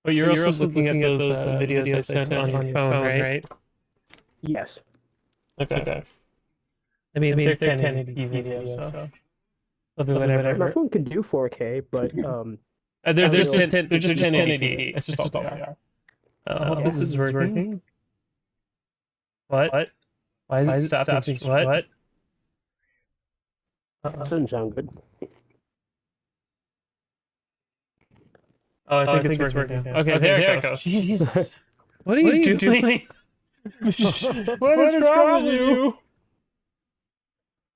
But you're also looking at those videos I sent on your phone, right? Yes. Okay. I mean, they're 1080p videos, so they'll be My whatever. phone can do 4K, but They're I don't just know. 1080p. That's just all they are. Hopefully this is working. What? Why is it stopping? What? Doesn't sound good. Oh, I think it's working now. Okay, there it goes. Jesus. What are you doing? What is wrong with you?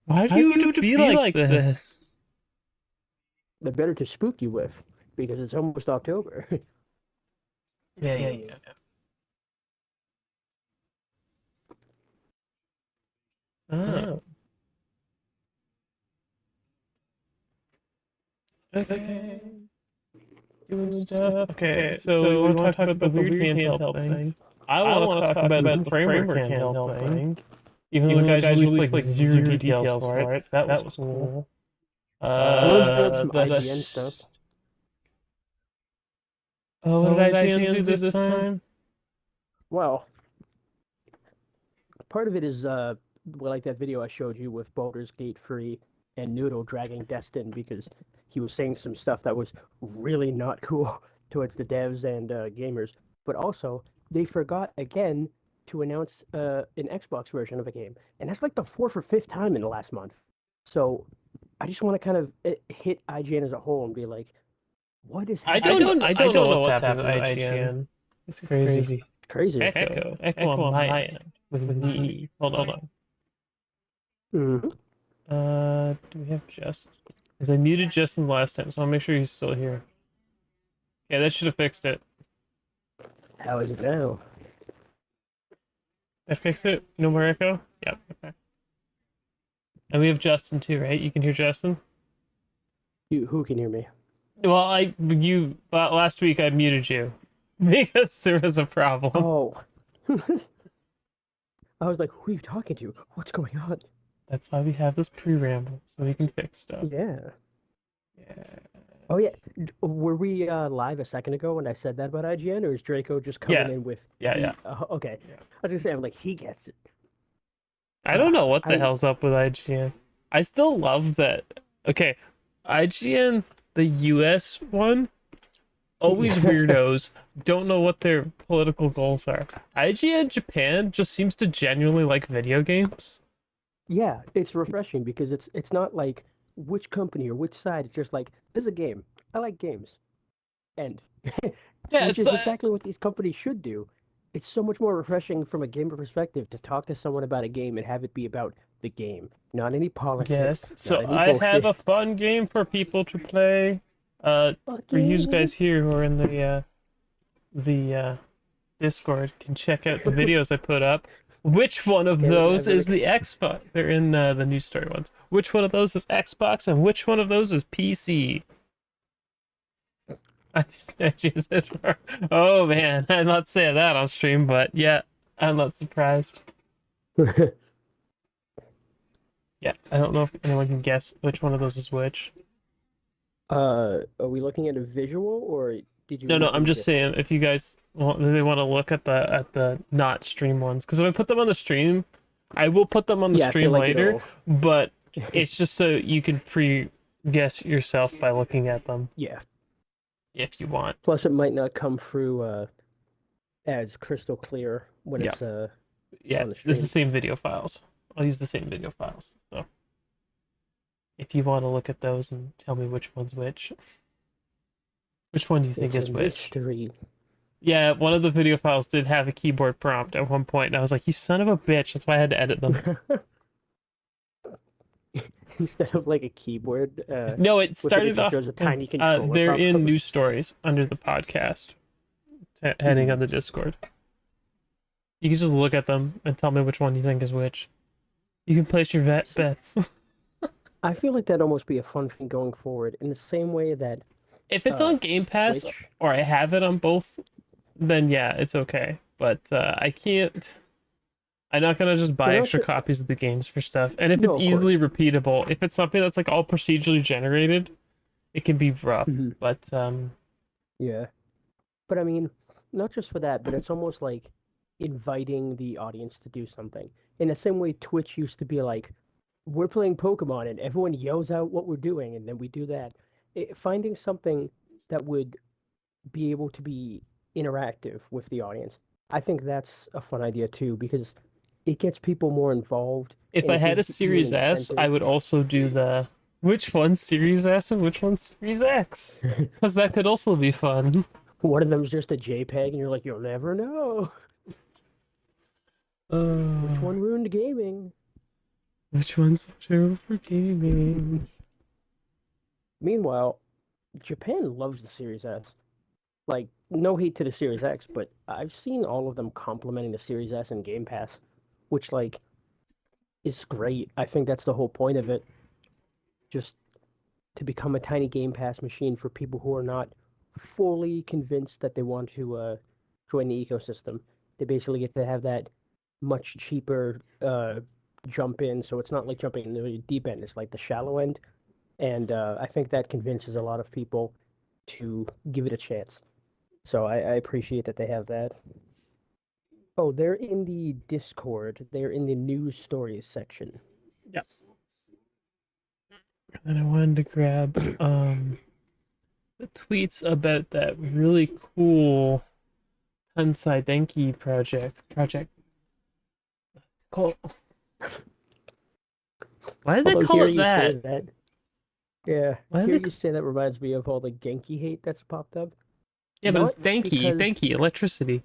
Why do you be like this? They're better to spook you with because it's almost October. Yeah. Oh. Okay. Doing stuff. Okay, so we want to talk about the weird handheld thing. I want to talk about the framework handheld thing. Even though the guys released like zero details for it. That was cool. I want to bring up some The IGN stuff. Oh, what did IGN do this time? Well, part of it is like that video I showed you with Baldur's Gate 3 and Noodle dragging Destin because he was saying some stuff that was really not cool towards the devs and gamers. But also, they forgot again to announce an Xbox version of a game, and that's like the fourth or fifth time in the last month. So I just want to kind of hit IGN as a whole and be like, what is happening? I don't know what's happening with IGN. It's crazy. Crazy. Echo on my end with me. Hold on. Mm-hmm. Do we have Justin? Because I muted Justin last time, so I'll make sure he's still here. Yeah, that should have fixed it. How is it now? I fixed it? No more echo? Yep, okay. And we have Justin too, right? You can hear Justin? Who can hear me? Well, last week I muted you because there was a problem. Oh. I was like, who are you talking to? What's going on? That's why we have this pre-ramble, so we can fix stuff. Yeah. Yeah. Oh, yeah. Were we live a second ago when I said that about IGN, or is Draco just coming in with... Yeah. Okay. Yeah. I was going to say, I'm like, he gets it. I don't know what the hell's up with IGN. I still love that. Okay, IGN, the US one, always weirdos, don't know what their political goals are. IGN Japan just seems to genuinely like video games. Yeah, it's refreshing because it's not like which company or which side. It's just like, this is a game. I like games. End. Yeah, Which is exactly what these companies should do. It's so much more refreshing from a gamer perspective to talk to someone about a game and have it be about the game, not any politics. Yes. So not any I bullshit. have a fun game for people to play. For you guys here who are in the Discord can check out the videos I put up. Which one of those is the Xbox? They're in the news story ones. Which one of those is Xbox and which one of those is PC? Oh man, I'm not saying that on stream, but yeah, I'm not surprised. Yeah, I don't know if anyone can guess which one of those is which. Are we looking at a visual or did you? No, I'm just saying if you guys want to look at the not stream ones, because if I put them on the stream, I will put them on the stream later, but it's just so you can guess yourself by looking at them. Yeah. If you want. Plus, it might not come through as crystal clear when it's yeah, on the stream. It's the same video files. I'll use the same video files. So if you want to look at those and tell me which one's which one do you think is which? Mystery. Yeah, one of the video files did have a keyboard prompt at one point, and I was like, "You son of a bitch!" That's why I had to edit them. Instead of like a keyboard. No, it started off. Shows a tiny controller. They're in news stories under the podcast, heading on the Discord. You can just look at them and tell me which one you think is which. You can place your bets. I feel like that'd almost be a fun thing going forward, in the same way that if it's on Game Pass or I have it on both, then yeah, it's okay. But I can't. I'm not gonna just buy extra copies of the games for stuff. And if it's easily repeatable, if it's something that's like all procedurally generated, it can be rough. But yeah. But I mean, not just for that, but it's almost like inviting the audience to do something. In the same way Twitch used to be like, we're playing Pokemon and everyone yells out what we're doing and then we do that. Finding something that would be able to be interactive with the audience. I think that's a fun idea too because it gets people more involved If and I it had a gives you an Series S, I incentive. would also do the which one's Series S and which one's Series X, because that could also be fun. One of them's just a JPEG and you're like, you'll never know which Uh, one ruined gaming. which one's terrible for gaming? Meanwhile, Japan loves the Series S. Like, no hate to the Series X, but I've seen all of them complimenting the Series S and Game Pass, which like is great. I think that's the whole point of it. Just to become a tiny Game Pass machine for people who are not fully convinced that they want to join the ecosystem. They basically get to have that much cheaper jump in, so it's not like jumping in the deep end, it's like the shallow end. And I think that convinces a lot of people to give it a chance. So I appreciate that they have that. Oh, they're in the Discord. They're in the news stories section. Yeah. And I wanted to grab the tweets about that really cool Tensai Denki project. Call Why did they Although call here it you say that? that, yeah, Why did here they you say that reminds me of all the Genki hate that's popped up. Yeah, but it's Not Denki, because Denki, electricity.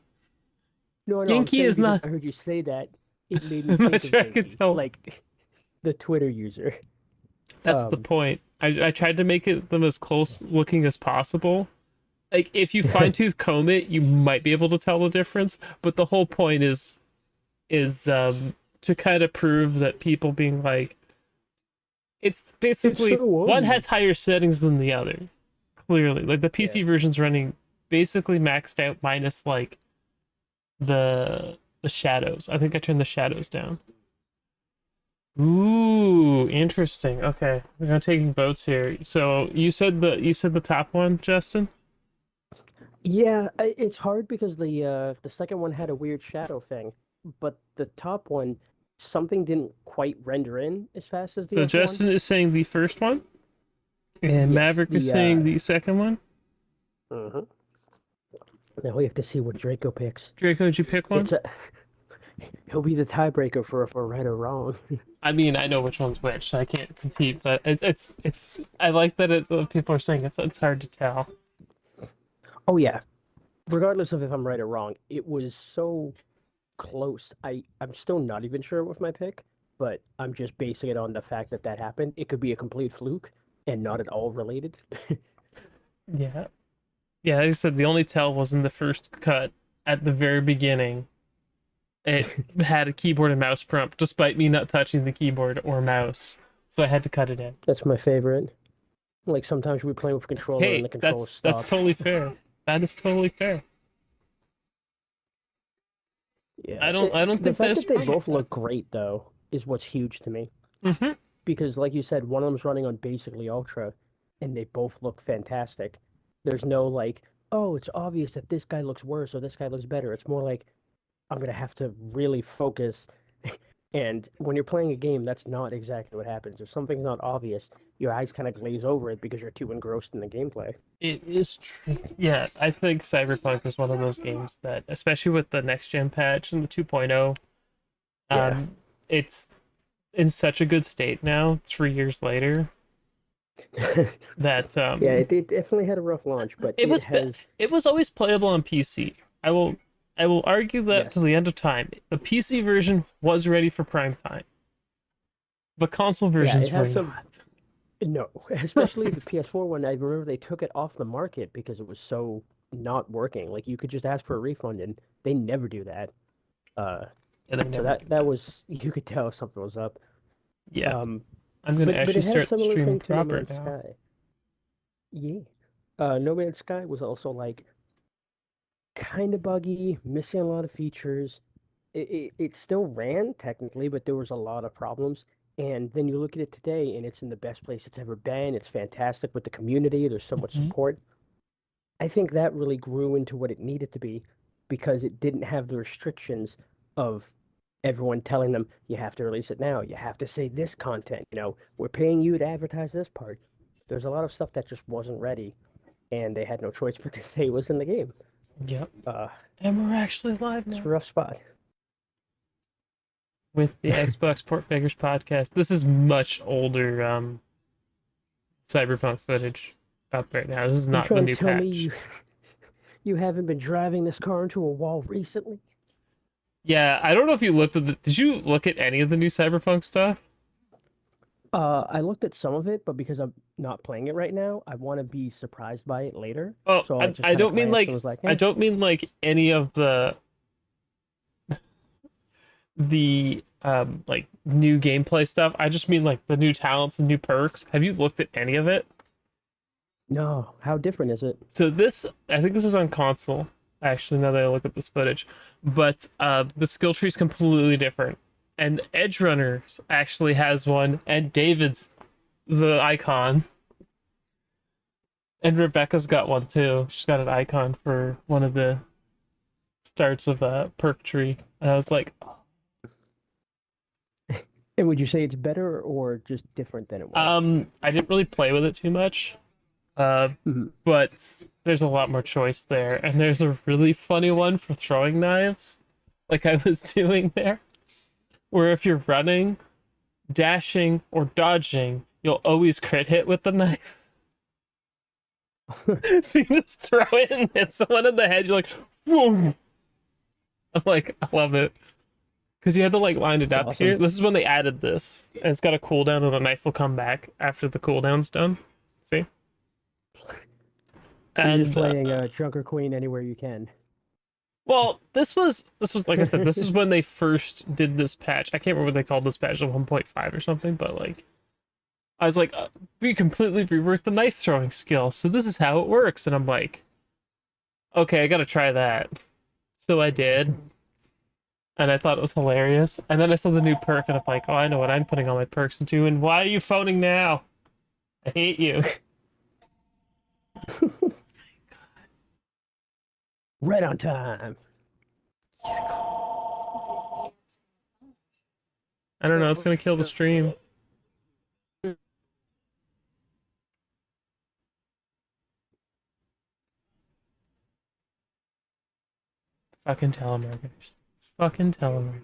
no, no, I'm Genki saying is because not I heard you say that, it made me I'm not think of sure I could Genki, tell. like the Twitter user. That's the point. I tried to make them as close looking as possible. Like if you fine tooth comb it, you might be able to tell the difference. But the whole point is to kind of prove that people being like, it's It's basically so one has obvious. higher settings than the other. Clearly, like the Yeah, PC version's running basically maxed out minus like the shadows. I think I turned the shadows down. Ooh, interesting. Okay, we're gonna taking votes here. So you said the top one, Justin. yeah. It's hard because the second one had a weird shadow thing, but the top one something didn't quite render in as fast as the So other one. Justin is saying the first one, and Yes, Maverick is the saying the second one. mhm. Now we have to see what Draco picks. Draco, did you pick one? It's a he'll be the tiebreaker for if we're right or wrong. I mean, I know which one's which, so I can't compete. But it's. I like that people are saying it's hard to tell. Oh yeah, regardless of if I'm right or wrong, it was so close. I'm still not even sure with my pick, but I'm just basing it on the fact that that happened. It could be a complete fluke and not at all related. Yeah, yeah. Like I said, the only tell was in the first cut at the very beginning. It had a keyboard and mouse prompt, despite me not touching the keyboard or mouse. So I had to cut it in. That's my favorite. Like sometimes we play with controller and Hey, the controller that's stops. totally fair. That is totally fair. Yeah, I don't the think fact there's that they a problem both with look great though is what's huge to me. that. Mm-hmm. Because like you said, one of them's running on basically ultra, and they both look fantastic. There's no like, oh, it's obvious that this guy looks worse or this guy looks better. It's more like I'm gonna have to really focus. And when you're playing a game, that's not exactly what happens. If something's not obvious, your eyes kind of glaze over it because you're too engrossed in the gameplay. It is true. Yeah, I think Cyberpunk is one of those games that, especially with the next gen patch and the 2.0, Yeah. it's in such a good state now, 3 years later, that Yeah, it definitely had a rough launch, but it it was has, it was always playable on PC. I will argue that to yes. the end of time. The PC version was ready for prime time. The console Yeah, it versions were had some, not. no, especially the PS4 one. I remember they took it off the market because it was so not working. Like you could just ask for a refund and they never do that. Uh, Yeah, they so never that do that that. was, you could tell something was up. Yeah, Um, I'm gonna but actually it has start the similar stream thing to No proper Man's now. Sky. Yeah. No Man's Sky was also like kind of buggy, missing a lot of features. It still ran technically, but there was a lot of problems. And then you look at it today, and it's in the best place it's ever been. It's fantastic with the community. There's so much Mhm. support. I think that really grew into what it needed to be because it didn't have the restrictions of everyone telling them you have to release it now, you have to say this content, we're paying you to advertise this part. There's a lot of stuff that just wasn't ready, and they had no choice but to say it was in the game. Yep. Uh, And we're actually live it's now a rough spot. with the Xbox Port Beggars podcast. This is much older Cyberpunk footage up right now. This is You not the trying to new tell me patch. you haven't been driving this car into a wall recently? Yeah, I don't know if you looked at the. Did you look at any of the new Cyberpunk stuff? I looked at some of it, but because I'm not playing it right now, I want to be surprised by it later. Oh, So I I, just I kind of don't mean glanced and like was like, I eh. don't mean like any of the like new gameplay stuff. I just mean like the new talents and new perks. Have you looked at any of it? No, how different is it? So this, I think this is on console. Actually, now that I look at this footage, but the skill tree is completely different, and Edge Runners actually has one, and David's the icon, and Rebecca's got one too. She's got an icon for one of the starts of a perk tree, and I was like, And would you say it's better or just different than it was? I didn't really play with it too much, uh, Mhm. but there's a lot more choice there, and there's a really funny one for throwing knives, like I was doing there, where if you're running, dashing, or dodging, you'll always crit hit with the knife. So you just throw it and hit someone in the head. You're like, whoa. I'm like, I love it. Because you had to like line it It's up here. awesome. This is when they added this. And it's got a cooldown and the knife will come back after the cooldown's done. See? So you're just And playing Junker Queen anywhere you can. well, this was like I said, this is when they first did this patch. I can't remember what they called this patch, 1.5 or something, but like I was like, we completely reworked the knife throwing skill, so this is how it works. And I'm like, okay, I gotta try that. So I did, and I thought it was hilarious. And then I saw the new perk, and I'm like, oh, I know what I'm putting all my perks into. And why are you phoning now? I hate you. Right on time. I don't know. It's gonna kill the stream. Fucking telemarketers. Fucking telemarketers.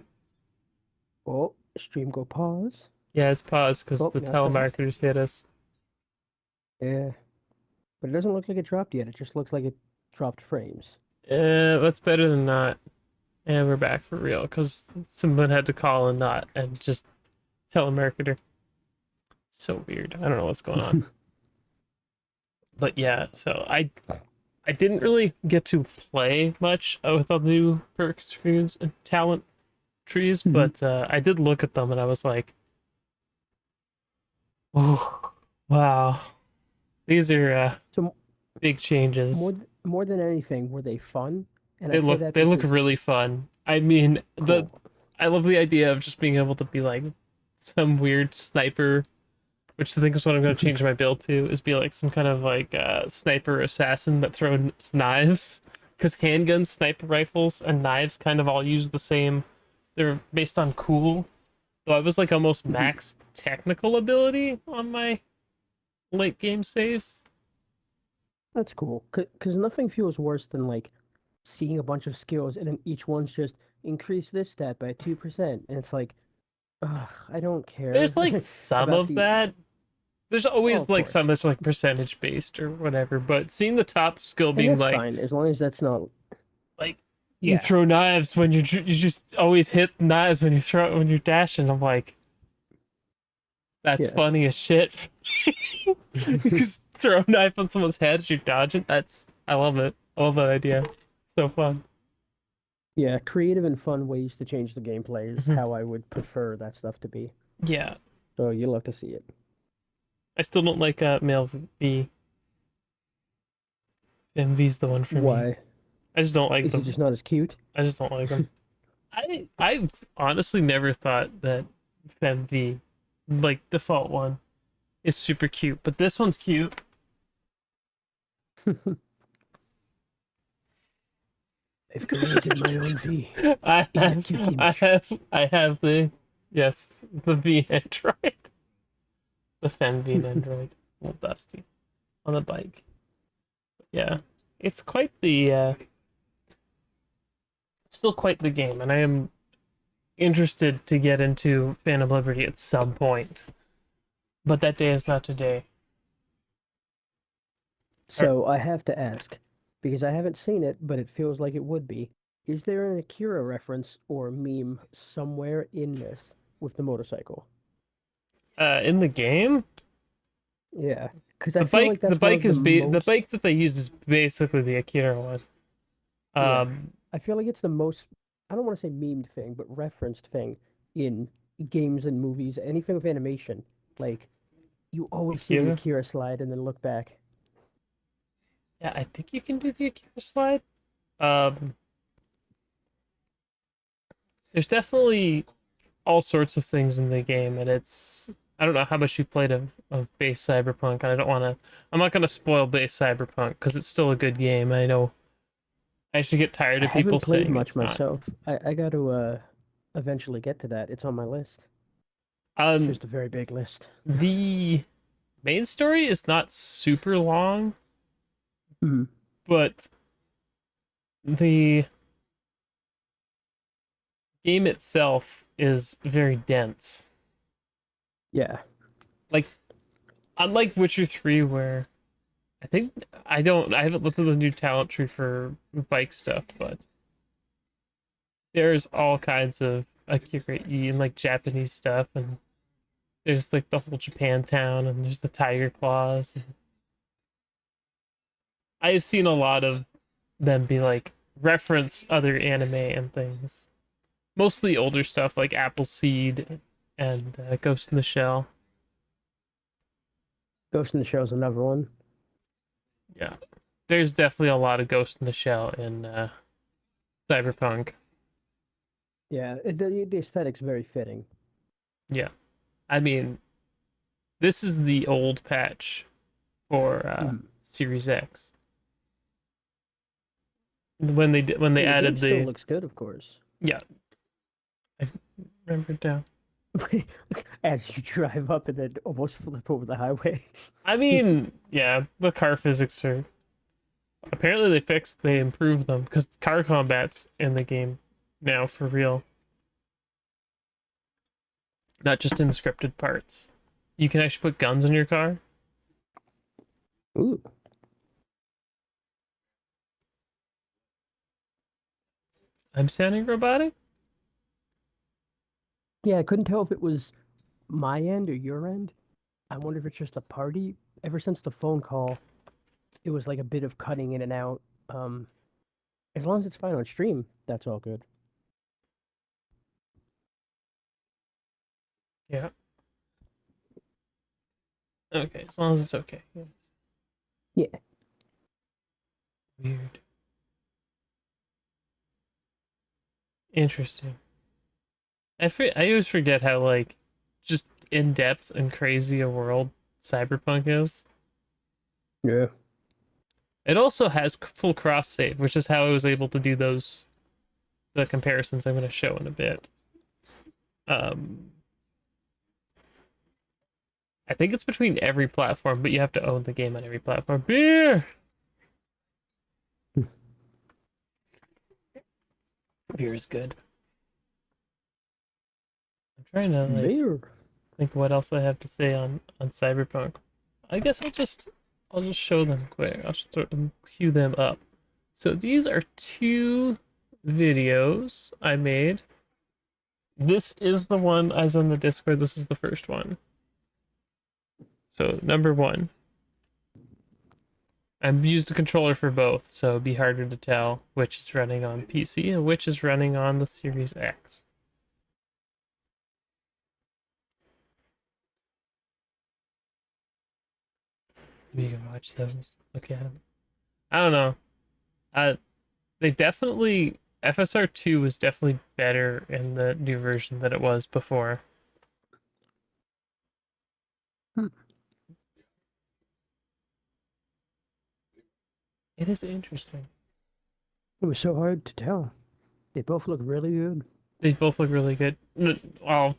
Oh, stream go pause. Yeah, it's paused because Oh, the now it's back. telemarketers hit us. Yeah, but it doesn't look like it dropped yet. It just looks like it dropped frames. That's better than not. And we're back for real because someone had to call and not and just telemarketer. So weird. I don't know what's going on. But yeah, so I didn't really get to play much with all the new perk trees and talent trees, Mhm. but I did look at them and I was like, oh, wow, these are So big changes. more than anything, were they fun? And I say that They look because really fun. I mean, cool. I love the idea of just being able to be like some weird sniper, which I think is what I'm going to change my build to, is be like some kind of like sniper assassin that throws knives. Because handguns, sniper rifles, and knives kind of all use the same. They're based on cool. So I was like almost Mhm. max technical ability on my late game save. That's cool. Because nothing feels worse than like seeing a bunch of skills and then each one's just increase this stat by 2%. And it's like, ugh, I don't There's care like some about of the. that. There's Oh, always of like some course. that's like percentage based or whatever, but seeing the top skill And being that's like fine as long as that's not. like you Yeah. throw knives when you just always hit knives when you throw when you're dashing. I'm like, that's Yeah. funny as shit. You just throw a knife on someone's head as you're dodging. That's I love it. I love that idea. So fun. Yeah. Creative and fun ways to change the gameplay is Mhm. how I would prefer that stuff to be. Yeah, So you'll love to see it. I still don't like male V. MV's the one for me. Why? I just don't like Is he the. just not as cute? I just don't like him. I honestly never thought that FemV, like default one, is super cute, but this one's cute. I've created my own V I in a have, cute image. I have the, yes, the V Android, the Fem V Android, little Dusty on the bike. Yeah, it's quite the, still quite the game, and I am interested to get into Phantom Liberty at some point, but that day is not today. Or, So I have to ask, because I haven't seen it, but it feels like it would be. Is there an Akira reference or meme somewhere in this with the motorcycle? in the game, Yeah, because I feel like that's one of the the most. bike that they use is basically the Akira one. Yeah, Um, I feel like it's the most. I don't want to say memed thing, but referenced thing in games and movies, anything with animation. Like you always see the Akira. Akira slide and then look back. Yeah, I think you can do the Akira slide. Um, there's definitely all sorts of things in the game, and it's I don't know how much you played of base Cyberpunk, and I don't want to. I'm not gonna spoil base Cyberpunk because it's still a good game. I know I should get tired I of people haven't played saying much it's not. myself. I got to eventually get to that. It's on my list. It's Um, just a very big list. the main story is not super long, Hmm. but the game itself is very dense. Yeah. Like unlike Witcher 3 where I haven't looked at the new talent tree for bike stuff, but there's all kinds of Akira and like Japanese stuff, and there's like the whole Japan town, and there's the tiger claws. I've seen a lot of them be like reference other anime and things, mostly older stuff like Appleseed and Ghost in the Shell. Ghost in the Shell is another one. Yeah, there's definitely a lot of Ghost in the Shell in Cyberpunk. Yeah, the aesthetic's very fitting. Yeah, I mean this is the old patch for Mhm. Series X when they And the game added still the looks good, of course. yeah I remember it now. As you drive up and then almost flip over the highway. I mean yeah the car physics are apparently they improved them because car combat's in the game now for real, not just in scripted parts. You can actually put guns in your car. Ooh. I'm sounding robotic. Yeah, I couldn't tell if it was my end or your end. I wonder if it's just a party. Ever since the phone call, it was like a bit of cutting in and out. Um, as long as it's fine on stream, that's all good. Yeah, okay, as long as it's okay. Yeah. Yeah. Weird, interesting. I always forget how like just in depth and crazy a world Cyberpunk is. Yeah. It also has full cross save, which is how I was able to do the comparisons I'm going to show in a bit. Um, I think it's between every platform, but you have to own the game on every platform. Beer, beer is good. I'm trying to like Beer. think what else I have to say on Cyberpunk. I guess I'll just show them quick. I'll sort of cue them up. So these are two videos I made. This is the one as on the Discord. This is the first one. So number one, I've used a controller for both, so it'd be harder to tell which is running on PC and which is running on the Series X. You can watch those. Look at them. I don't know. Uh, they definitely FSR2 was definitely better in the new version than it was before. Hmm. It is interesting. It was so hard to tell. They both look really good. They both look really good. Well,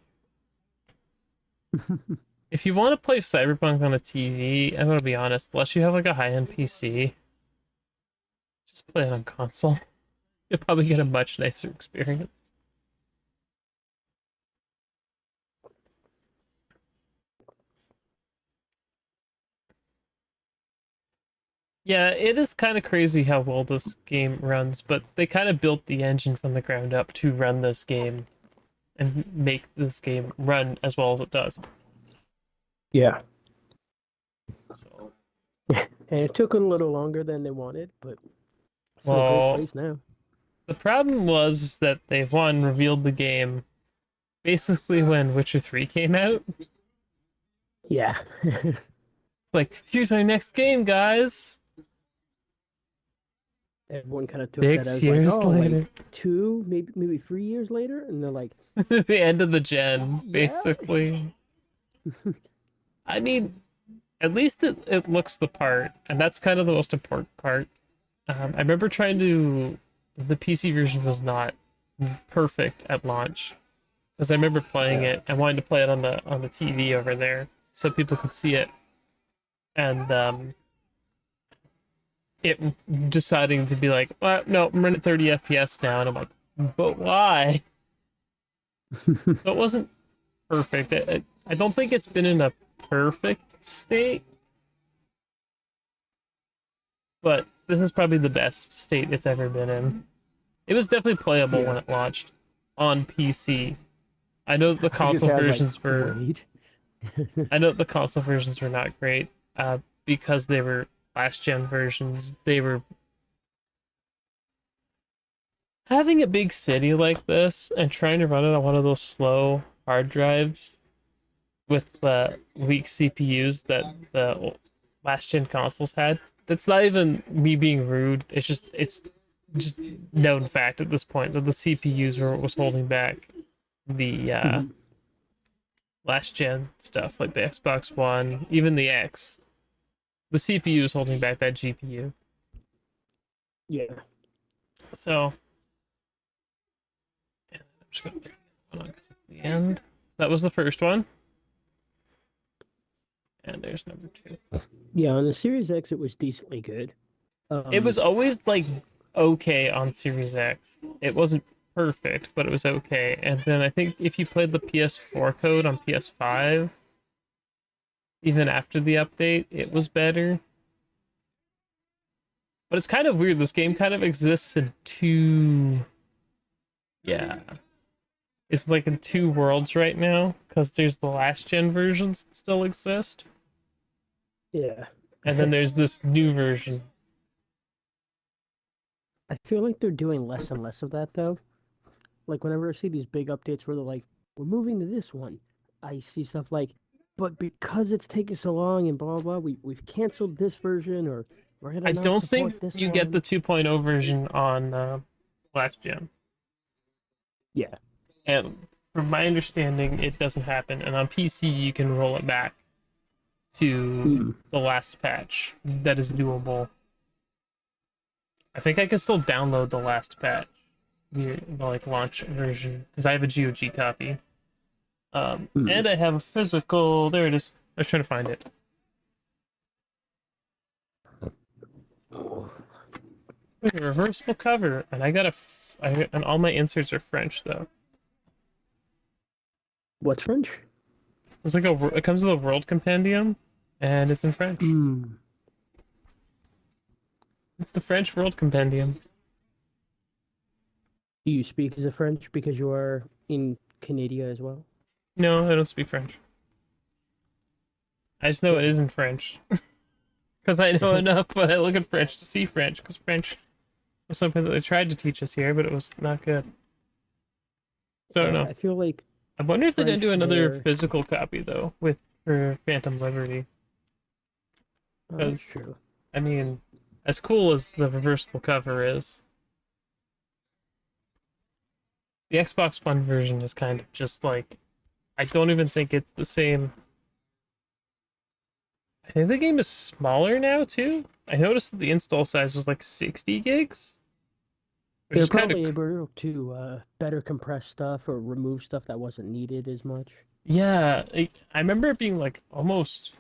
if you want to play Cyberpunk on a TV, I'm gonna be honest, unless you have like a high-end PC, just play it on console. You'll probably get a much nicer experience. Yeah, it is kind of crazy how well this game runs, but they kind of built the engine from the ground up to run this game and make this game run as well as it does. Yeah. So, And it took a little longer than they wanted, but it's in a great well, place now. the problem was that they one revealed the game basically when Witcher 3 came out. Yeah. Like, here's our next game, guys. Everyone kind of took that 6 as like, years oh, later. like 2, maybe 3 years later, and they're like, The end of the gen, yeah. basically. I mean, at least it looks the part, and that's kind of the most important part. I remember trying to. The PC version was not perfect at launch, because I remember playing Yeah. it and wanting to play it on the TV over there so people could see it, and it deciding to be like, no, I'm running 30 FPS now, and I'm like, but why? So it wasn't perfect. I don't think it's been in a perfect state, but this is probably the best state it's ever been in. It was definitely playable when Yeah. it launched on PC. I know the I was gonna console say, I was like, versions were. wait. I know the console versions were not great, because they were last gen versions. They were having a big city like this and trying to run it on one of those slow hard drives with the weak CPUs that the last gen consoles had. That's not even me being rude. It's just known fact at this point that the CPUs were what was holding back the Mhm. last gen stuff like the Xbox One, even the X. The CPU is holding back that GPU. Yeah. So I'm just gonna put that on 'cause it's the end. That was the first one, and there's number two. Yeah, on the Series X, it was decently good. It was Um, always like okay on Series X. It wasn't perfect, but it was okay. And then I think if you played the PS4 code on PS5, even after the update, it was better. But it's kind of weird. This game kind of exists in two. Yeah. It's like in two worlds right now, because there's the last gen versions that still exist, yeah. and then there's this new version. I feel like they're doing less and less of that though. Like whenever I see these big updates where they're like, "We're moving to this one," I see stuff like, "But because it's taking so long and blah blah blah, we've canceled this version or we're gonna I not don't support think this you get the one." 2.0 version on last gen. Yeah. And from my understanding, it doesn't happen. And on PC, you can roll it back to Hmm. the last patch that is doable. I think I can still download the last patch, the like launch version, because I have a GOG copy. Hmm. And I have a physical. There it is. I was trying to find it. Look, a reversible cover, and I got and all my inserts are French though. What's French? It's like it comes with a world compendium, and it's in French. Hmm. It's the French world compendium. Do you speak as a French because you are in Canada as well? No, I don't speak French. I just know it Okay. is in French because I know enough when I look at French to see French. Because French was something that they tried to teach us here, but it was not good. So I don't Yeah, know. I feel like I wonder if they're gonna French do another there. physical copy though with for Phantom Liberty. Oh, that's Because true. I mean, as cool as the reversible cover is, the Xbox One version is kind of just like I don't even think it's the same. I think the game is smaller now too. I noticed that the install size was like 60 gigs. which They're is kind of probably able to better compress stuff or remove stuff that wasn't needed as much. yeah. I remember it being like almost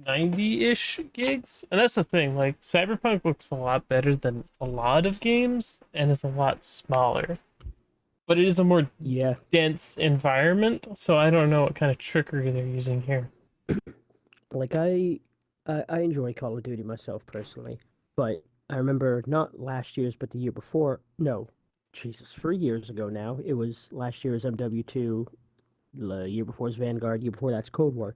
90-ish gigs, and that's the thing. Like Cyberpunk looks a lot better than a lot of games, and is a lot smaller, but it is a more Yeah, dense environment. So I don't know what kind of trickery they're using here. like I enjoy Call of Duty myself personally, but I remember not last year's, but the year before. No, Jesus, 3 years ago now. It was last year's MW2, the year before's Vanguard, year before that's Cold War.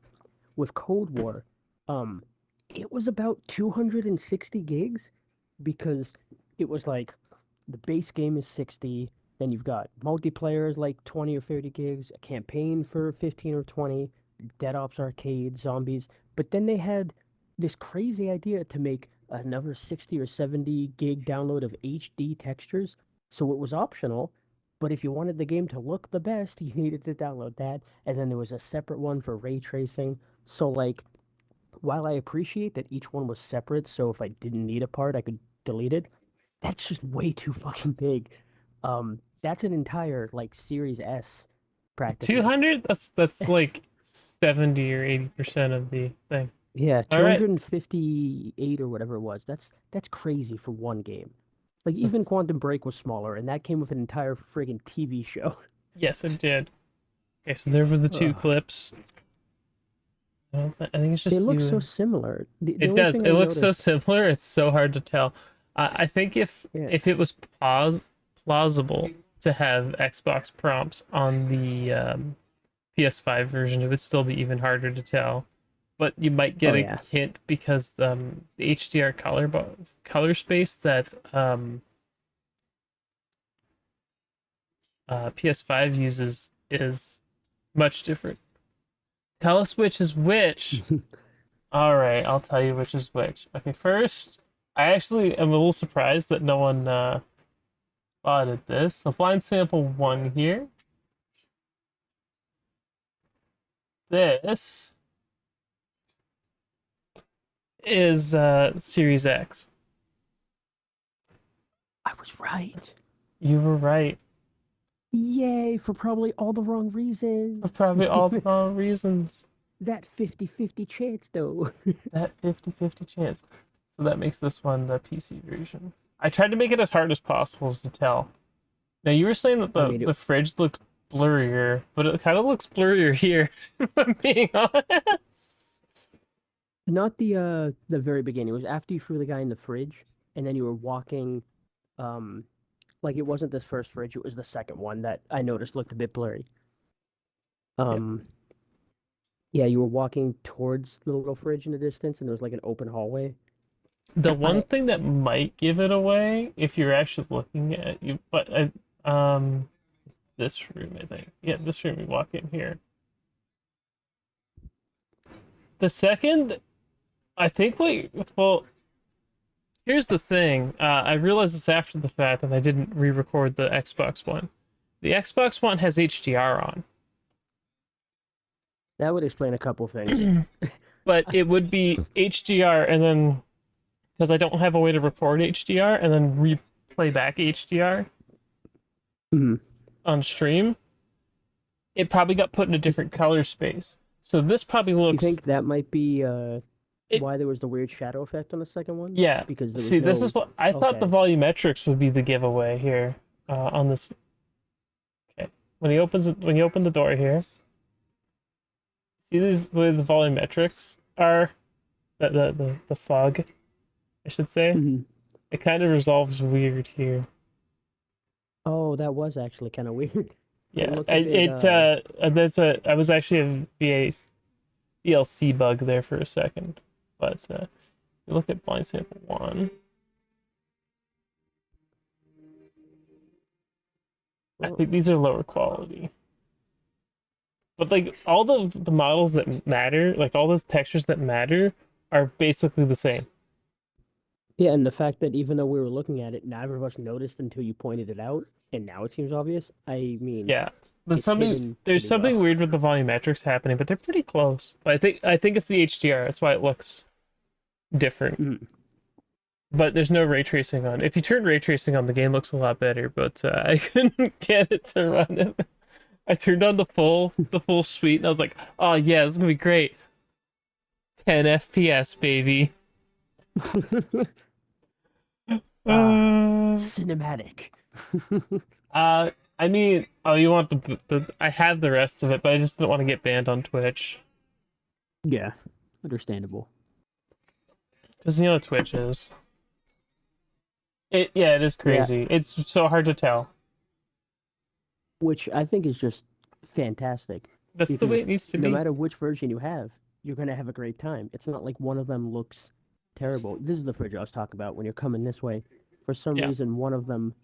With Cold War, um, it was about 260 gigs because it was like the base game is 60, then you've got multiplayer is like 20 or 30 gigs, a campaign for 15 or 20, Dead Ops Arcade, zombies. But then they had this crazy idea to make another 60 or 70 gig download of HD textures. So it was optional, but if you wanted the game to look the best, you needed to download that. And then there was a separate one for ray tracing. So, like, while I appreciate that each one was separate, so if I didn't need a part, I could delete it, that's just way too fucking big. That's an entire like Series S, practically. 200? That's like 70 or 80% of the thing. Yeah, All right. 258 or whatever it was. That's crazy for one game. Like So even Quantum Break was smaller, and that came with an entire friggin' TV show. yes, it did. Okay, so there were the two Ugh. clips. I think it's They just look you so and similar. The it only does. thing It I looks so noticed, similar. It's so hard to tell. I think yeah, if it was plausible to have Xbox prompts on the PS5 version, it would still be even harder to tell. But you might get oh a yeah, hint because the HDR color space that PS5 uses is much different. Tell us which is which. All right, I'll tell you which is which. Okay, first, I actually am a little surprised that no one spotted this. So blind sample one here. This is Series X. I was right. You were right Yay, for probably all the wrong for reasons. probably all the wrong reasons. That 50-50 chance, though. That 50-50 chance. So that makes this one the PC version. I tried to make it as hard as possible to tell. Now you were saying that I the mean, the fridge looked blurrier, but it kind of looks blurrier here, if I'm being honest. not the very beginning. It was after you threw the guy in the fridge, and then you were walking. Um, like it wasn't this first fridge; it was the second one that I noticed looked a bit blurry. Yeah. Um, yeah, you were walking towards the little fridge in the distance, and there was like an open hallway. The one I thing that might give it away if you're actually looking at you, but this room, I think. Yeah, this room. You walk in here. The second, I think. Wait, well, here's the thing. I realized this after the fact, and I didn't re-record the Xbox One. The Xbox One has HDR on, that would explain a couple things. but it would be HDR, and then because I don't have a way to record HDR and then replay back HDR Mhm. on stream, it probably got put in a different color space. So this probably You looks think that might be it. why there was the weird shadow effect on the second one? Yeah. Because there was See, this is no. what I thought the Okay. volumetrics would be the giveaway here on this. Okay. When you open the door here, see these the way the volumetrics are the fog, I should say. Mhm. It kind of resolves weird here. Oh, that was actually kind of weird. It Yeah. looked a bit There's a I was actually a VLC bug there for a second, but you look at blind sample one. I well, think these are lower quality. But like all the models that matter, like all the textures that matter, are basically the same. yeah, and the fact that even though we were looking at it, neither of us noticed until you pointed it out, and now it seems obvious. I mean, Yeah. it's hidden There's pretty something well. weird with the volumetrics happening, but they're pretty close. But I think it's the HDR. That's why it looks different. Mm. but there's no ray tracing on. If you turn ray tracing on, the game looks a lot better. But I couldn't get it to run it. I turned on the full suite, and I was like, "Oh yeah, this is gonna be great." 10 FPS, baby. Ah, Uh, cinematic. uh, I mean, oh, you want the? I have the rest of it, but I just didn't want to get banned on Twitch Yeah, understandable. because you know what Twitch is. Yeah, it is Yeah, crazy. It's so hard to tell. which I think is just fantastic That's the way because it needs to no be. matter which version you have, you're gonna have a great time. It's not like one of them looks terrible. This is the fridge I was talking about when you're coming this way. For some Yeah, reason, one of them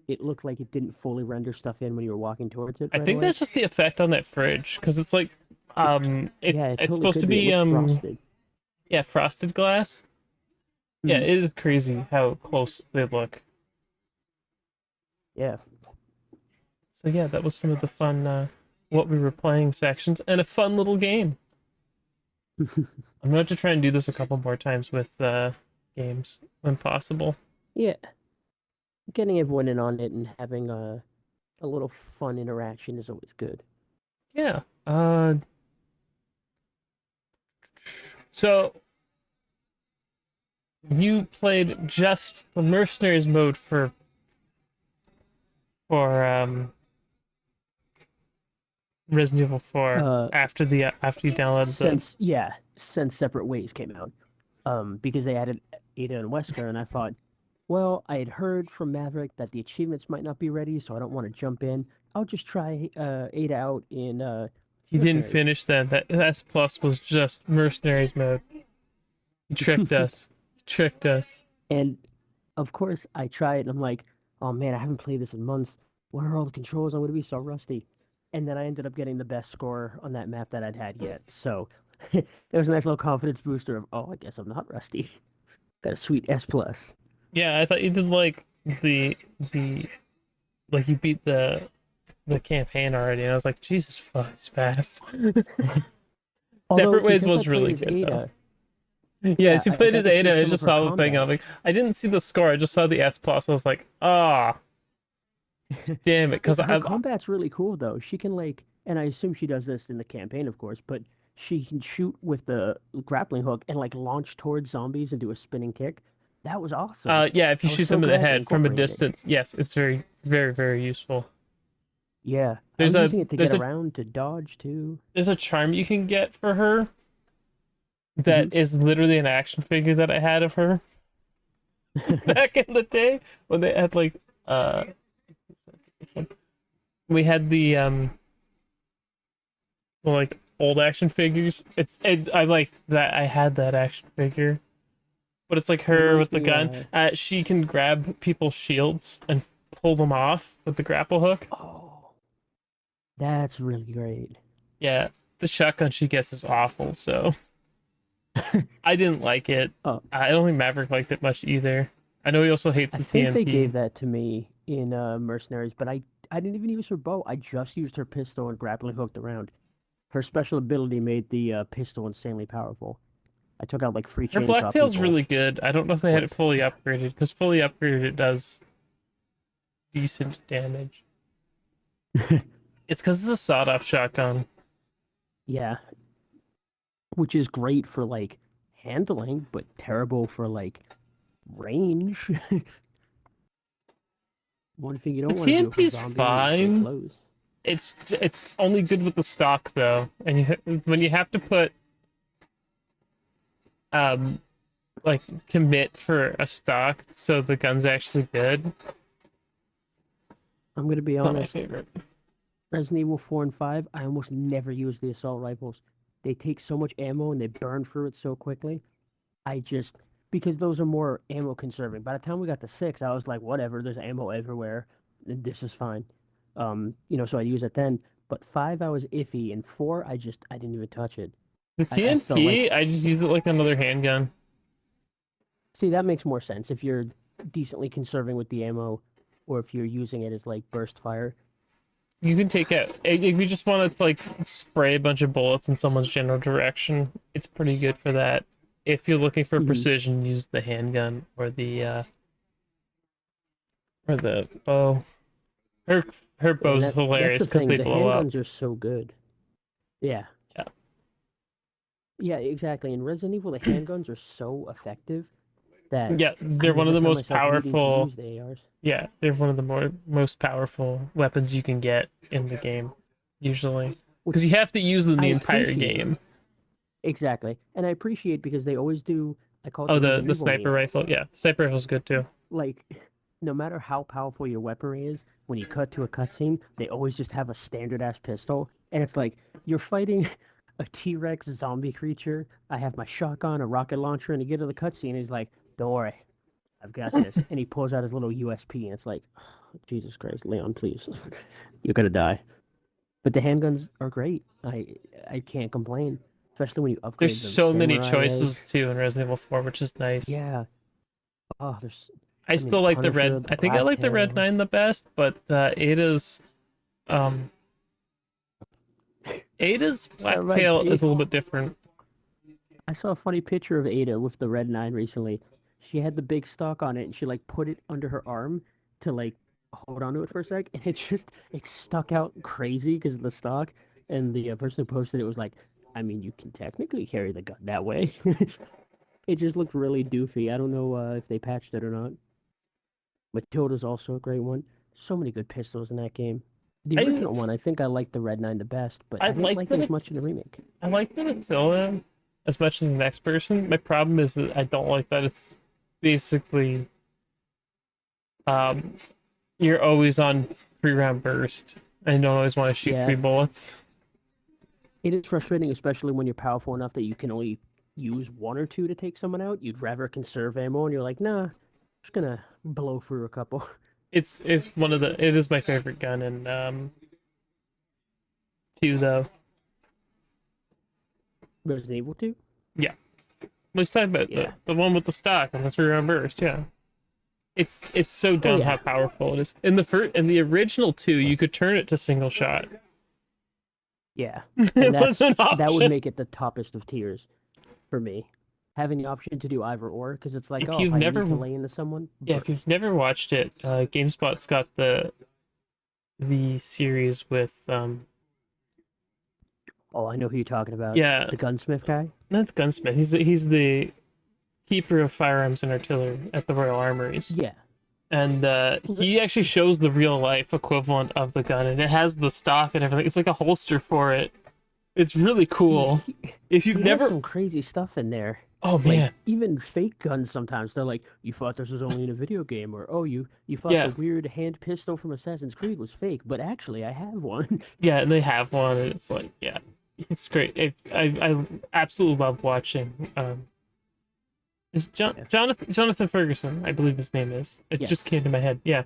it looked like it didn't fully render stuff in when you were walking towards it I right think away. that's just the effect on that fridge because it's like, It, it's yeah, it it's totally supposed to could be. It be looks frosted. yeah, frosted glass. Yeah, Mhm. it is crazy how close they look. Yeah. So yeah, that was some of the fun what we were playing sections and a fun little game. I'm gonna have to try and do this a couple more times with games when possible. Yeah. Getting everyone in on it and having a little fun interaction is always good. Yeah. So you played just the mercenaries mode for Resident Evil 4 Uh, after you downloaded the. since Separate Ways came out, because they added Ada and Wesker, and I thought, well, I had heard from Maverick that the achievements might not be ready, so I don't want to jump in. I'll just try Ada out in He didn't Mercenaries. finish that. That S plus was just mercenaries mode. He tricked us. He tricked us. And of course, I try it, and I'm like, oh man, I haven't played this in months. What are all the controls? I'm gonna be so rusty. And then I ended up getting the best score on that map that I'd had yet. So there was a nice little confidence booster of, oh, I guess I'm not rusty. Got a sweet S plus. Yeah, I thought you did like the like you beat the campaign already, and I was like, Jesus fuck, he's fast. Although Separate Ways because I was played really as good though. Ada, Yes, yeah, you I played got as to see Ada. I some of just her saw the thing. I'm combat. like, I didn't see the score. I just saw the S plus. I was like, ah, damn it, Well, because her I've combat's really cool though. She can like, and I assume she does this in the campaign, of course, but she can shoot with the grappling hook and like launch towards zombies and do a spinning kick. That was awesome. yeah, if you I was shoot so them in the glad they head from a incorporated it. distance, yes, it's very, very, very useful. Yeah, I There's was a using it to get there's a around to dodge too. there's a charm you can get for her that Hmm. is literally an action figure that I had of her back in the day when they had like uh we had the like old action figures. It's I like that I had that action figure. But it's like her with Reminds the me, gun. She can grab people's shields and pull them off with the grapple hook. oh, that's really great. Yeah, the shotgun she gets is awful, so I didn't like it. Oh, I don't think Maverick liked it much either. I know he also hates I the think they TMP. gave that to me in Mercenaries, but I didn't even use her bow. I just used her pistol and grappling hooked around. Her special ability made the pistol insanely powerful. I took out like three Her chainsaw Blacktail's people really good. I don't know if they had it with. fully upgraded, because fully upgraded it does decent damage. It's because it's a sawed-off shotgun. Yeah, which is great for like handling, but terrible for like range. One thing you The don't want to do with a TMP's zombie is stay fine. close. It's only good with the stock though, and when you have to put um like commit for a stock so the gun's actually good. I'm gonna be Not my honest. favorite. Resident Evil 4 and 5, I almost never use the assault rifles. They take so much ammo and they burn through it so quickly. I just because those are more ammo conserving. By the time we got to 6, I was like, whatever, there's ammo everywhere. This is fine. So I use it then. But 5 I was iffy and 4 I didn't even touch it. The I felt TMP, like I just use it like another handgun. see that makes more sense if you're decently conserving with the ammo or if you're using it as like burst fire. You can take it if you just want to like spray a bunch of bullets in someone's general direction. It's pretty good for that. if you're looking for Mhm. precision, use the handgun or the bow. Her her And bow's that's hilarious the because thing. they The blow up. handguns are so good. Yeah. Yeah. Yeah, exactly. In Resident Evil, the handguns are so effective that Yeah, I they're one of never the find most myself needing to powerful. use the ARs. Yeah, they're one of the most powerful weapons you can get in the game, usually, because Which you have to use them I the entire appreciate. game. Exactly. And I appreciate because they always do, I call it Oh, the the Resident Evil sniper meme. rifle. Yeah, sniper rifle's good too. Like, no matter how powerful your weaponry is, when you cut to a cutscene, they always just have a standard ass pistol. And it's like, you're fighting a T-Rex zombie creature. I have my shotgun, a rocket launcher, and you get to the cutscene, he's like, don't worry, I've got this. And he pulls out his little USP, and it's like, Jesus Christ, Leon, please. You're gonna die. But the handguns are great. I can't complain, especially when you There's upgrade the so many samurai leg. choices too in Resident Evil 4, which is nice. Yeah. Oh, there's, I I mean, still the like the Punisher, red. the I think I like the red Blacktail. 9 the best, but um Ada's That reminds Blacktail is me. a little bit different. I saw a funny picture of Ada with the Red 9 recently. She had the big stock on it, and she like put it under her arm to like hold onto it for a sec, and it stuck out crazy because of the stock. And the person who posted it was like, "I mean, you can technically carry the gun that way." It just looked really doofy. I don't know if they patched it or not. Matilda's also a great one. So many good pistols in that game. The I original one, I think I liked the Red 9 the best, but I I didn't like like it as the much in the remake. I like the Matilda as much as the next person. My problem is that I don't like that it's basically um you're always on 3 round burst. I don't always want to shoot Yeah, 3 bullets. it is frustrating, especially when you're powerful enough that you can only use one or two to take someone out. You'd rather conserve ammo, and you're like, nah, just gonna blow through a couple. It's one of the it is my favorite gun in 2 though. Resident Evil 2? Yeah. Let's talk about Yeah. the one with the stock and the 3 round burst, yeah. It's so Oh, dumb how yeah. powerful it is. In the original 2, you could turn it to single shot. Yeah. And It was an that would option. make it the toppest of tiers for me. Having the option to do either or, because it's like, If oh, if you've I need to never lay into someone, Yeah, if you've burst. never watched it, GameSpot's got the series with Oh, I know who you're talking about. yeah, The gunsmith guy? not the gunsmith. He's the keeper of firearms and artillery at the Royal Armories. Yeah. And he actually shows the real life equivalent of the gun, and it has the stock and everything. It's like a holster for it. It's really He, cool. he, If you've he has never, some crazy stuff in there. oh Like man, even fake guns sometimes they're like, you thought this was only in a video game, or oh, you thought the yeah, weird hand pistol from Assassin's Creed was fake, but actually I have one. yeah, and they have one, and it's like, yeah, it's great. I absolutely love watching. Is Yeah. Jonathan Ferguson? I believe his name is. It just Yes. came to my head. Yeah,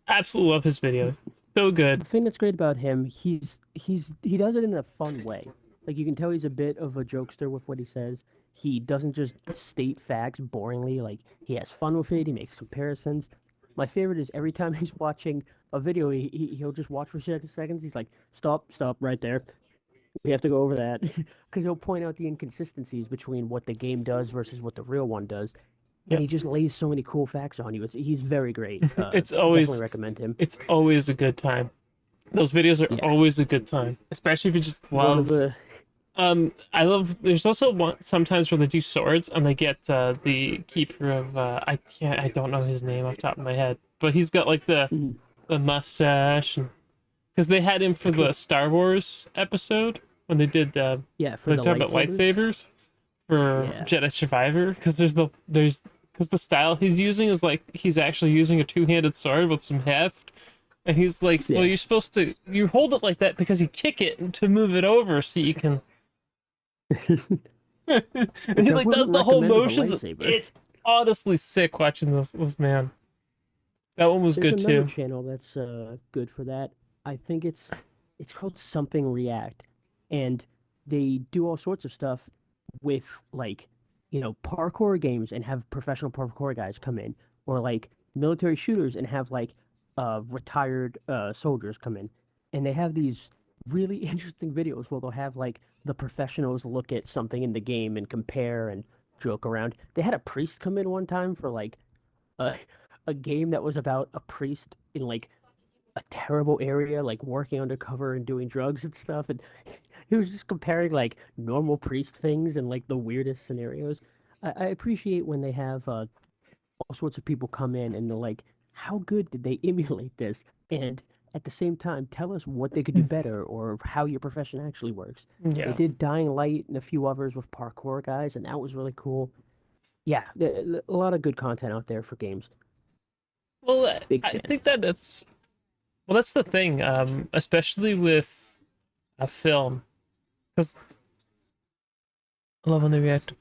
absolutely love his videos. So good. The thing that's great about him, he does it in a fun way. Like you can tell he's a bit of a jokester with what he says. He doesn't just state facts boringly. Like he has fun with it. He makes comparisons. My favorite is every time he's watching a video, he'll just watch for 6 seconds. He's like, stop right there. We have to go over that because he'll point out the inconsistencies between what the game does versus what the real one does, and Yep. he just lays so many cool facts on you. He's very great. It's Definitely always recommend him. it's always a good time. Those videos are Yeah, always a good time, especially if you just one of love. the I love. There's also one sometimes where they do swords and they get the keeper of. I don't know his name off the top of my head, but he's got like mm, the mustache, because they had him for the Star Wars episode when they did yeah for they the talked about lightsabers. lightsabers for Yeah, Jedi Survivor, because there's because the style he's using is like he's actually using a two-handed sword with some heft, and he's like, well, yeah. you're supposed to you hold it like that because you kick it to move it over so you can. And Which he I like wouldn't does the whole recommend with a motions. lightsaber. It's honestly sick watching this man. That one was There's good another too. channel that's good for that. I think it's called Something React, and they do all sorts of stuff with like parkour games and have professional parkour guys come in, or like military shooters and have like retired soldiers come in, and they have these really interesting videos where they'll have like the professionals look at something in the game and compare and joke around. They had a priest come in one time for like a a game that was about a priest in like a terrible area, like working undercover and doing drugs and stuff. And he was just comparing like normal priest things and like the weirdest scenarios. I appreciate when they have all sorts of people come in and they're like, how good did they emulate this? And at the same time, tell us what they could do better or how your profession actually works. They Yeah. did Dying Light and a few others with parkour guys, and that was really cool. Yeah, a lot of good content out there for games. Well, Big I fan. think that that's well, that's the thing, especially with a film, because I love when they react to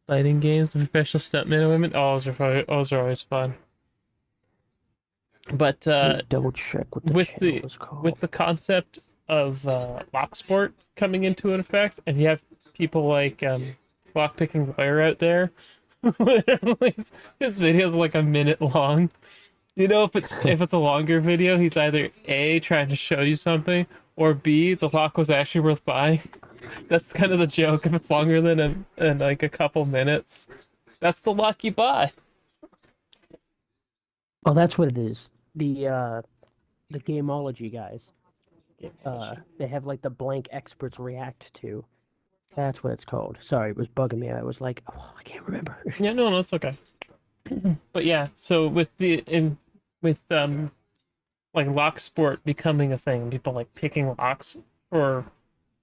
fighting games, the professional stuntmen and women. Oh, those are always fun. But Let me double check what the with channel the is called. with the concept of lock sport coming into an effect, and you have people like lock picking lawyer out there, literally, his video is like a minute long. You know, if it's a longer video, he's either A, trying to show you something, or B, the lock was actually worth buying. That's kind of the joke. If it's longer than like a couple minutes, that's the lock you buy. Oh, that's what it is. The Gameology guys. They have like the blank experts react to. That's what it's called. Sorry, it was bugging me. I was like, oh, I can't remember. Yeah, no, it's okay. But yeah, so with like lock sport becoming a thing, people like picking locks for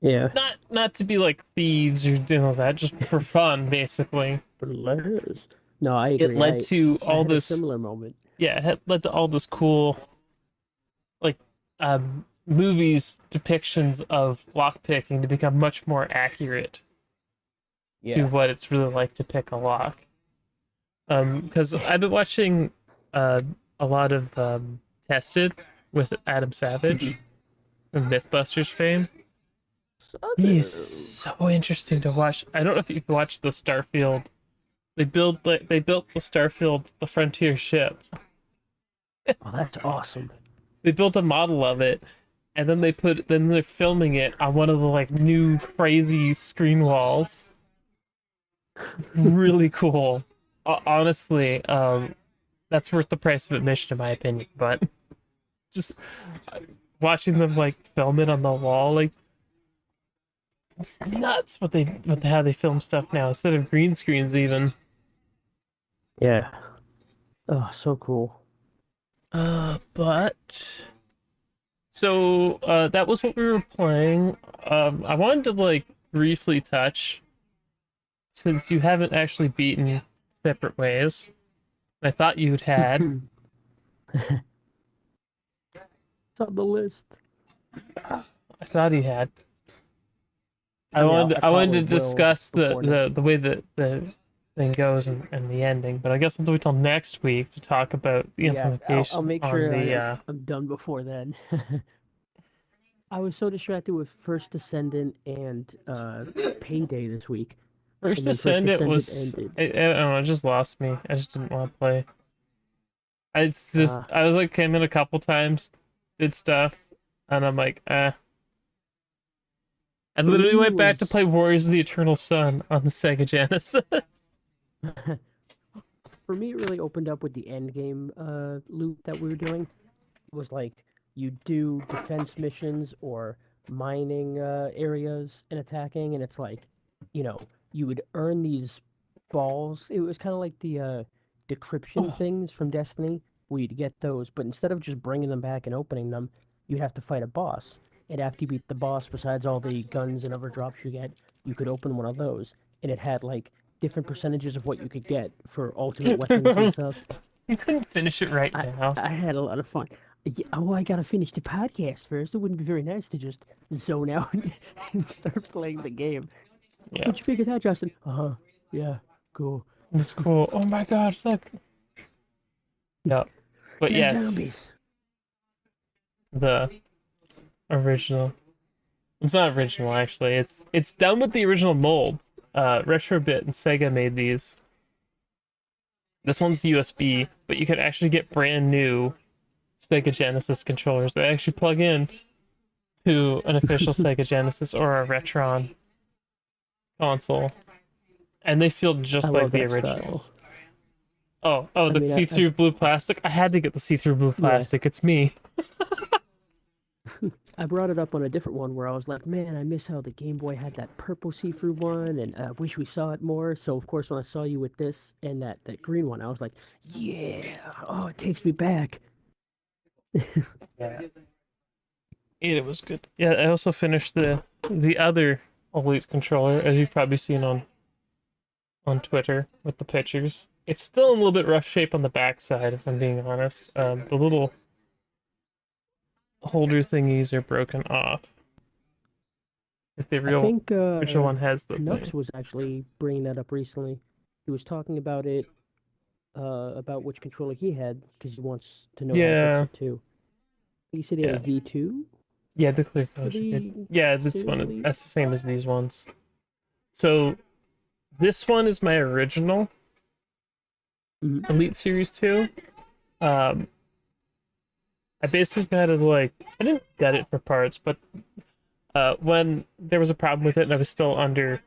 Yeah, not to be like thieves or doing all that, just for fun, basically. but letters. No, I It agree. led to I all had a this, similar moment. yeah, it led to all this cool like movies depictions of lock picking to become much more accurate to Yeah. what it's really like to pick a lock. Because I've been watching a lot of Tested with Adam Savage from Mythbusters fame. He is Southern. so interesting to watch. I don't know if you've watched the Starfield. They built the Starfield, the Frontier ship. Oh, that's awesome. They built a model of it, and then they're filming it on one of the like new crazy screen walls. Really cool. Honestly, that's worth the price of admission in my opinion. But just watching them like film it on the wall, like it's nuts how they film stuff now instead of green screens even. Yeah. Oh, so cool. But so that was what we were playing. I wanted to like briefly touch since you haven't actually beaten Separate Ways. I thought you'd had. It's on the list. I thought he had. I mean, I I wanted probably to will discuss before next the week. way that the thing goes and the ending, but I guess I'll do it till next week to talk about the Yeah, I'll implementation make on sure the I'm done before then. I was so distracted with First Descendant and Payday this week, First and then First Descendant Descendant was ended. I don't know, it just lost me. I just didn't want to play. It's Uh, just I was like came in a couple times, did stuff, and I'm like, eh. I for literally me, it went back to was play Warriors of the Eternal Sun on the Sega Genesis. for me, it really opened up with the end game loop that we were doing. It was like you do defense missions or mining areas and attacking, and it's like, you know, you would earn these balls. It was kind of like the decryption Oh, things from Destiny, where you'd get those, but instead of just bringing them back and opening them, you have to fight a boss. And after you beat the boss, besides all the guns and other drops you get, you could open one of those, and it had like different percentages of what you could get for ultimate weapons and stuff. you couldn't finish it right I now. I had a lot of fun. Yeah, oh, I gotta finish the podcast first. It wouldn't be very nice to just zone out and start playing the game. Yeah, How'd you figure that, Justin? Uh-huh. Yeah, cool. it's cool. Oh my god, look. Yeah, but There's yes, zombies. the original. It's not original actually. It's done with the original mold. Retrobit and Sega made these. This one's USB, but you can actually get brand new Sega Genesis controllers that actually plug in to an official Sega Genesis or a Retron console. and they feel I just like love the that style. originals. Oh, I the mean, see-through blue plastic. I had to get the see-through blue yeah, plastic. It's me. I brought it up on a different one where I was like, man, I miss how the Game Boy had that purple see-through one, and I wish we saw it more. So of course, when I saw you with this and that green one, I was like, yeah, oh, it takes me back. Yeah, it was good. Yeah, I also finished the other Elite controller, as you've probably seen on Twitter with the pictures. It's still in a little bit rough shape on the backside, if I'm being honest. The little holder thingies are broken off. If the I real think original one has the Nux thing. was actually bringing that up recently. He was talking about it, about which controller he had, because he wants to know how to fix Yeah, it too. He said he had a yeah, V2 yeah. The clear for colors are good. the Yeah, this Series one Elite. that's the same as these ones. So this one is my original Mhm. Elite Series 2. Um, I basically got it like I didn't get it for parts, but when there was a problem with it and I was still under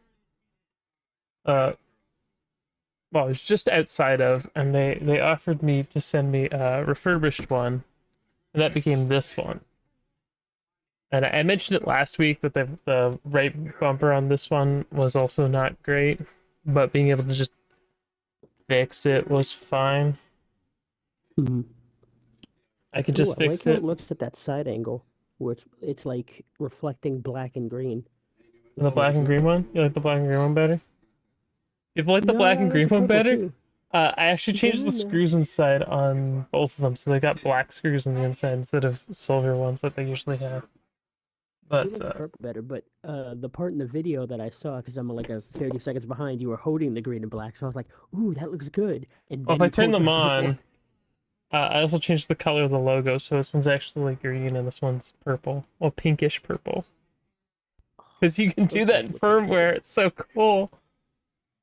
uh well, I was just outside of, and they offered me to send me a refurbished one, and that became this one. And I mentioned it last week that the right bumper on this one was also not great, but being able to just fix it was fine. Mhm. I could Ooh, just I like fix how it it. looks at that side angle, where it's like reflecting black and green. The Looks black really and green good. one? You like the black and green one better? If you like the No, black I and like green the one purple better, too. I actually changed No, the no. screws inside on both of them, so they got black screws on the inside instead of silver ones that they usually have. I do But like the purple better, but the part in the video that I saw, because I'm like a 30 seconds behind, you were holding the green and black, so I was like, ooh, that looks good. And well, if then I you turn pulled them the purple. on, I also changed the color of the logo, so this one's actually green and this one's purple, well, pinkish purple. Because you can do Those that both in look really firmware. good. It's so cool.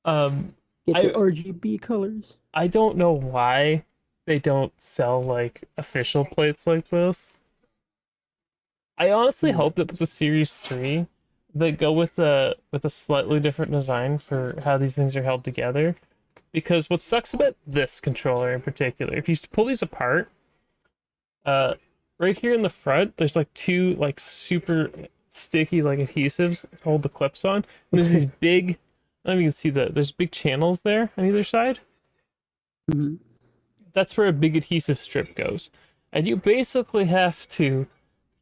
Um, Get the I RGB colors. I don't know why they don't sell like official plates like this. I honestly Hmm. hope that with the Series 3, they go with a slightly different design for how these things are held together. Because what sucks about this controller in particular, if you pull these apart, uh, right here in the front, there's like two like super sticky like adhesives to hold the clips on, and there's these big. I don't know if you can see that. There's big channels there on either side. Hmm. That's where a big adhesive strip goes, and you basically have to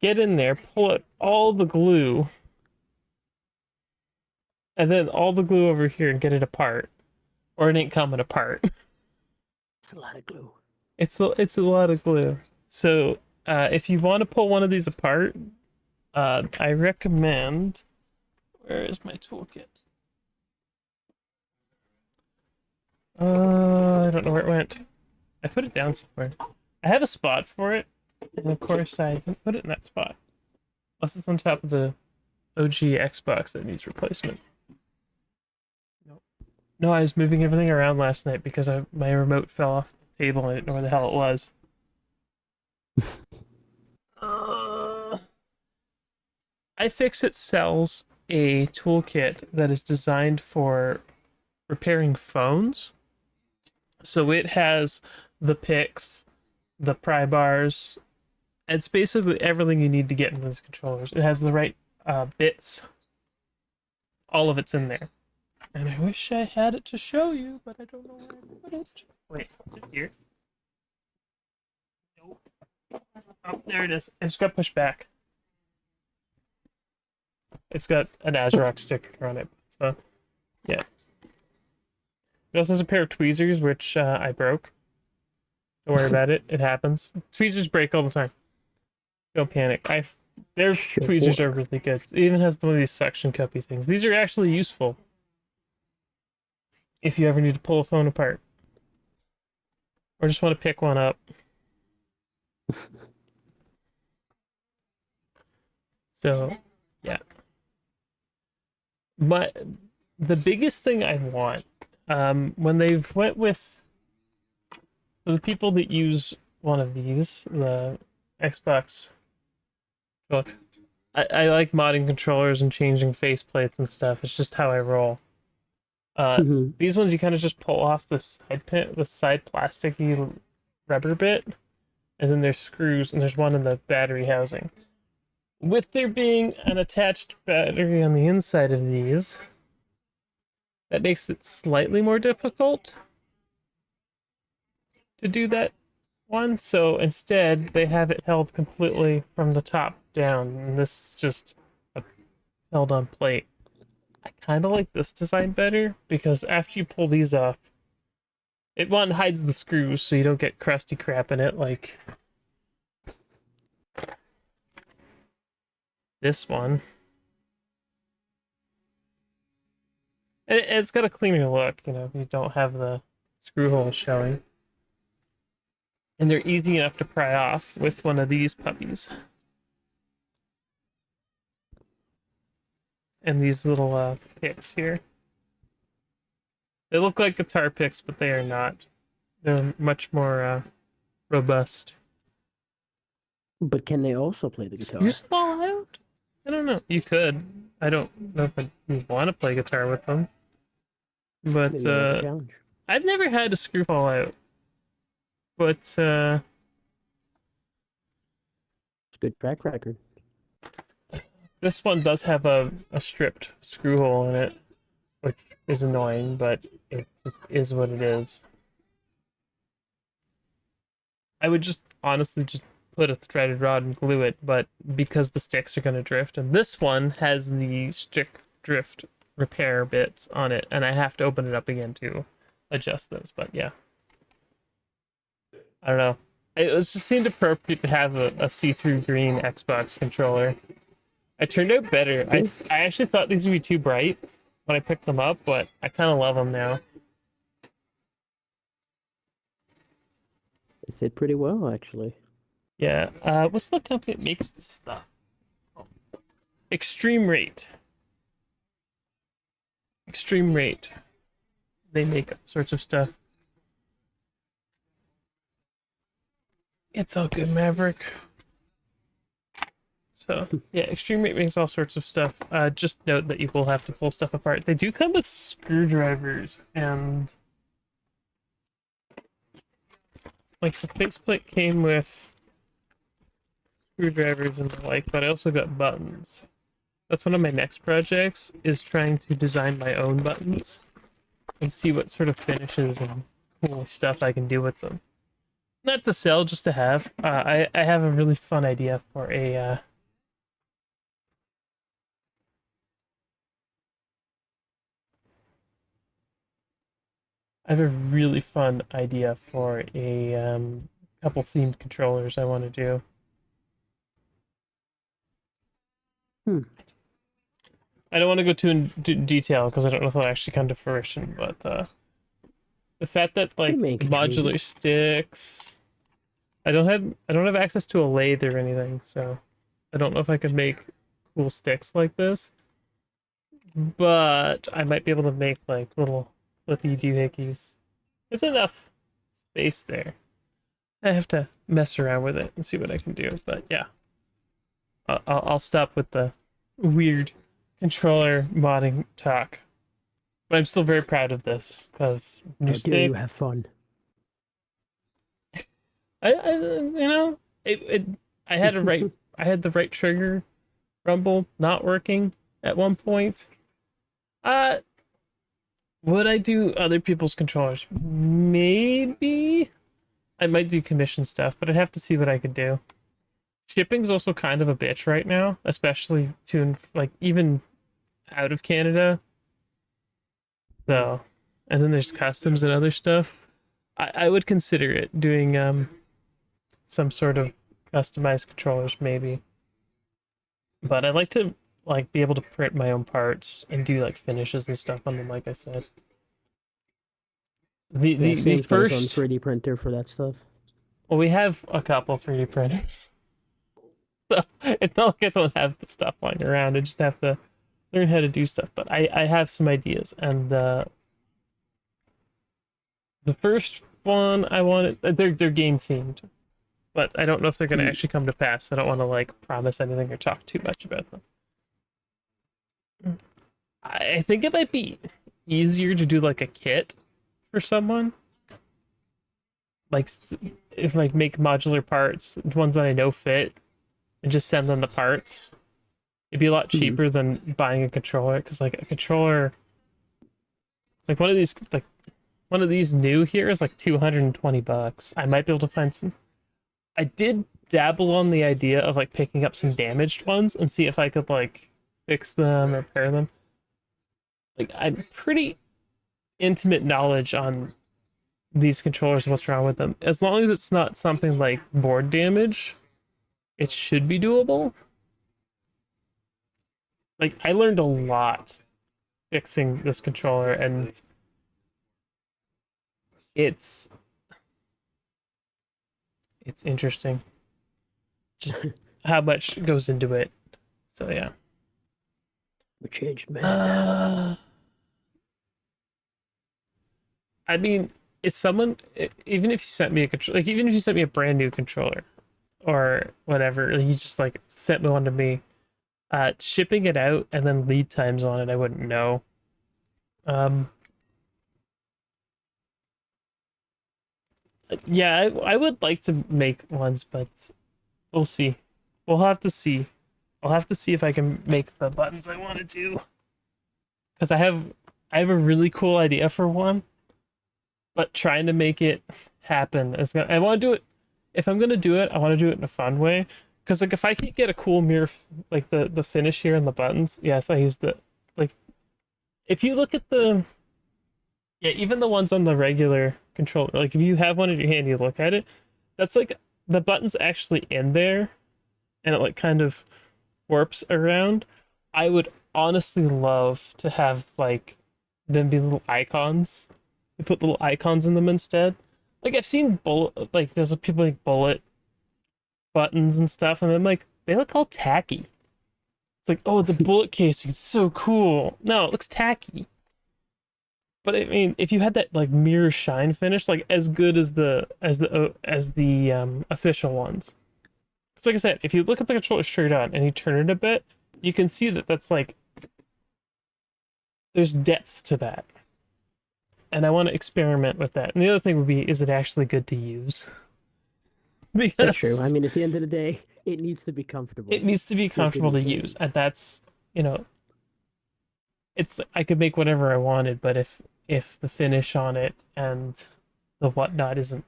get in there, pull out all the glue, and then all the glue over here and get it apart, or it ain't coming apart. It's a lot of glue. It's a lot of glue. So if you want to pull one of these apart, I recommend. Where is my toolkit? I don't know where it went. I put it down somewhere. I have a spot for it, and of course I didn't put it in that spot. Unless it's on top of the OG Xbox that needs replacement. Nope. No, I was moving everything around last night because my remote fell off the table and I didn't know where the hell it was. Uh, iFixit sells a toolkit that is designed for repairing phones. So it has the picks, the pry bars. It's basically everything you need to get into these controllers. It has the right bits. All of it's in there. And I wish I had it to show you, but I don't know where I put it. Wait, is it here? Nope. Oh, there it is. I just got pushed back. It's got an ASRock sticker on it. So, yeah. It also has a pair of tweezers, which I broke. Don't worry about it. It happens. Tweezers break all the time. Don't panic. Their tweezers are Sure. really good. It even has one of these suction cuppy things. These are actually useful if you ever need to pull a phone apart or just want to pick one up. So, yeah. But the biggest thing I want, when they went with for the people that use one of these, the Xbox. Well, I like modding controllers and changing faceplates and stuff. It's just how I roll. Mhm. These ones you kind of just pull off the side pin, the side plasticky rubber bit, and then there's screws, and there's one in the battery housing. With there being an attached battery on the inside of these, that makes it slightly more difficult to do that one. So instead, they have it held completely from the top down, and this is just a held on plate. I kind of like this design better because after you pull these off, it one hides the screws so you don't get crusty crap in it like this one. And it's got a cleaner look, you know, you don't have the screw holes showing. And they're easy enough to pry off with one of these puppies. And these little picks here. They look like guitar picks, but they are not. They're much more robust. But can they also play the guitar? You just fall out? I don't know. You could. I don't know if you want to play guitar with them. But Maybe I'll have a challenge. I've never had a screw fall out. But It's a good track record. this one does have a stripped screw hole in it, which is annoying, but it is what it is. I would just honestly just put a threaded rod and glue it, but because the sticks are going to drift, and this one has the stick drift repair bits on it, and I have to open it up again to adjust those, but yeah. I don't know. It was just seemed appropriate to have a see-through green Xbox controller. It turned out better. I actually thought these would be too bright when I picked them up, but I kind of love them now. They fit pretty well, actually. Yeah. What's the company that makes this stuff? Oh. Extreme Rate. Extreme Rate. They make all sorts of stuff. It's all good, Maverick. So, yeah, Extreme Rate makes all sorts of stuff. Just note that you will have to pull stuff apart. They do come with screwdrivers, and like the faceplate came with screwdrivers and the like, but I also got buttons. That's one of my next projects, is trying to design my own buttons and see what sort of finishes and cool stuff I can do with them. Not to sell, just to have. I have a really fun idea for a I have a really fun idea for a couple themed controllers I want to do. I don't want to go too in detail because I don't know if it'll actually come to fruition, but the fact that like modular sticks, I don't have access to a lathe or anything, so I don't know if I could make cool sticks like this. But I might be able to make like little flippy doohickeys. There's enough space there. I have to mess around with it and see what I can do. But yeah, I'll stop with the weird controller modding talk. But I'm still very proud of this because new stick. You have fun. I had I had the right trigger rumble not working at one point. Would I do other people's controllers? Maybe. I might do commission stuff, but I'd have to see what I could do. Shipping's also kind of a bitch right now, especially to like even out of Canada. So, and then there's customs and other stuff. I would consider it doing some sort of customized controllers maybe. But I'd like to like be able to print my own parts and do like finishes and stuff on them, like I said. The first on 3D printer for that stuff. Well, we have a couple 3D printers, so it's not like I don't have the stuff lying around. I just have to learn how to do stuff. But I have some ideas, and the first one I wanted they're game themed, but I don't know if they're gonna actually come to pass. I don't want to like promise anything or talk too much about them. I think it might be easier to do like a kit for someone. Like if like make modular parts, ones that I know fit, and just send them the parts. It'd be a lot Mhm. cheaper than buying a controller because like a controller, like one of these new here is like $220. I might be able to find some. I did dabble on the idea of like picking up some damaged ones and see if I could like fix them or repair them. Like I'm pretty intimate knowledge on these controllers, what's wrong with them. As long as it's not something like board damage, it should be doable. Like I learned a lot fixing this controller, and it's it's interesting just how much goes into it. So yeah. A changed man now. Uh, I mean, it's someone. Even if you sent me a controller, like even if you sent me a brand new controller or whatever, you just like sent me one to me. Shipping it out and then lead times on it, I wouldn't know. Um, yeah, I would like to make ones, but we'll see. We'll have to see. I'll have to see if I can make the buttons I want to do. Because I have a really cool idea for one, but trying to make it happen is gonna. I want to do it. If I'm gonna do it, I want to do it in a fun way. Because like if I can get a cool mirror, like the finish here and the buttons, yes, I use the like. If you look at the yeah, even the ones on the regular controller, like if you have one in your hand, you look at it, that's like the button's actually in there, and it like kind of warps around. I would honestly love to have like them be little icons. You put little icons in them instead. Like I've seen bullet, like there's people like bullet buttons and stuff, and then like they look all tacky. It's like, oh, it's a bullet casing. It's so cool. No, it looks tacky. But I mean, if you had that like mirror shine finish, like as good as the official ones. Because like I said, if you look at the controller straight on and you turn it a bit, you can see that that's like there's depth to that, and I want to experiment with that. And the other thing would be, is it actually good to use? That's true. I Because mean, at the end of the day, it needs to be it comfortable needs to be for comfortable video to use, games. and that's you know, it's I could make whatever I wanted, but if the finish on it and the whatnot isn't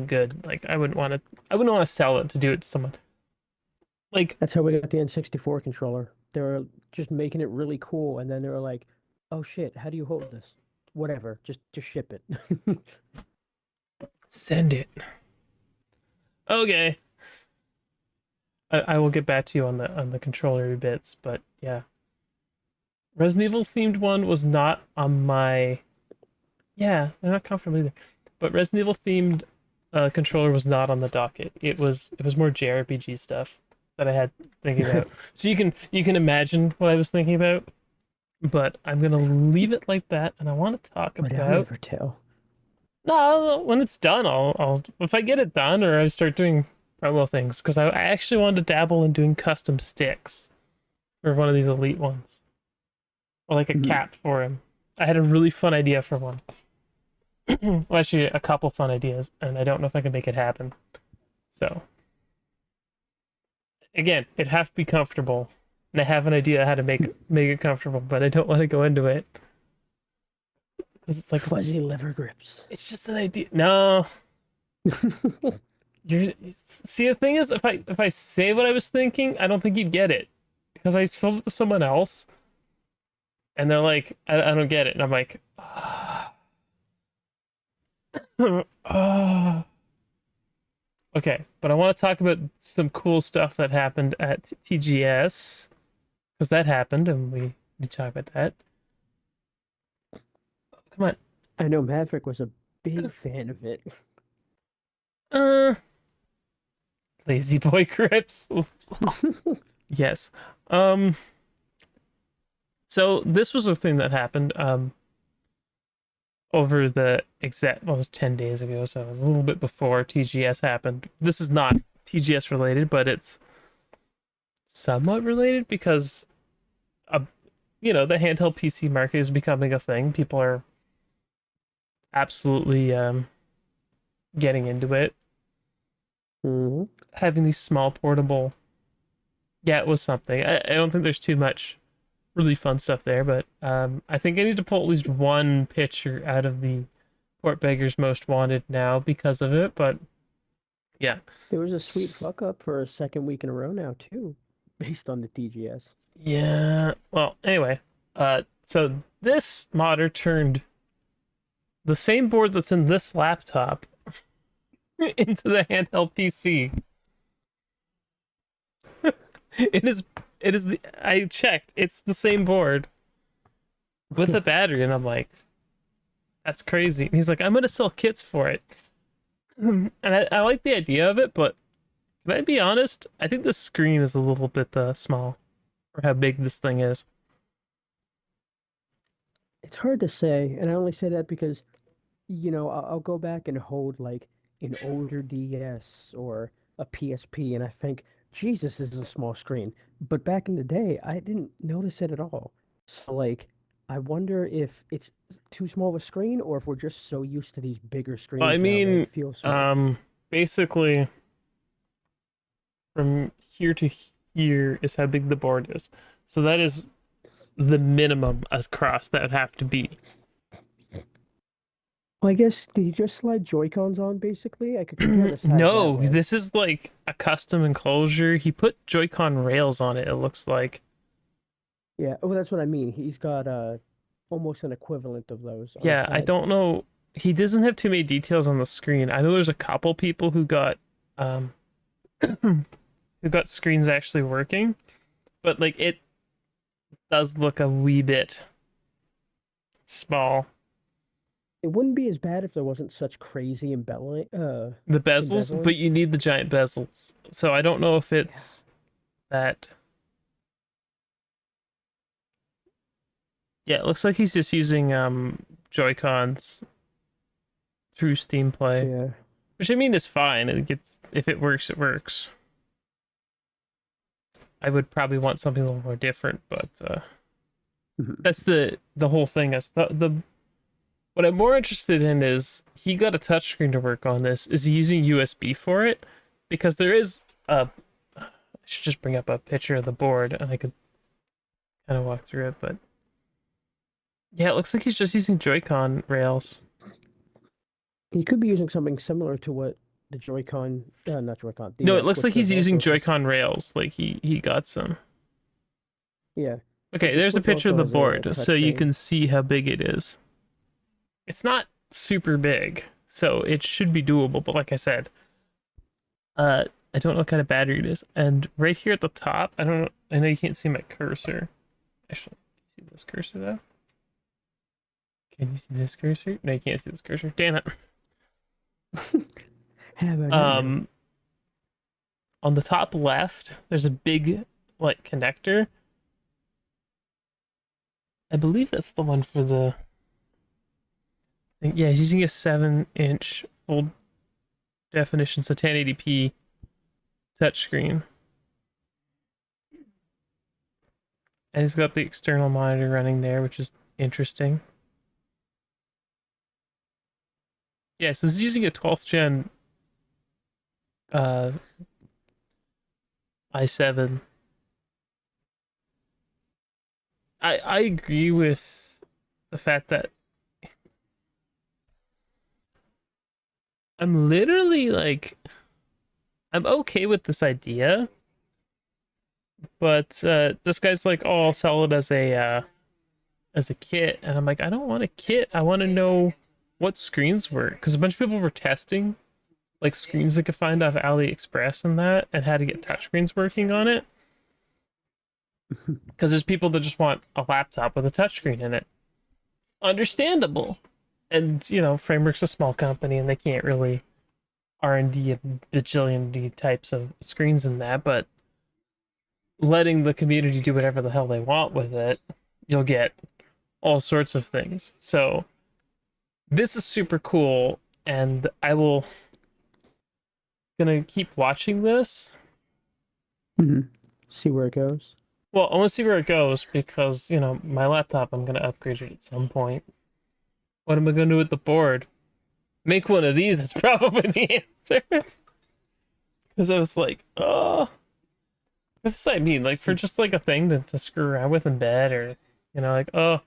good, like I wouldn't want to sell it to do it to someone. Like That's how we got the N64 controller. They were just making it really cool, and then they were like, "Oh shit, how do you hold this? Whatever, just ship it." send it. Okay. I will get back to you on the controller bits, but yeah. Resident Evil themed one was not on my yeah, they're not comfortable either. But Resident Evil themed controller was not on the docket. It was more JRPG stuff that I had thinking about. So you can imagine what I was thinking about, but I'm gonna leave it like that, and I want to talk But I'll about never tell. no when it's done. I'll if I get it done or I start doing promo things because I actually wanted to dabble in doing custom sticks for one of these elite ones or like a Mhm. cap for him. I had a really fun idea for one. Well, actually, a couple fun ideas, and I don't know if I can make it happen. So, again, it'd have to be comfortable, and I have an idea how to make it comfortable, but I don't want to go into it because it's like Fuzzy liver grips. it's just an idea. No, you're see the thing is, if I say what I was thinking, I don't think you'd get it because I sold it to someone else, and they're like, I don't get it, and I'm like, ah. Okay, but I want to talk about some cool stuff that happened at TGS because that happened, and we talk about that. Come on, I know Maverick was a big fan of it. uh, lazy boy grips. Yes. Um. So this was a thing that happened. Over the exact well, it was 10 days ago, so it was a little bit before TGS happened. This is not TGS related, but it's somewhat related because a the handheld PC market is becoming a thing. People are absolutely getting into it. Hmm. Having these small portable, yeah, it was something. I don't think there's too much really fun stuff there, but I think I need to pull at least one picture out of the Port Beggar's Most Wanted now because of it. But yeah, There was a sweet fuck up for a second week in a row now too, based on the TGS. yeah. Well, anyway, so this modder turned the same board that's in this laptop into the handheld PC. It is. It is the. I checked. It's the same board with a battery, and I'm like, that's crazy. And he's like, I'm gonna sell kits for it, and I like the idea of it, but can I be honest? I think the screen is a little bit small for how big this thing is. It's hard to say, and I only say that because I'll go back and hold like an older DS or a PSP, and I think, Jesus, this is a small screen. But back in the day, I didn't notice it at all. So, like, I wonder if it's too small of a screen or if we're just so used to these bigger Well, I screens now that it mean, feels small. basically from here to here is how big the board is. So that is the minimum across that would have to be. Well, I guess, did you just slide Joy-Cons on, basically? I could compare the size that No, way. this is like a custom enclosure. He put Joy-Con rails on it, it looks like. Yeah, well, that's what I mean. He's got almost an equivalent of those on the Yeah, I sides. don't know. He doesn't have too many details on the screen. I know there's a couple people um who got screens actually working, but like it does look a wee bit small. It wouldn't be as bad if there wasn't such crazy The bezels, but embezzling. you need the giant bezels. So I don't know if Yeah. it's that. Yeah, it looks like he's just using Joy-Cons through Steam Play, Yeah. which I mean is fine. It gets if it works, it works. I would probably want something a little more different, but Mhm. that's the whole thing. Is the what I'm more interested in is he got a touchscreen to work on this. Is he using USB for it? Because there is a. I should just bring up a picture of the board and I could kind of walk through it, but yeah, it looks like he's just using Joy-Con rails. He could be using something similar to what the Joy-Con, not Joy-Con, the No, it looks Switch like he's does using also, because, Joy-Con rails. Like he got some. yeah, but Okay, the there's a Switch picture of also the has a board so you touchscreen. can see how big it is. It's not super big, so it should be doable, but like I said, uh I don't know what kind of battery it is. And right here at the top, I know you can't see my cursor. Actually, can you see this cursor though? Can you see this cursor? No, you can't see this cursor. Damn it. How about now? Um on the top left, there's a big like connector. I believe that's the one for the yeah, he's using a 7-inch full definition, so 1080p touchscreen. And he's got the external monitor running there, which is interesting. Yeah, so he's using a 12th gen uh, i7. I agree with the fact that I'm literally like I'm okay with this idea, but this guy's like, oh, I'll sell it as a kit, and I'm like, I don't want a kit. I want to know what screens work because a bunch of people were testing like screens they could find off AliExpress and that, and how to get touchscreens working on it. Because there's people that just want a laptop with a touchscreen in it. Understandable. And Framework's a small company and they can't really R&D a bajillion D types of screens in that, but letting the community do whatever the hell they want with it, you'll get all sorts of things. So this is super cool, and I will gonna keep watching this. Hmm. See where it goes. Well, I want to see where it goes because, my laptop, I'm going to upgrade it at some point. What am I going to do with the board? Make one of these is probably the answer. Because I was like, oh, this is what I mean. Like, for just like a thing to screw around with in bed or, like, oh,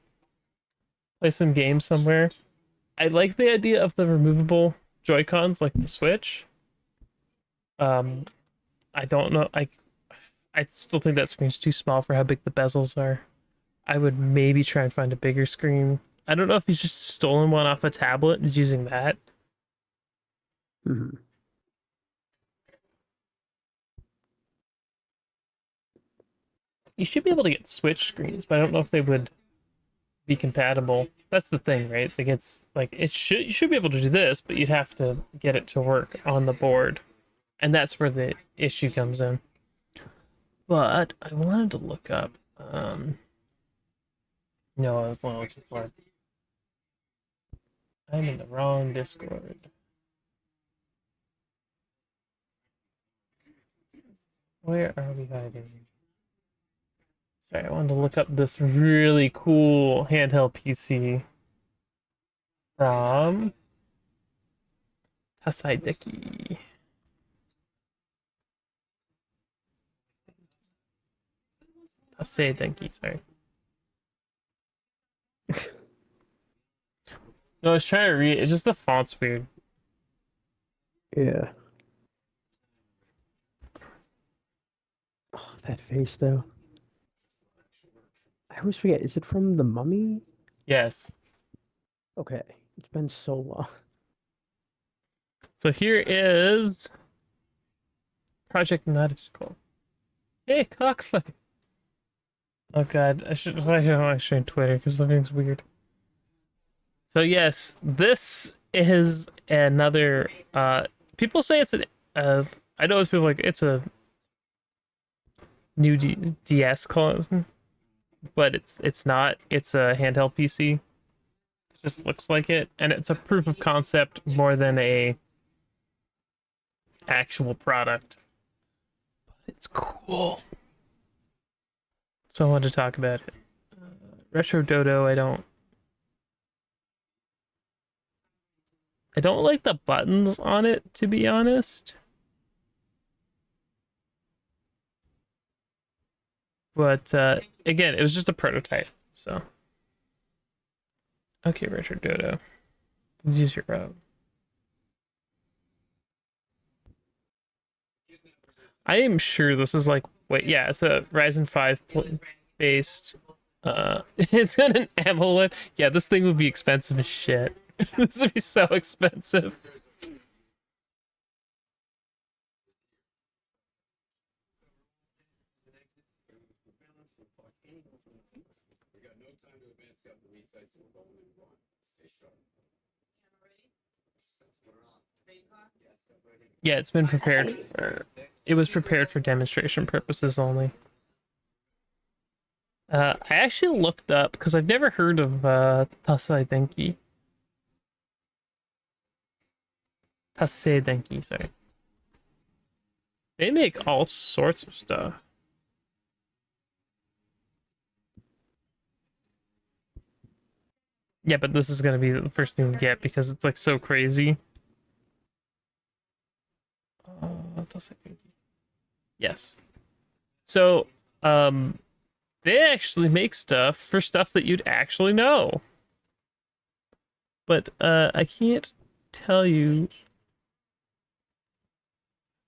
play some games somewhere. I like the idea of the removable Joy-Cons like the Switch. Um, I don't know. I still think that screen's too small for how big the bezels are. I would maybe try and find a bigger screen. I don't know if he's just stolen one off a tablet and is using that. Mm-hmm. You should be able to get Switch screens, but I don't know if they would be compatible. That's the thing, right? Like it's like you should be able to do this, but you'd have to get it to work on the board. And that's where the issue comes in. But I wanted to look up no, I was a little too far. I'm in the wrong Discord. Where are we hiding? Sorry, I wanted to look up this really cool handheld PC from Tasaideki. Tasaideki, sorry. No, I was trying to read. It's just the font's weird. Yeah. Oh, that face though. I always forget. Is it from The Mummy? Yes. Okay. It's been so long. So here is Project Nuttical. Hey, cockfight. Oh god, I don't want to share on Twitter because something's weird. So yes, this is another. People say it's an. I know it's people like it's a new DS clone, but it's not. It's a handheld PC. It just looks like it, and it's a proof of concept more than a actual product. But it's cool, so I wanted to talk about it. Retro Dodo, I don't like the buttons on it, to be honest. But again, it was just a prototype, so okay, Retro Dodo, use your route. I am sure this is like wait, yeah, it's a Ryzen 5 based. It's got an AMOLED. Yeah, this thing would be expensive as shit. This would be so expensive. Yeah, it's been prepared for. It was prepared for demonstration purposes only. I actually looked up because I've never heard of Tasai Denki. Tasei Denki, sorry. They make all sorts of stuff. Yeah, but this is gonna be the first thing we get because it's like so crazy. Tasei Denki. Yes. So, um, they actually make stuff for stuff that you'd actually know. But I can't tell you.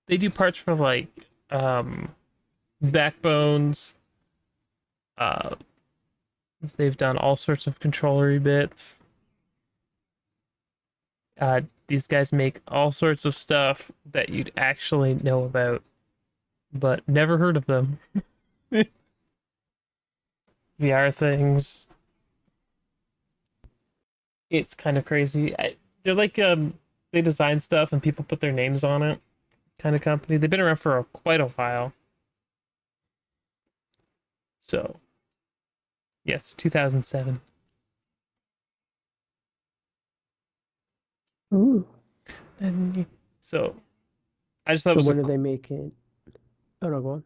They do parts for like backbones. Uh, they've done all sorts of controllery bits. These guys make all sorts of stuff that you'd actually know about, but never heard of them. VR things. It's kind of crazy. They're like they design stuff and people put their names on it. Kind of company. They've been around for quite a while. So yes, 2007. Ooh. And so I just thought it So was a when are they making? Oh no, go on.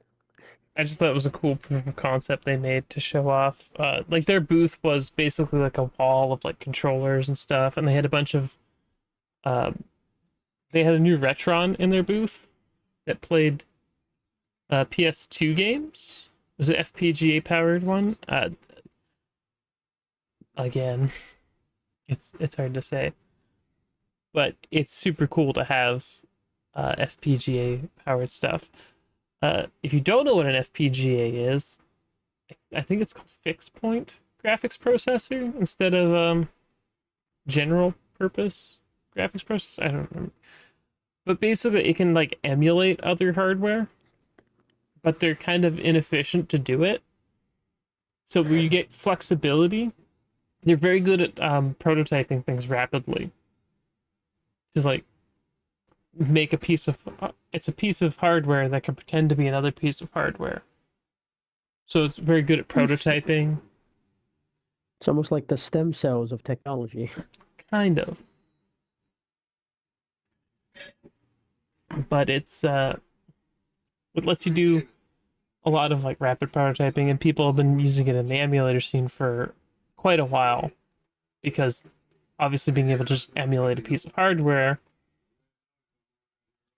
I just thought it was a cool proof of concept they made to show off. Like their booth was basically like a wall of like controllers and stuff, and they had a bunch of. Um, they had a new Retron in their booth that played PS2 games. It was an FPGA powered one. Again, it's hard to say, but it's super cool to have FPGA powered stuff. If you don't know what an FPGA is, I think it's called fixed point graphics processor instead of general purpose graphics processor. I don't remember. But basically, it can like emulate other hardware, but they're kind of inefficient to do it. So where you get flexibility, they're very good at prototyping things rapidly. To like make a piece of it's a piece of hardware that can pretend to be another piece of hardware. So it's very good at Interesting. prototyping, It's almost like the stem cells of technology. kind of. But it lets you do a lot of like rapid prototyping, and people have been using it in the emulator scene for quite a while because obviously being able to just emulate a piece of hardware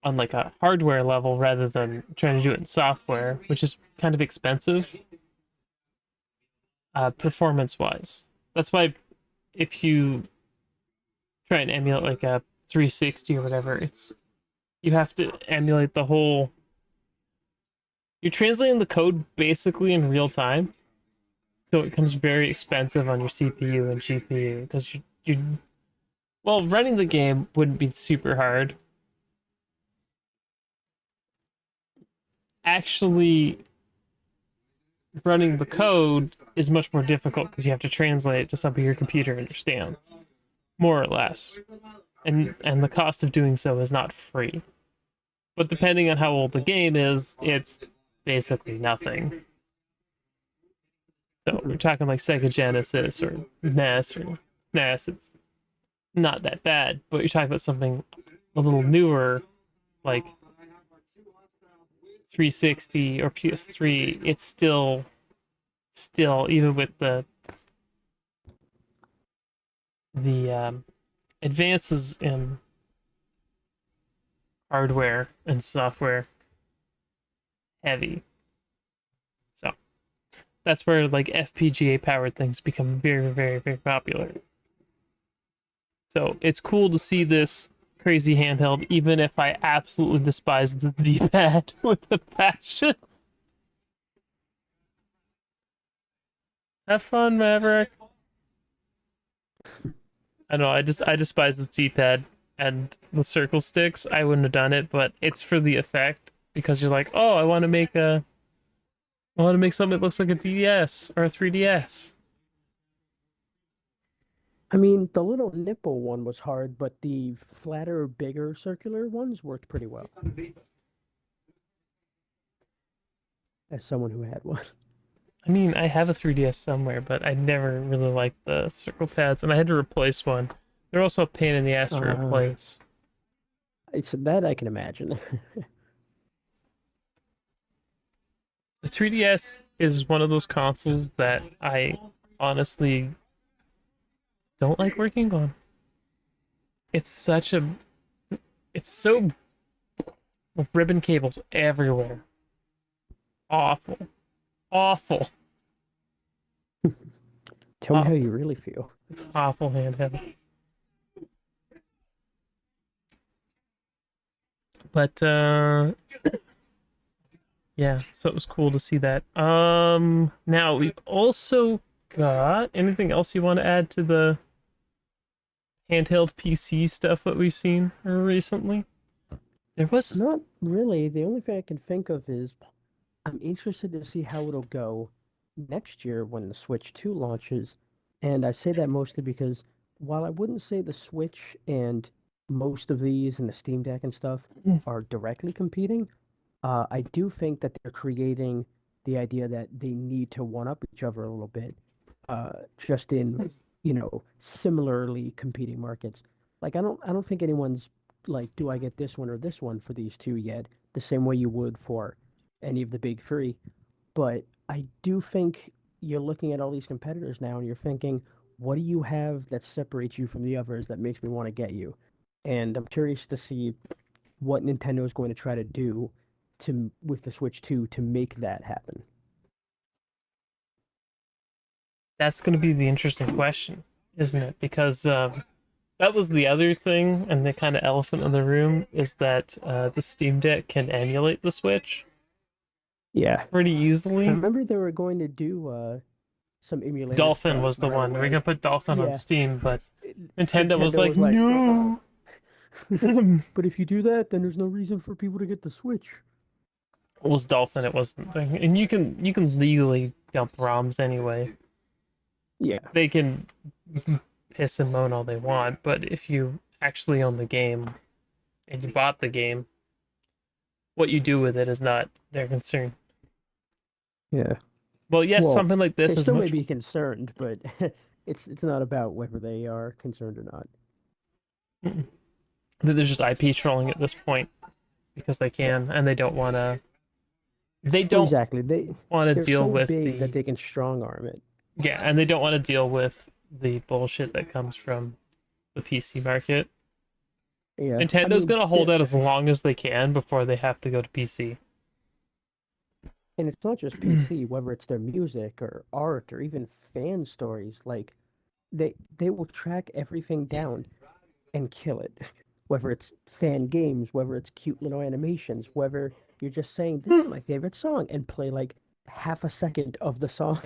on like a hardware level rather than trying to do it in software, which is kind of expensive, performance wise. That's why if you try and emulate like a 360 or whatever, it's you have to emulate the whole. You're translating the code basically in real time, so it becomes very expensive on your CPU and GPU because you well, running the game wouldn't be super hard. Actually, running the code is much more difficult because you have to translate it to something your computer understands, more or less. And the cost of doing so is not free. But depending on how old the game is, it's basically nothing. So we're talking like Sega Genesis or NES or SNES. It's not that bad, but you're talking about something a little newer, like 360 or PS3. It's still even with the advances in hardware and software heavy. So that's where like FPGA powered things become very, very, very popular. So it's cool to see this crazy handheld, even if I absolutely despise the D-pad with a passion. Have fun, Maverick. I know, I despise the D-pad and the circle sticks. I wouldn't have done it, but it's for the effect because you're like, oh, I want to make something that looks like a DS or a 3DS. I mean, the little nipple one was hard, but the flatter, bigger, circular ones worked pretty well. As someone who had one. I mean, I have a 3DS somewhere, but I never really liked the circle pads, and I had to replace one. They're also a pain in the ass to Uh, replace. it's that I can imagine. The 3DS is one of those consoles that I honestly don't like working on. It's such a it's so with ribbon cables everywhere. Awful. Awful. Tell me how Awful. you really feel. It's awful handheld. But yeah, so it was cool to see that. Now we've also got anything else you want to add to the handheld PC stuff that we've seen recently? There was Not really. The only thing I can think of is I'm interested to see how it'll go next year when the Switch 2 launches. And I say that mostly because while I wouldn't say the Switch and most of these and the Steam Deck and stuff are directly competing, I do think that they're creating the idea that they need to one up each other a little bit, just in, similarly competing markets. Like I don't think anyone's like, do I get this one or this one for these two yet? The same way you would for any of the big three. But I do think you're looking at all these competitors now and you're thinking, what do you have that separates you from the others that makes me want to get you? And I'm curious to see what Nintendo is going to try to do to with the Switch 2 to make that happen. That's going to be the interesting question, isn't it? Because that was the other thing, and the kind of elephant in the room is that the Steam Deck can emulate the Switch Yeah. pretty I easily. remember they were going to do some emulators, Dolphin but was the right one. We're away, gonna put Dolphin on yeah, Steam, but Nintendo was Nintendo like, was like, uh-uh. no. But if you do that, then there's no reason for people to get the Switch. It was Dolphin. It wasn't thing, and you can legally dump ROMs anyway. Yeah. They can piss and moan all they want, but if you actually own the game and you bought the game, what you do with it is not their concern. Yeah. Well, yes, Well, something like they this is still may much. be concerned, but it's not about whether they are concerned or not. There's just IP trolling at this point because they Yeah. can, and they don't want to. They Well, don't exactly. want to They're deal so with big that the they can strong arm it. yeah, and they don't want to deal with the bullshit that comes from the PC market. Yeah. I Nintendo's mean, gonna hold out as long as they can before they have to go to PC. and it's not just PC, whether it's their music or art or even fan stories, like they will track everything down and kill it. Whether it's fan games, whether it's cute little animations, whether you're just saying this is my favorite song and play like half a second of the song,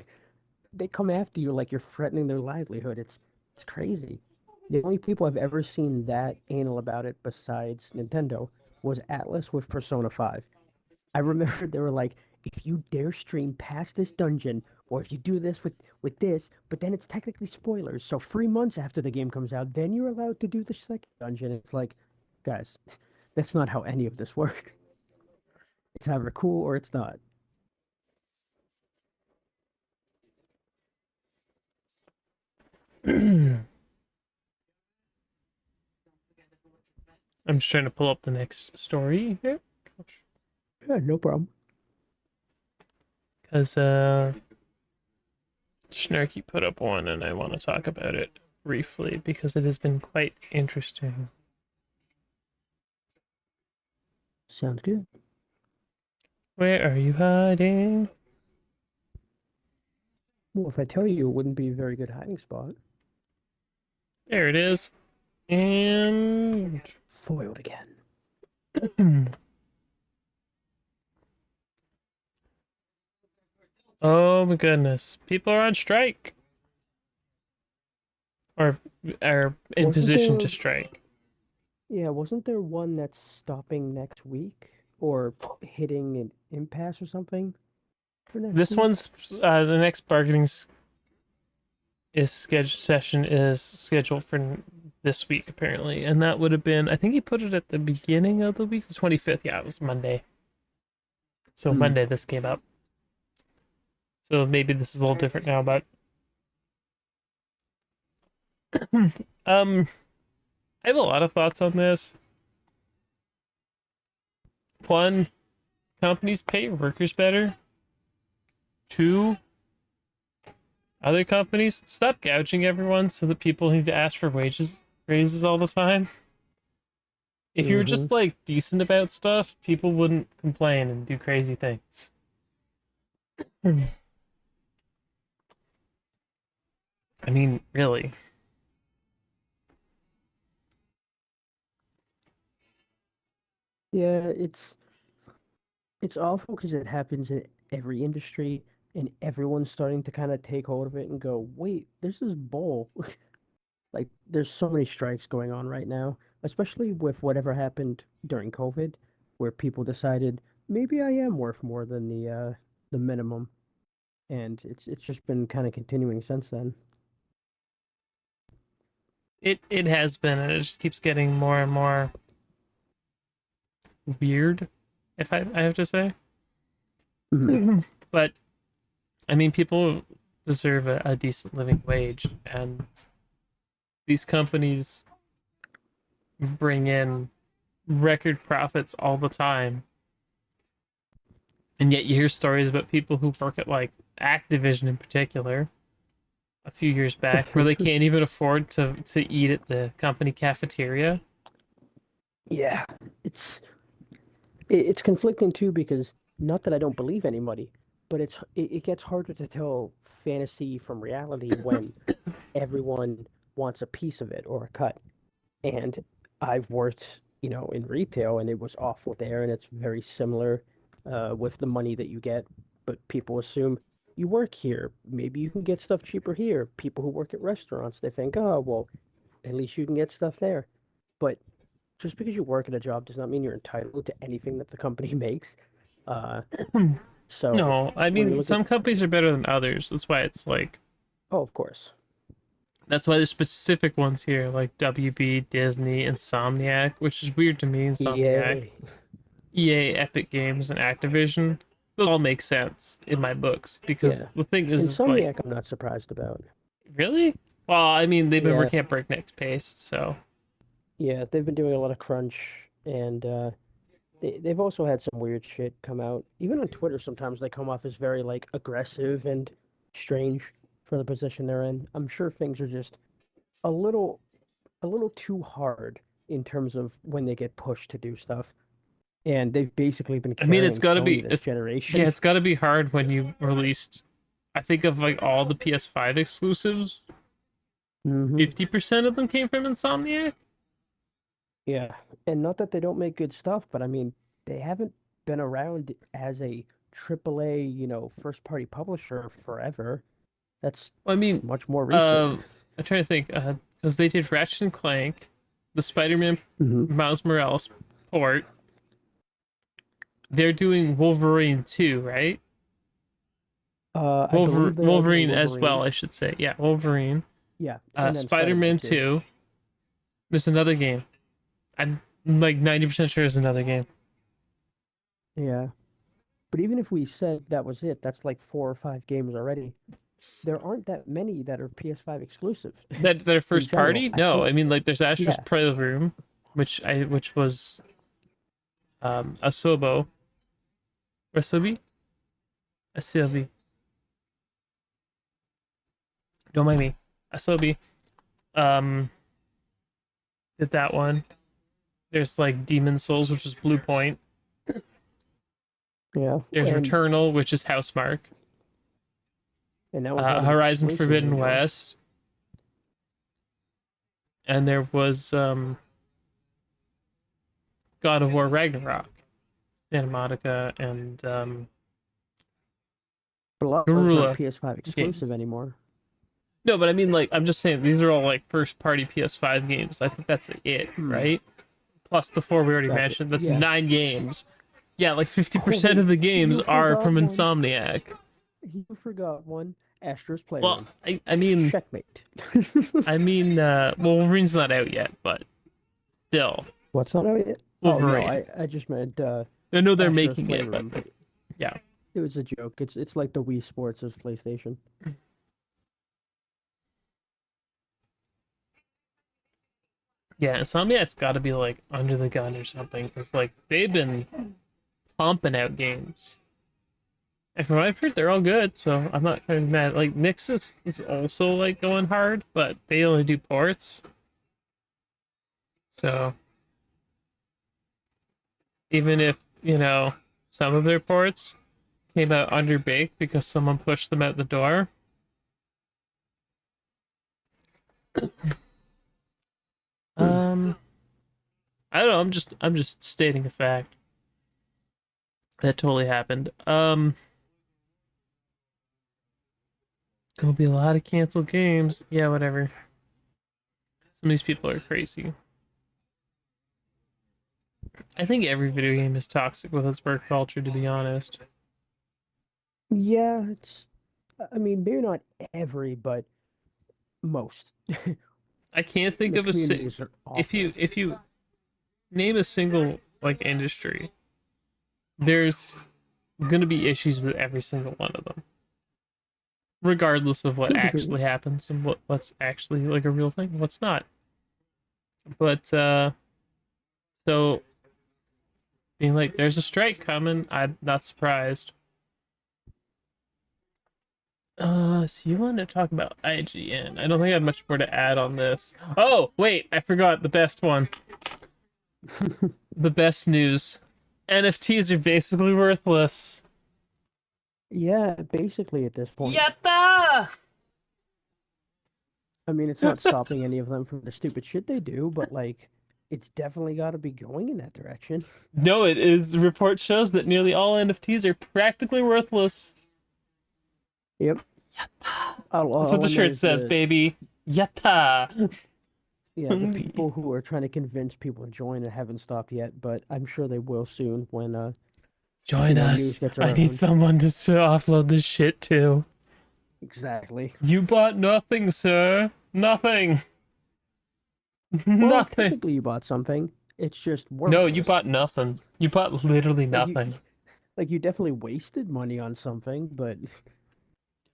they come after you like you're threatening their livelihood. It's crazy. The only people I've ever seen that anal about it besides Nintendo was Atlas with Persona 5. I remember they were like, if you dare stream past this dungeon, or if you do this with this, but then it's technically spoilers. So 3 months after the game comes out, then you're allowed to do the second dungeon. It's like, guys, that's not how any of this works. It's either cool or it's not. I'm just trying to pull up the next story here Yeah, no problem. because Snarky put up one, and I want to talk about it briefly because it has been quite interesting. Sounds good. Where are you hiding? Well, if I tell you, it wouldn't be a very good hiding spot. There it is. And Foiled again. oh my goodness, people are on strike or are in Wasn't position there, to strike. yeah, wasn't there one that's stopping next week or hitting an impasse or something for next This week? one's the next bargaining is scheduled session is scheduled for this week apparently, and that would have been I think he put it at the beginning of the week, the 25th. Yeah, it was Monday. So Hmm. Monday this came up. So maybe this is a little different now, but um, I have a lot of thoughts on this. One, companies pay workers better. Two, other companies stop gouging everyone so that people need to ask for wages raises all the time. If you were Mm-hmm. just like decent about stuff, people wouldn't complain and do crazy things. I mean, really. Yeah, it's awful because it happens in every industry, and everyone's starting to kind of take hold of it and go, wait, this is bull. Like, there's so many strikes going on right now, especially with whatever happened during COVID, where people decided maybe I am worth more than the minimum, and it's just been kind of continuing since then. It has been, and it just keeps getting more and more weird, if I have to say. Mhm. But I mean, people deserve a decent living wage, and these companies bring in record profits all the time, And yet you hear stories about people who work at like Activision in particular a few years back where they can't even afford to eat at the company cafeteria. Yeah, it's it's conflicting too because not that I don't believe anybody, but it gets harder to tell fantasy from reality when everyone wants a piece of it or a cut. And I've worked, in retail, and it was awful there, and it's very similar with the money that you get. But people assume you work here, maybe you can get stuff cheaper here. People who work at restaurants, they think, oh, well, at least you can get stuff there. But just because you work at a job does not mean you're entitled to anything that the company makes. Uh, so No, I when you mean look at, some companies are better than others. That's why it's like oh, of course, that's why there's specific ones here like WB, Disney, Insomniac, which is weird to me. Insomniac, EA, EA, Epic Games, and Activision. Those all make sense in my books because yeah, the thing is like, Insomniac, I'm not surprised about. really? Well, I mean, they've been Yeah, working at breakneck pace, so yeah, they've been doing a lot of crunch, and they've also had some weird shit come out. Even on Twitter, sometimes they come off as very like aggressive and strange for the position they're in. I'm sure things are just a little a little too hard in terms of when they get pushed to do stuff. And they've basically been I mean, it's carrying got to Sony be this it's yeah, generation. it's got to be hard when you released. I think of like all the PS5 exclusives, Hmm. 50% of them came from Insomniac. Yeah. And not that they don't make good stuff, but I mean, they haven't been around as a AAA, first party publisher forever. That's Well, I mean, much more recent. uh, I'm trying to think, because they did Ratchet and Clank, the Spider-Man Hmm. Miles Morales port. They're doing Wolverine 2, right? I believe they are doing Wolverine as well, Wolverine. I should say. Yeah, Wolverine. Yeah, and then Spider-Man Spider-Man 2. 2. There's another game. I'm like 90% sure there's another game. Yeah. But even if we said that was it, that's like 4 or 5 games already. There aren't that many that are PS5 exclusive That their in first general. party? I No, think, I mean like there's Astro's yeah. Playroom, which was Asobo. Asobi? Asobi. Don't mind me. Asobi. Um did that one. There's like Demon Souls, which is Blue Point. Yeah. There's And Returnal, which is Housemark. that one's not even Horizon exclusive Forbidden anymore. West. And there was God of War Ragnarok. Santa Monica and But a lot of those aren't Garula PS5 games. exclusive anymore. No, but I mean, like, I'm just saying these are all like first party PS5 games. I think that's it, Hmm. right? Plus the four we already Gotcha. mentioned. That's Yeah. 9 games. Yeah, like Oh 50% wait, of the games you are forgot from one. Insomniac. You forgot one. Astro's Well, Playroom. I mean, Checkmate. Wolverine's not out yet, but still, What's not out yet? Oh no, Wolverine. I just meant I know they're Astro's making it, but Playroom, but yeah, it was a joke. It's like the Wii Sports of PlayStation. yeah. Insomniac's got to be like under the gun or something, because like they've been pumping out games. And from what I've heard, they're all good, so I'm not kind of mad. Like Nyx is also like going hard, but they only do ports. So even if, some of their ports came out underbaked because someone pushed them out the door. Hmm. Um I don't know, I'm just stating a fact. That totally happened. Gonna be a lot of canceled games. Yeah, whatever. Some of these people are crazy. I think every video game is toxic with its work culture, to be honest. Yeah, I mean, maybe not every, but most. I can't think The of communities are if awful. you name a single like industry, there's gonna be issues with every single one of them, regardless of what To a degree. actually happens and what's actually like a real thing, what's not. But so being like, "There's a strike coming." I'm not surprised. So you wanted to talk about IGN. I don't think I have much more to add on this. Oh, wait, I forgot the best one. The best news. NFTs are basically worthless. Yeah, basically at this point. Yatta! I mean, it's not stopping any of them from the stupid shit they do, but like, it's definitely got to be going in that direction. No, it is. The report shows that nearly all NFTs are practically worthless. Yep. That's what All the I know shirt is says, baby. Yatta! the people who are trying to convince people to join haven't stopped yet, but I'm sure they will soon when Join news us. gets I need around. someone to offload this shit too. Exactly. You bought nothing, sir. Nothing. Well, Nothing. technically, you bought something. It's just No, you worthless. bought nothing. You bought literally Like you, nothing. like you definitely wasted money on something, but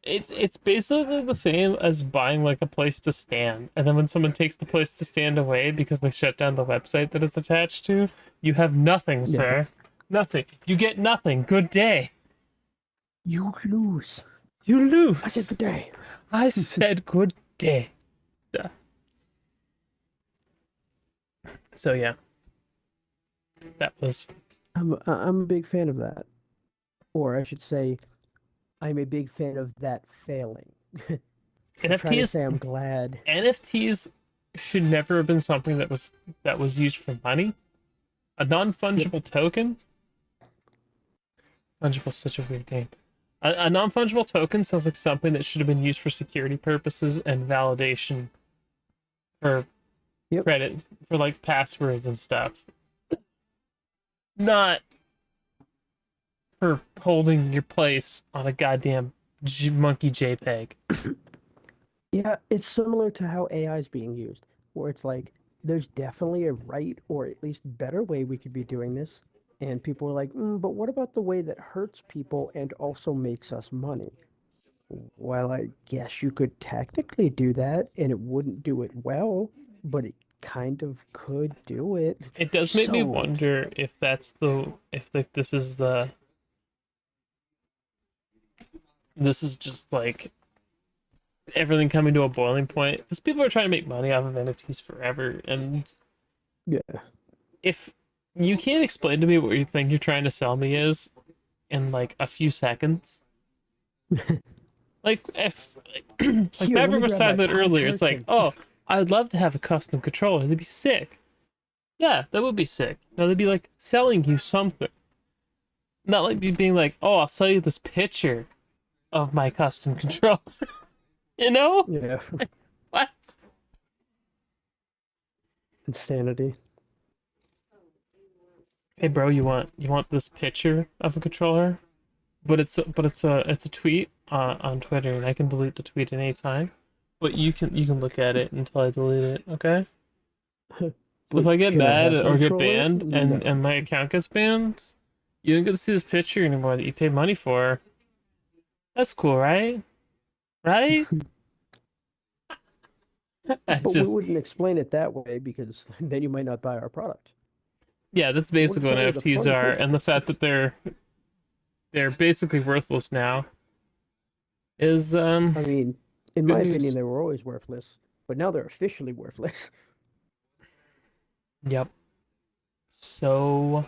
It's basically the same as buying like a place to stand, and then when someone takes the place to stand away because they shut down the website that it's attached to, you have nothing, yeah, sir. Nothing. You get nothing. Good day. you lose. You I said lose. good day. I said good day. So yeah, that was I'm a big fan of that, or I should say, I'm a big fan of that failing. I'm trying to NFTs. say I'm glad. NFTs should never have been something that was used for money. A Yep. non-fungible token. Fungible is such a weird name. A non-fungible token sounds like something that should have been used for security purposes and validation for Yep. credit for like passwords and stuff. Not for holding your place on a goddamn monkey JPEG. Yeah, it's similar to how AI is being used, where it's like there's definitely a right or at least better way we could be doing this. And people are like, but what about the way that hurts people and also makes us money? Well, I guess you could technically do that and it wouldn't do it well, but it kind of could do it. It does make me So, wonder if that's the if like this is just like everything coming to a boiling point because people are trying to make money off of NFTs forever, and yeah. if you can't explain to me what you think you're trying to sell me is in like a few seconds, like if like Here, let Maverick me was grab my talking about pie earlier, it's charts like, and oh, I'd love to have a custom controller. They'd be sick. Yeah, that would be sick. No, they'd be like selling you something, not like you being like, oh, I'll sell you this picture of my custom controller. You know yeah, what? insanity. Hey, bro, you want this picture of a controller? But it's a tweet on Twitter, and I can delete the tweet at any time. But you can look at it until I delete it. Okay. So if But I get can I mad have the or get controller? banned and No. my account gets banned, you don't get to see this picture anymore that you paid money for. That's cool, right? Right? I But we just wouldn't explain it that way because then you might not buy our product. yeah, that's We'll basically what tell you the NFTs fun are, thing and the is. fact that they're basically worthless now is I mean, in good my opinion, news. they were always worthless, but now they're officially worthless. Yep. So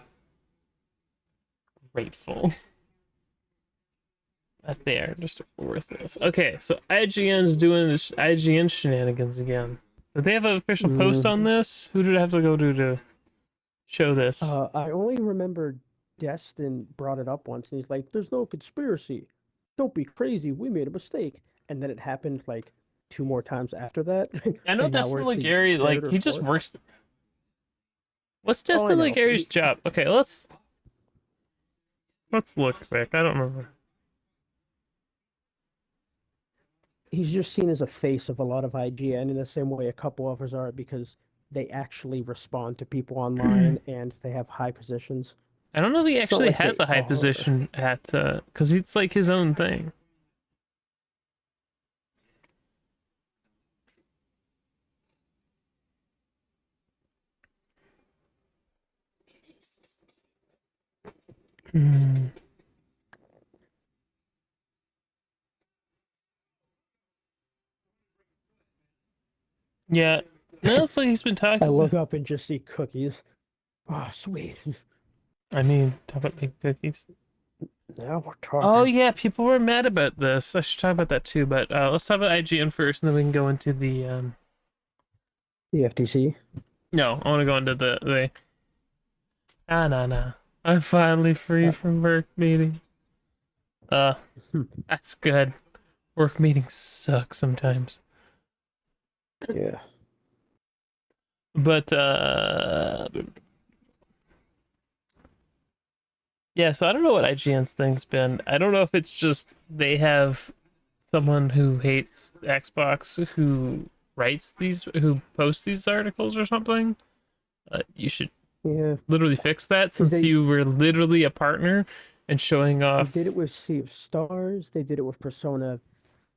grateful that they are just worthless. Okay, so IGN's doing this IGN shenanigans again. Did they have an official post on Mm. this? Who did I have to go to show this? I only remember Destin brought it up once, and he's like, "There's no conspiracy. Don't be crazy. We made a mistake." And then it happened like two more times after that, I know and now Destin we're at the Legary, third like or he just fourth. works. What's Oh, I Destin know. Legary's job? Okay, let's look quick. I don't remember. He's just seen as a face of a lot of IGN in the same way a couple others are because they actually respond to people online and they have high positions. I don't know if he It's not actually like has they a high are. position at because it's like his own thing. Hmm. Yeah. No, it's like he's been I talking. look up and just see cookies. Oh, sweet. I mean, talk about making cookies. Now we're Oh talking. yeah, people were mad about this. I should talk about that too, but let's talk about IGN first, and then we can go into the The FTC. No, I want to go into the. Nah. I'm finally free Uh, from work meeting. Uh, hmm, that's good. Work meetings suck sometimes. yeah. But yeah. So I don't know what IGN's thing's been. I don't know if it's just they have someone who hates Xbox who who posts these articles or something. You should Yeah. literally fix that Because since you were literally a partner and showing they did off. it with Sea of Stars. They did it with Persona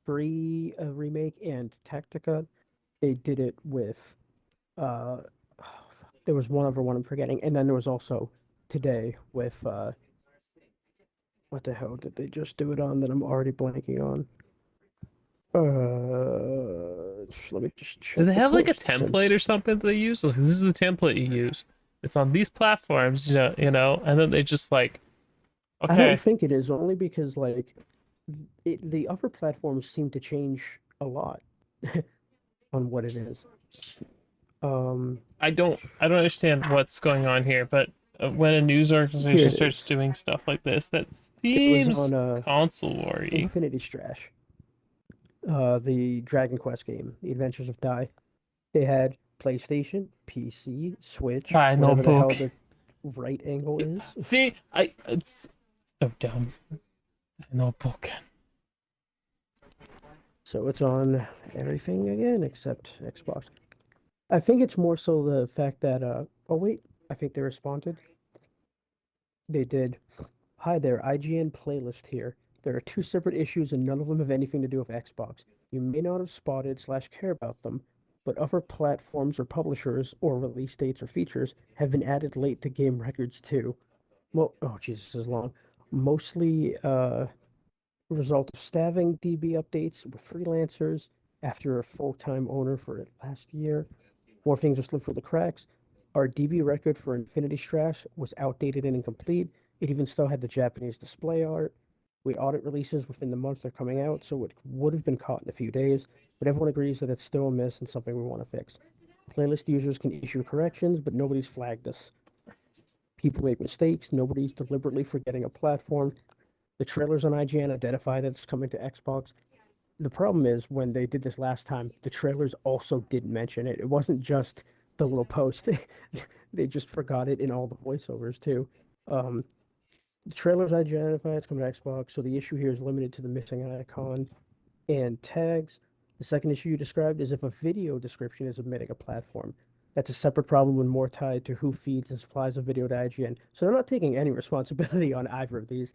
3 remake and Tactica. They did it with uh there was one other one I'm forgetting. And then there was also today with what the hell did they just do it on that I'm already blanking on? Let me just Do check they the have like a post template since or something that they use? Like, this is the template you use. It's on these platforms, and then they just like, I don't okay, think it is only because like the other platforms seem to change a lot on what it is. Um, I don't understand what's going on here, but when a news Here organization it starts is. doing stuff like this, that It was seems on console war-y. Infinity Strash, the Dragon Quest game, The Adventures of Dai. They had PlayStation, PC, Switch, Buy whatever the hell notebook. the right angle is. See, it's so dumb. Notebook. So it's on everything again except Xbox. I think it's more so the fact that oh wait, I think they responded. They did. Hi there, IGN playlist here. There are two separate issues and none of them have anything to do with Xbox. You may not have spotted slash care about them, but other platforms or publishers or release dates or features have been added late to game records too. Well, oh Jesus, this is long. Mostly result of staffing DB updates with freelancers after a full-time owner for it last year. More things are slipped through the cracks. Our DB record for Infinity Strash was outdated and incomplete. It even still had the Japanese display art. We audit releases within the month they're coming out, so it would have been caught in a few days, but everyone agrees that it's still a miss and something we want to fix. Playlist users can issue corrections, but nobody's flagged us. People make mistakes, nobody's deliberately forgetting a platform. The trailers on IGN identify that it's coming to Xbox. The problem is when they did this last time, the trailers also didn't mention it. It wasn't just the little post. They just forgot it in all the voiceovers too. Um, the trailers identify it's coming to Xbox, so the issue here is limited to the missing icon and tags. The second issue you described is if a video description is omitting a platform. That's a separate problem and more tied to who feeds and supplies a video to IGN. So they're not taking any responsibility on either of these.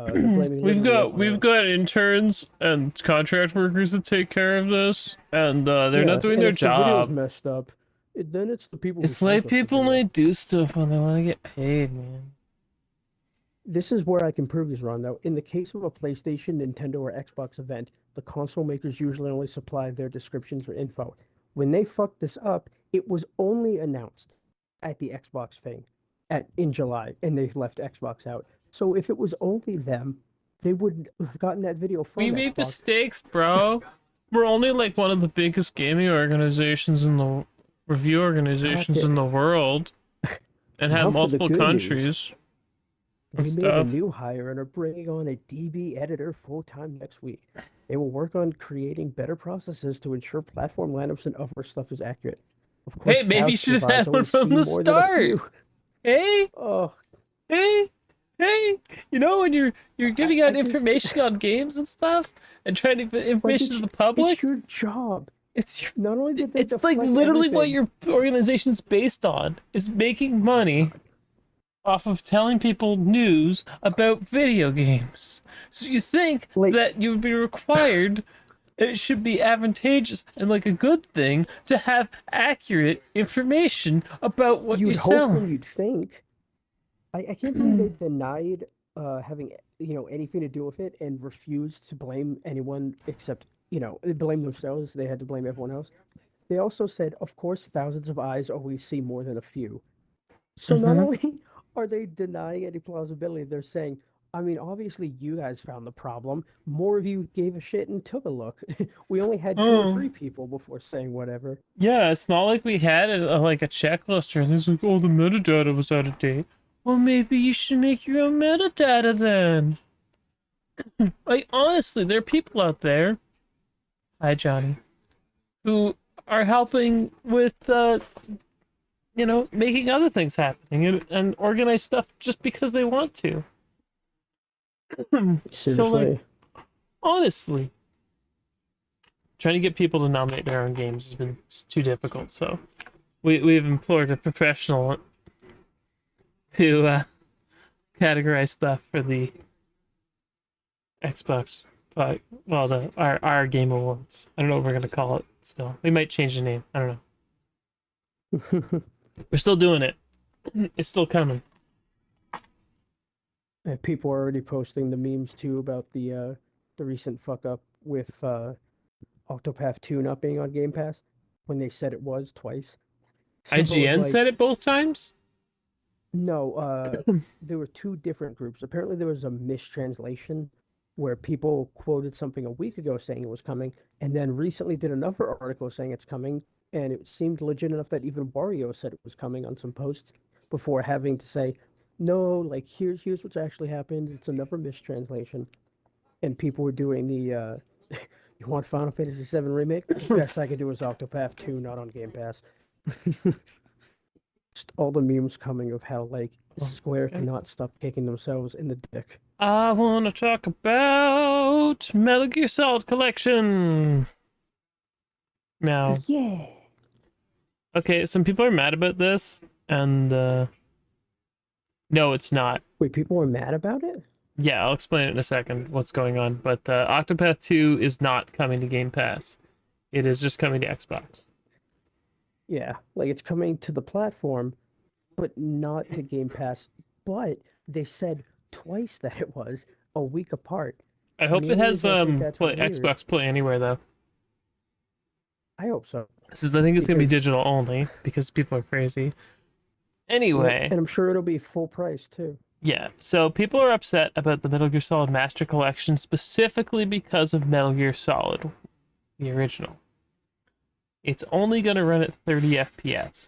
They're blaming we've literally got everyone we've else. got interns and contract workers that take care of this, and they're not Yeah, doing and their if the video's job. messed up, then it's the people who It's sent like us the people video. might do stuff when they want to get paid, man. This is where I can prove he's wrong, though. In the case of a PlayStation, Nintendo, or Xbox event, the console makers usually only supply their descriptions or info. When they fucked this up, it was only announced at the Xbox thing in July, and they left Xbox out. So if it was only them, they would have gotten that video We from make Xbox. mistakes, bro. We're only like one of the biggest gaming organizations in the review Not organizations that. in the world, and have Now for the multiple good news. countries and We made a stuff. new hire and are bringing on a DB editor full time next week. They will work on creating better processes to ensure platform lineups and other stuff is accurate. Of Hey, course, maybe you Valve should have supervise had one only from see the more than a start. few. Hey, Oh, hey, hey. When you're giving I out just, information on games and stuff and trying to get like, information to the it's public, your job. it's your Not only did they it's like deflect literally what everything, your organization's based on is making oh money God, off of telling people news about video games. So you think like, that you would be required, it should be advantageous and like a good thing to have accurate information about what you're you'd hope and selling. you'd think. I can't believe they denied having anything to do with it and refused to blame anyone except they blame themselves. They had to blame everyone else. They also said, of course, thousands of eyes always see more than a few. So not Mm-hmm. only are they denying any plausibility, they're saying, I mean, obviously you guys found the problem. More of you gave a shit and took a look. We only had two or Oh. three people before saying whatever. Yeah, it's not like we had like a checklist or anything. It's like, oh, the metadata was out of date. Well, maybe you should make your own metadata then. Like, honestly, there are people out there, hi Johnny, who are helping with, making other things happening and organize stuff just because they want to. So, like, Seriously. honestly, trying to get people to nominate their own games has been too difficult. So, we've implored a professional to categorize stuff for the Xbox, well, our Game Awards. I don't know what we're gonna call it. Still, we might change the name. I don't know. We're still doing it. It's still coming. And people are already posting the memes too about the recent fuck up with Octopath 2 not being on Game Pass when they said it was twice. So it was IGN like, said it both times. no, there were two different groups. Apparently, there was a mistranslation where people quoted something a week ago saying it was coming, and then recently did another article saying it's coming, and it seemed legit enough that even Wario said it was coming on some posts before having to say, no, like here's what's actually happened. It's another mistranslation, and people were doing the you want Final Fantasy VII remake? Best I could do is Octopath 2, not on Game Pass. Just all the memes coming of how like Square cannot stop kicking themselves in the dick. I want to talk about Metal Gear Solid Collection now. Yeah. Okay, some people are mad about this, and no, it's not. Wait, people were mad about it? Yeah, I'll explain it in a second what's going on. But Octopath 2 is not coming to Game Pass. It is just coming to Xbox. Yeah, like it's coming to the platform, but not to Game Pass. But they said twice that it was a week apart, I hope it mainly has as I think that's play weird. Xbox Play Anywhere though. I hope so, I think it's gonna be because digital only because people are crazy. yep, Anyway, and I'm sure it'll be full price too. yeah. So people are upset about the Metal Gear Solid Master Collection specifically because of Metal Gear Solid, the original. It's only gonna run at 30 FPS.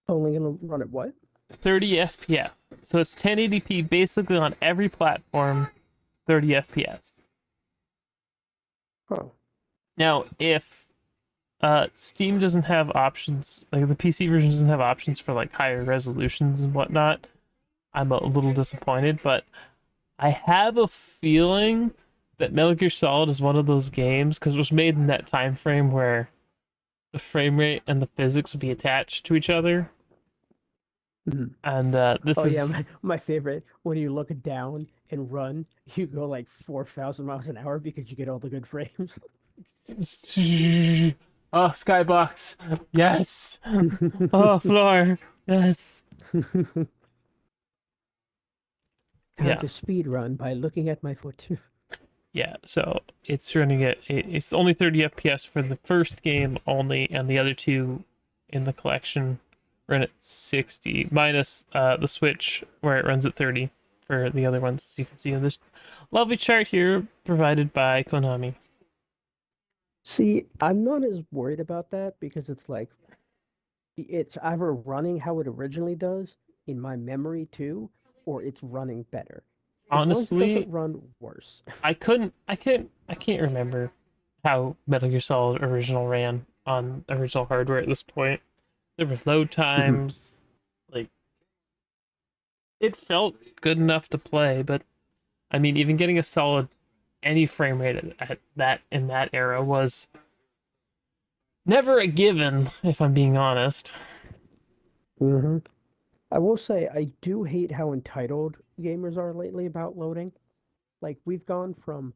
Only gonna run at what? 30 FPS. So it's 1080p basically on every platform, 30 FPS. Huh. Now, if Steam doesn't have options, like the PC version doesn't have options for like higher resolutions and whatnot, I'm a little disappointed, but I have a feeling that Metal Gear Solid is one of those games because it was made in that time frame where the frame rate and the physics would be attached to each other. Mhm. And this Oh yeah, is my favorite. When you look down and run, you go like 4,000 miles an hour because you get all the good frames. oh, skybox, yes. Oh, floor, yes. How Yeah, to speed run by looking at my foot. yeah. So it's running at it's only 30 FPS for the first game only, and the other two in the collection run at 60 minus the Switch where it runs at 30 for the other ones. You can see on this lovely chart here provided by Konami. See, I'm not as worried about that because it's like it's either running how it originally does in my memory too, or it's running better. As long as it doesn't Honestly, run worse. I can't remember how Metal Gear Solid original ran on original hardware at this point. There were load Mhm. times, like it felt good enough to play, but I mean, even getting a solid any frame rate at that in that era was never a given, if I'm being honest. Mhm. I will say I do hate how entitled gamers are lately about loading. Like we've gone from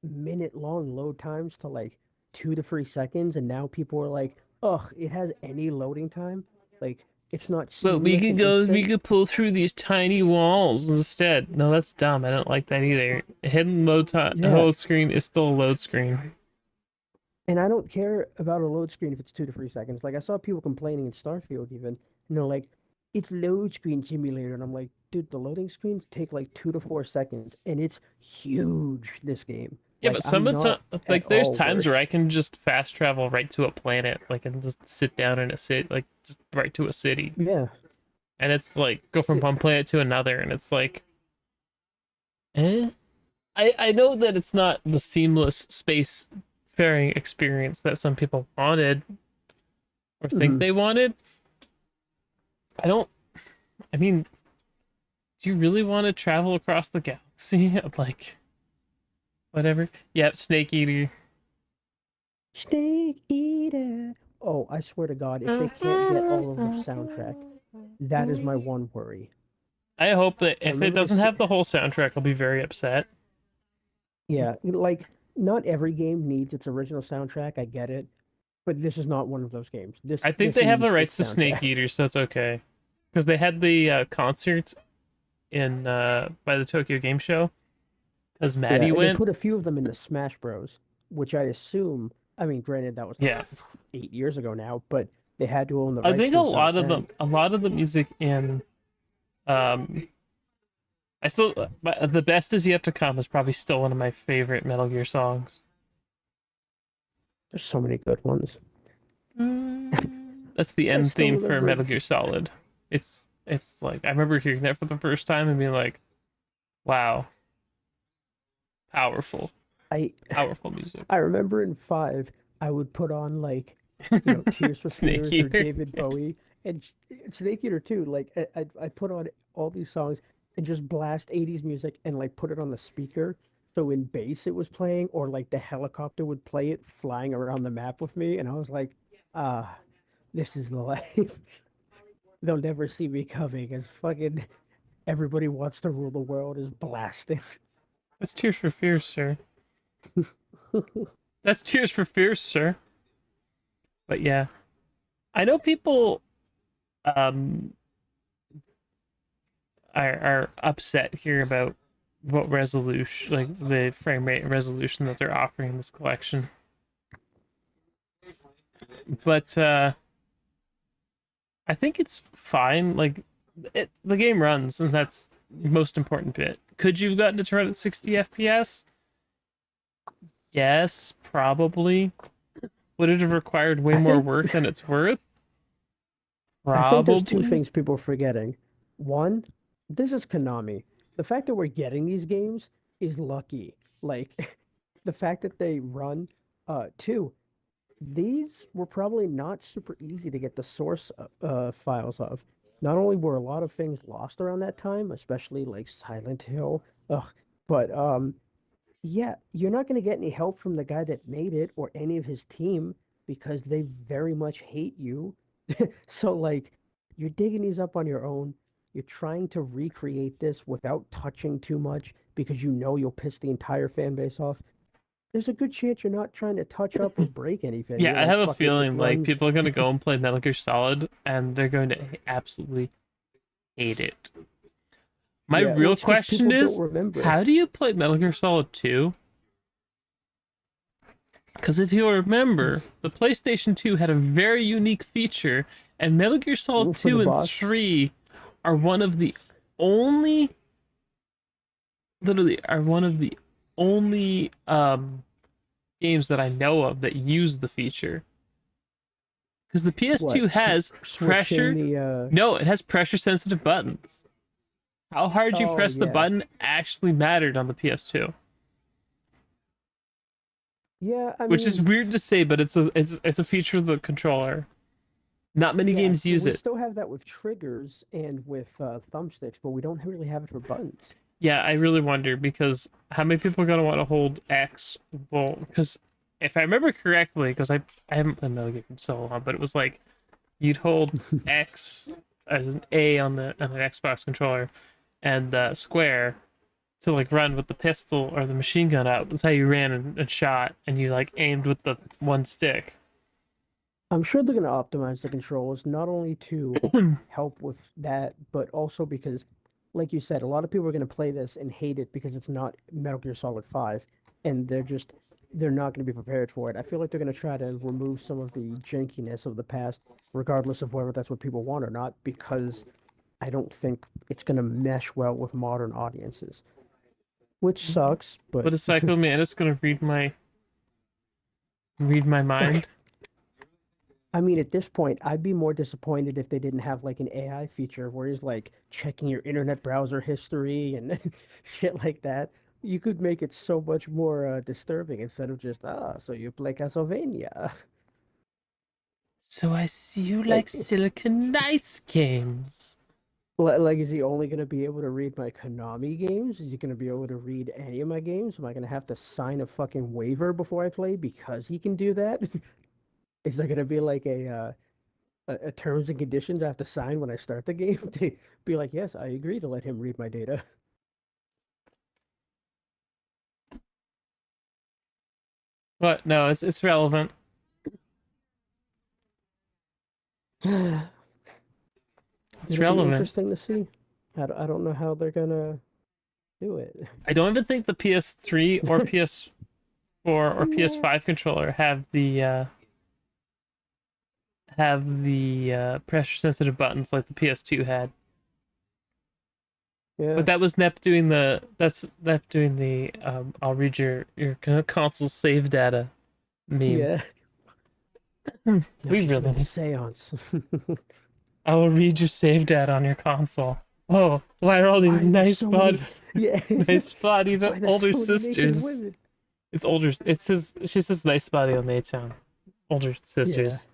minute long load times to like 2 to 3 seconds, and now people are like, ugh, it has any loading time. Like It's not But seamless and we instant. could pull through these tiny walls instead. No, that's dumb. I don't like that either. Hidden Yeah, load screen is still a load screen. and I don't care about a load screen if it's 2 to 3 seconds. Like I saw people complaining in Starfield even, and they're like, "It's load screen simulator," and I'm like, "Dude, the loading screens take like 2 to 4 seconds, and it's huge. This game, Yeah, like, but some I'm of not the at like there's all times where worried." I can just fast travel right to a planet, like and just sit down in a city, like just right to a city. Yeah. And it's like go from It, one planet to another, and it's like, eh. I know that it's not the seamless space faring experience that some people wanted or think mhm. they wanted. I don't. I mean, do you really want to travel across the galaxy? Like, whatever. Yep, Snake Eater. Snake Eater. Oh, I swear to God, if they can't get all of the soundtrack, that is my one worry. I hope that I if it remember, doesn't have the whole soundtrack, I'll be very upset. yeah, like not every game needs its original soundtrack. I get it, but this is not one of those games. This I think this they have the needs rights its to Snake soundtrack. Eater, so it's okay. Because they had the concert in by the Tokyo Game Show. Because Yeah, Maddie and they went. put a few of them in the Smash Bros, which I assume. I mean, granted, that was like Yeah, 8 years ago now, but they had to own the I rights think to it back then. a lot of the music in um, I still, but the best is yet to come is probably still one of my favorite Metal Gear songs. There's so many good ones. That's the I end still theme for remember Metal in Gear Solid. It's like I remember hearing that for the first time and being like, wow, powerful, I powerful music. I remember in 5, I would put on like, Tears for Snake Fears or Eater. David Bowie and Snake Eater too. Like I put on all these songs and just blast 80s music and like put it on the speaker. So in bass it was playing, or like the helicopter would play it flying around the map with me, and I was like, ah, this is the life. They'll never see me coming as fucking everybody wants to rule the world is blasting. That's Tears for Fears, sir. That's Tears for Fears, sir. But yeah, I know people um are upset here about what resolution, like the frame rate resolution that they're offering in this collection. But I think it's fine. Like the game runs, and that's the most important bit. Could you have gotten it to run at 60 FPS? Yes, probably. Would it have required way I more think work than it's worth? I think there's two Probably. things people are forgetting. One, this is Konami. The fact that we're getting these games is lucky. Like the fact that they run. Two, these were probably not super easy to get the source files of. Not only were a lot of things lost around that time, especially like Silent Hill, ugh, but yeah, you're not going to get any help from the guy that made it or any of his team because they very much hate you. So, like, you're digging these up on your own. You're trying to recreate this without touching too much because you know you'll piss the entire fan base off. There's a good chance you're not trying to touch up or break anything. Yeah, You're I like, have a fuck it, it feeling like runs. people are gonna go and play Metal Gear Solid, and they're going to absolutely hate it. My Yeah, well, real it's because question people don't is, remember. how do you play Metal Gear Solid 2? Because if you remember, the PlayStation 2 had a very unique feature, and Metal Gear Solid For the 2 and boss, 3 are one of the only, literally, are one of the only games that I know of that use the feature. Because the PS2 what, has switching pressure, the, no, it has pressure sensitive buttons. How hard you oh, press the yeah. button actually mattered on the PS2, Yeah, I which is mean, weird to say, but it's a feature of the controller. Not many yeah, games use we it. still have that with triggers and with thumbsticks, but we don't really have it for buttons. Yeah, I really wonder because how many people are gonna want to hold X? Well, because if I remember correctly, because I haven't played Metal Gear in so long, but it was like you'd hold X as an A on the Xbox controller, and square to like run with the pistol or the machine gun out. That's how you ran and shot, and you like aimed with the one stick. I'm sure they're going to optimize the controls not only to help with that, but also because, like you said, a lot of people are going to play this and hate it because it's not Metal Gear Solid 5, and they're not going to be prepared for it. I feel like they're going to try to remove some of the jankiness of the past, regardless of whether that's what people want or not, because I don't think it's going to mesh well with modern audiences, which sucks, but What is Psycho Mantis gonna read my mind? I mean, at this point, I'd be more disappointed if they didn't have like an AI feature where he's like checking your internet browser history and shit like that. You could make it so much more disturbing instead of just, so you play Castlevania. So I see you like Like, Silicon Knights games. like, is he only going to be able to read my Konami games? Is he going to be able to read any of my games? Am I going to have to sign a fucking waiver before I play because he can do that? Is there going to be like a terms and conditions I have to sign when I start the game to be like, yes, I agree to let him read my data. But no, it's relevant. It'll It's be relevant. interesting to see. I don't know how they're gonna do it. I don't even think the PS3 or PS4 or Yeah, PS5 controller have the pressure sensitive buttons like the PS2 had. But yeah, that was Nep doing the I'll read your console save data meme. yeah. No, We she's really doing a need. seance. I will read your save data on your console. Oh, why are all these Why are there so many? Yeah. nice bodied Why are there so older many naked sisters? women? It's older. It says she says nice body on the sound. Older Yeah, sisters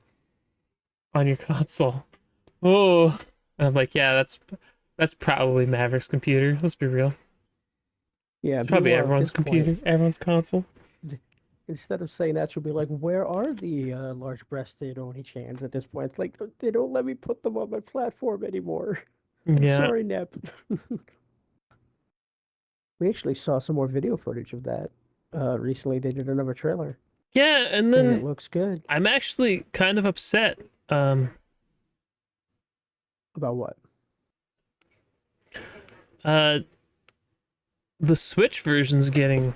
on your console. Oh, and I'm like, yeah, that's probably Maverick's computer. Let's be real. yeah. It's probably Meanwhile, at everyone's this point, computer, everyone's console. instead of saying that, she'll be like, "Where are the large-breasted Oni-chans at this point? Like, they don't let me put them on my platform anymore. I'm Yeah, sorry, Nep." We actually saw some more video footage of that. Recently they did another trailer, yeah, and and it then looks good. I'm actually kind of upset. Um, About what? uh, the Switch version's getting.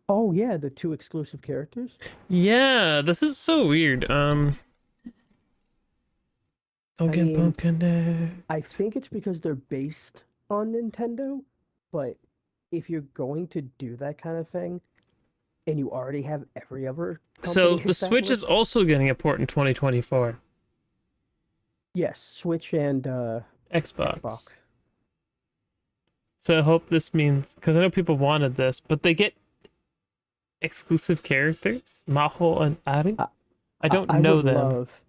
Oh yeah, the two exclusive characters. Yeah, this is so weird. I Donkey mean, Pumpkin Day. I think it's because they're based on Nintendo, but if you're going to do that kind of thing and you already have every other So company the Switch is established, also getting a port in 2024. yes, Switch and Xbox. Xbox. So I hope this means because I know people wanted this, but they get exclusive characters, Maho and Ari. I, I don't I know would them. love.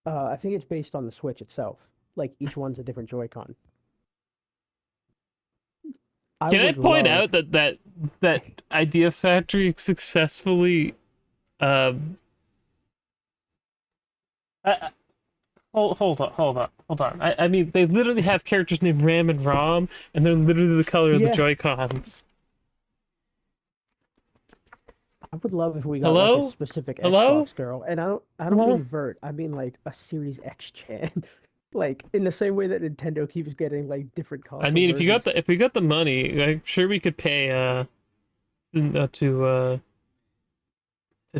I think it's based on the Switch itself. Like each one's a different Joy-Con. I Can I would point out love. that Idea Factory successfully um uh, hold on. I mean they literally have characters named Ram and Rom, and they're literally the color of the Yeah, Joy Cons. I would love if we got like a Hello, specific hello, Xbox girl, and I don't hello. mean Vert, I mean like a Series X Chan, like in the same way that Nintendo keeps getting like different I console mean, versions. if we got the money, I'm sure we could pay to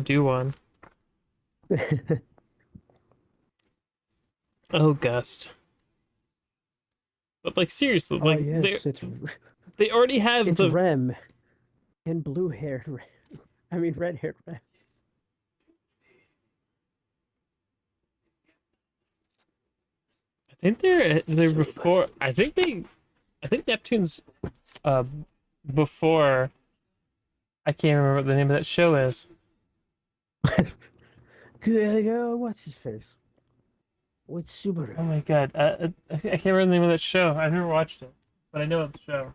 do one. Oh, Gust. But like seriously, Oh like yes, they already have it's the. Rem and blue haired Rem. I mean red haired Rem. I think they're Saber. before. I think Neptune's uh before. I can't remember what the name of that show is. What's his face? What's Subaru? Oh my god, I can't remember the name of that show. I've never watched it, but I know the show.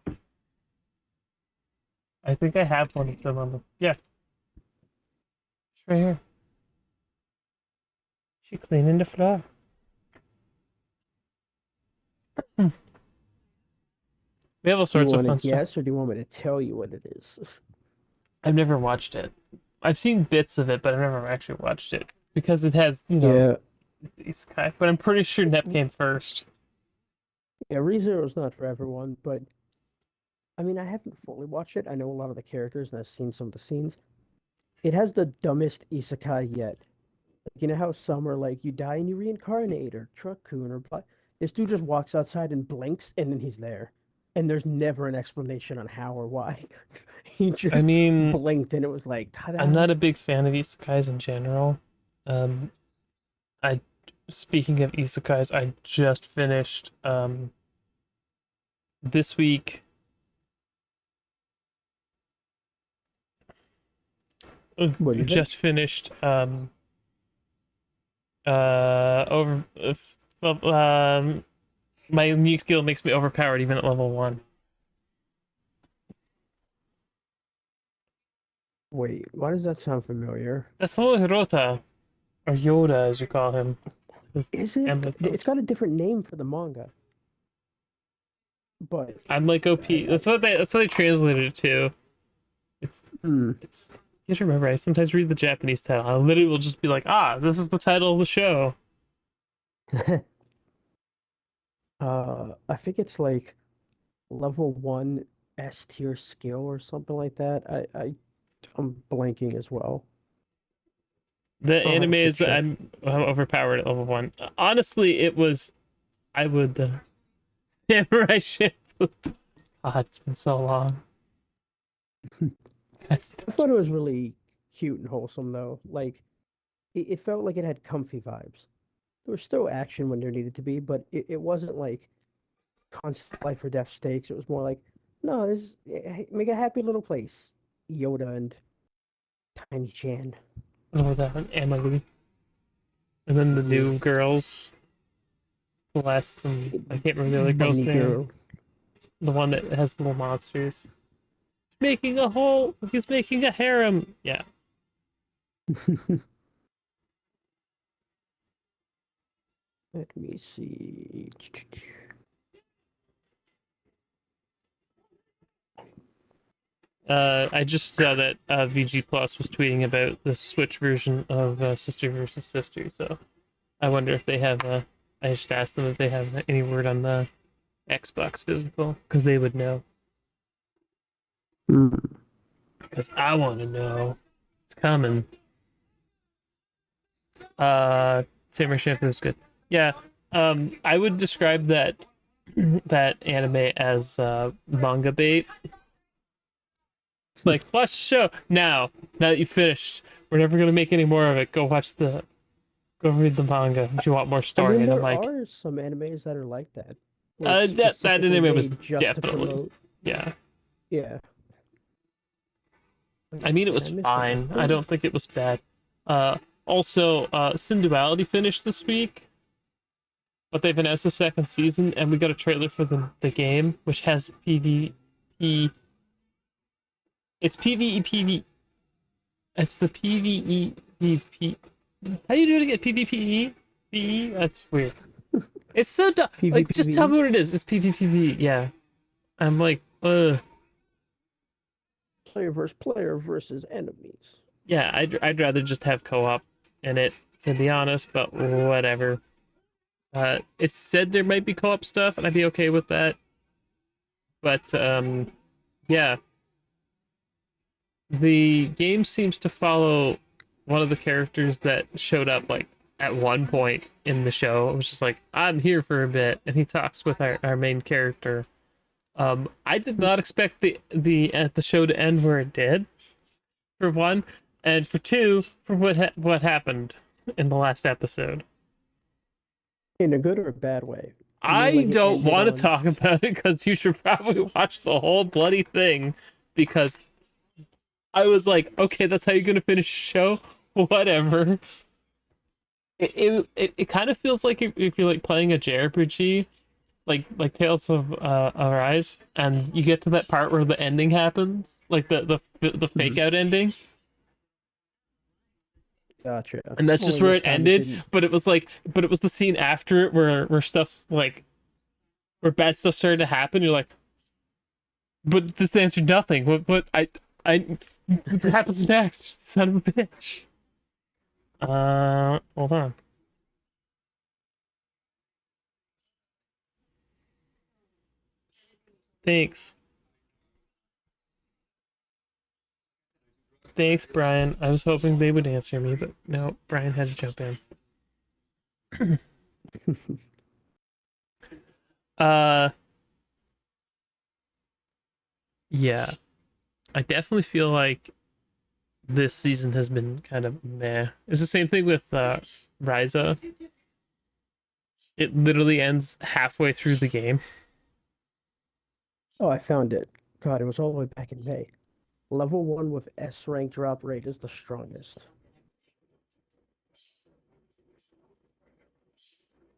I think I have one of them on the. Yeah, it's right here. She cleaning the floor. Hmm. We have all Do you sorts of want to fun stuff. guess or do you want me to tell you what it is? I've never watched it. I've seen bits of it, but I've never actually watched it because it has, Yeah, it's isekai. But I'm pretty sure Nep came first. yeah. ReZero is not for everyone, but I mean, I haven't fully watched it. I know a lot of the characters and I've seen some of the scenes. It has the dumbest isekai yet. You know how some are like, you die and you reincarnate, or Truck-kun, or this dude just walks outside and blinks, and then he's there, and there's never an explanation on how or why. He I just mean, blinked, and it was like, I'm ta-da! not a big fan of isekais in general. Um, I Speaking of isekais, I just finished this week. What do you Just finish? finished over my new skill makes me overpowered even at level 1. Wait, why does that sound familiar? That's the little Hirota, or Yoda as you call him. His Is it? family It's calls. got a different name for the manga, but I'm like OP. That's what they translated it to. It's hmm. it's you have to remember I sometimes read the Japanese title. I literally will just be like, this is the title of the show. I think it's like level one S tier skill or something like that. I'm blanking as well. The I'll anime have to is check. I'm overpowered at level 1. Honestly, it was I would samurai ship. God, it's been so long. I thought it was really cute and wholesome though. Like it felt like it had comfy vibes. There was still action when there needed to be, but it wasn't like constant life or death stakes. It was more like, no, make a happy little place. Yoda and Tiny Chan. Oh, that Emily, and then the Yeah. new girls, Celeste, and I can't remember the other girl's Bunny name. girl. The one that has little monsters. He's making a harem. Yeah. Let me see. I just saw that VG Plus was tweeting about the Switch version of Sister versus Sister. So I wonder if they have. I just asked them if they have any word on the Xbox physical because they would know. Hmm. Because I want to know. It's coming. Samurai Champloo is good. Yeah. I would describe that anime as manga bait. Like, watch the show now. Now that you finished, we're never gonna make any more of it. Go read the manga if you want more I story. mean, And I'm there like, are some animes that are like that, where it's that specifically anime was made just to definitely, promote. yeah. Yeah. Wait, I mean, it did I was miss fine. I anything? don't think it was bad. Also, Synduality finished this week, but they've announced the second season, and we got a trailer for the game, which has PvP. It's PvE. It's the PvE. How do you do it again? PvPe? PE? That's weird. It's so dumb. Like, just tell PvPvE? me what it is. It's PvPv. Yeah. I'm like, ugh. Player versus enemies. Yeah, I'd rather just have co-op in it, to be honest, but whatever. It said there might be co-op stuff, and I'd be okay with that. But, yeah. The game seems to follow one of the characters that showed up, like, at one point in the show. It was just like, I'm here for a bit, and he talks with our main character. I did not expect the show to end where it did, for one, and for two, for what happened in the last episode. In a good or a bad way? You mean I like it don't ended want to on. talk about it because you should probably watch the whole bloody thing because I was like, okay, that's how you're gonna finish the show. Whatever. It kind of feels like if you're like playing a JRPG, like Tales of Arise, and you get to that part where the ending happens, like the fake Mhm. out ending, Gotcha. and that's just Only where this it time it ended. didn't. But it was the scene after it where stuff's like where bad stuff started to happen. You're like, but this answered nothing. What I I. What happens next? Son of a bitch. Hold on. Thanks. Thanks, Brian. I was hoping they would answer me, but no, Brian had to jump in. uh, yeah. I definitely feel like this season has been kind of meh. It's the same thing with Ryza. It literally ends halfway through the game. Oh, I found it. God, it was all the way back in May. Level 1 with S rank drop rate is the strongest.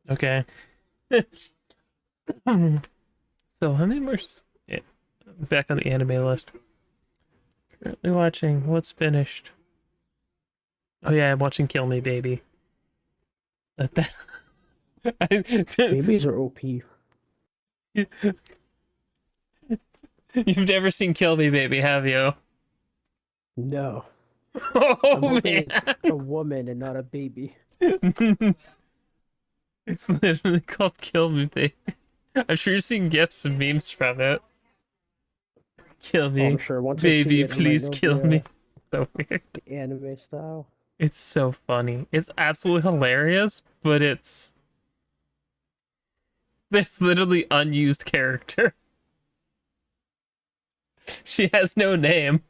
Okay. So how many more? Yeah, back on the anime list. Currently watching. What's finished? Oh yeah, I'm watching Kill Me Baby. That, Babies are OP. You've never seen Kill Me Baby, have you? No. I'm Oh hoping it's a woman and not a baby. man. It's literally called Kill Me Baby. I'm sure you're seeing gifs and memes from it. Kill Oh, I'm me. sure once I see Baby, it, I might please know kill me. So weird. the anime style. It's so funny. It's absolutely hilarious, but it's there's literally unused character. She has no name.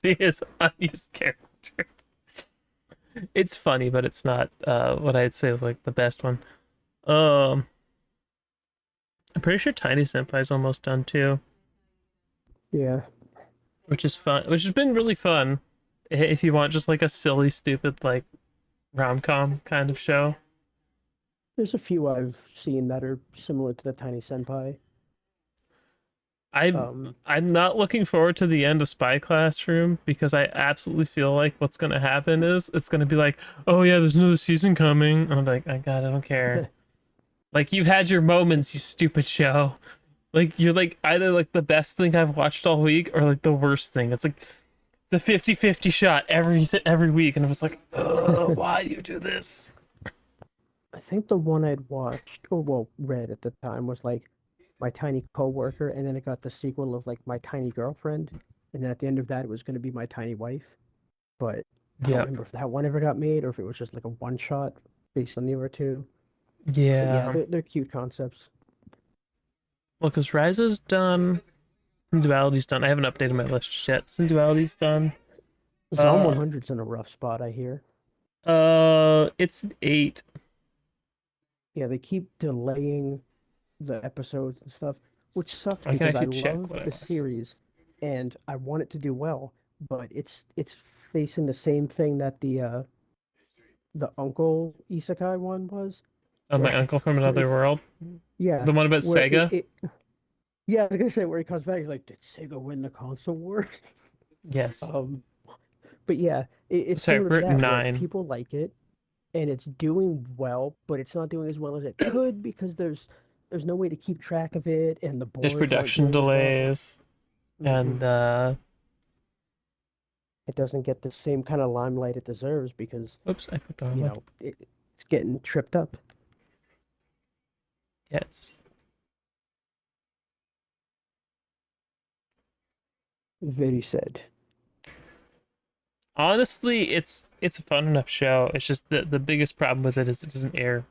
She is unused character. It's funny, but it's not what I'd say is like the best one. Um I'm pretty sure Tiny Senpai's almost done too, Yeah. which is fun. Which has been really fun. If you want just like a silly, stupid like rom-com kind of show. There's a few I've seen that are similar to the Tiny Senpai. I'm Um, I'm not looking forward to the end of Spy Classroom because I absolutely feel like what's gonna happen is it's gonna be like, oh yeah, there's another season coming. And I'm like, I God, I don't care. Like you've had your moments, you stupid show. Like you're like either like the best thing I've watched all week or like the worst thing. It's like it's a 50-50 shot every week, and I was like, why do you do this? I think the one I'd watched, or well, read at the time was like My Tiny Coworker, and then it got the sequel of like My Tiny Girlfriend, and then at the end of that, it was going to be My Tiny Wife. But I don't Yep. remember if that one ever got made or if it was just like a one shot based on the other two. But yeah, Yeah. they're cute concepts. Well, because Riza's done, Duality's done. I haven't updated my list just yet. Duality's done. Zom Uh, 100's in a rough spot, I hear. it's an 8. Yeah, they keep delaying the episodes and stuff, which sucks I can because I actually check love what I the watched. series and I want it to do well, but it's facing the same thing that the uncle isekai one was, Oh, my where uncle from where another it, world. yeah, The one about where Sega. it yeah, I was gonna say where he comes back, he's like, did Sega win the console wars? Yes. Um, but yeah, it's Sorry, similar we're to at that where 9. people like it and it's doing well, but it's not doing as well as it could because there's no way to keep track of it, and the There's boards aren't production doing as well. delays, Hmm. and It doesn't get the same kind of limelight it deserves because oops, I clicked the wrong one. it's getting tripped up. Yes. Very sad. Honestly, it's a fun enough show. It's just the biggest problem with it is it doesn't air.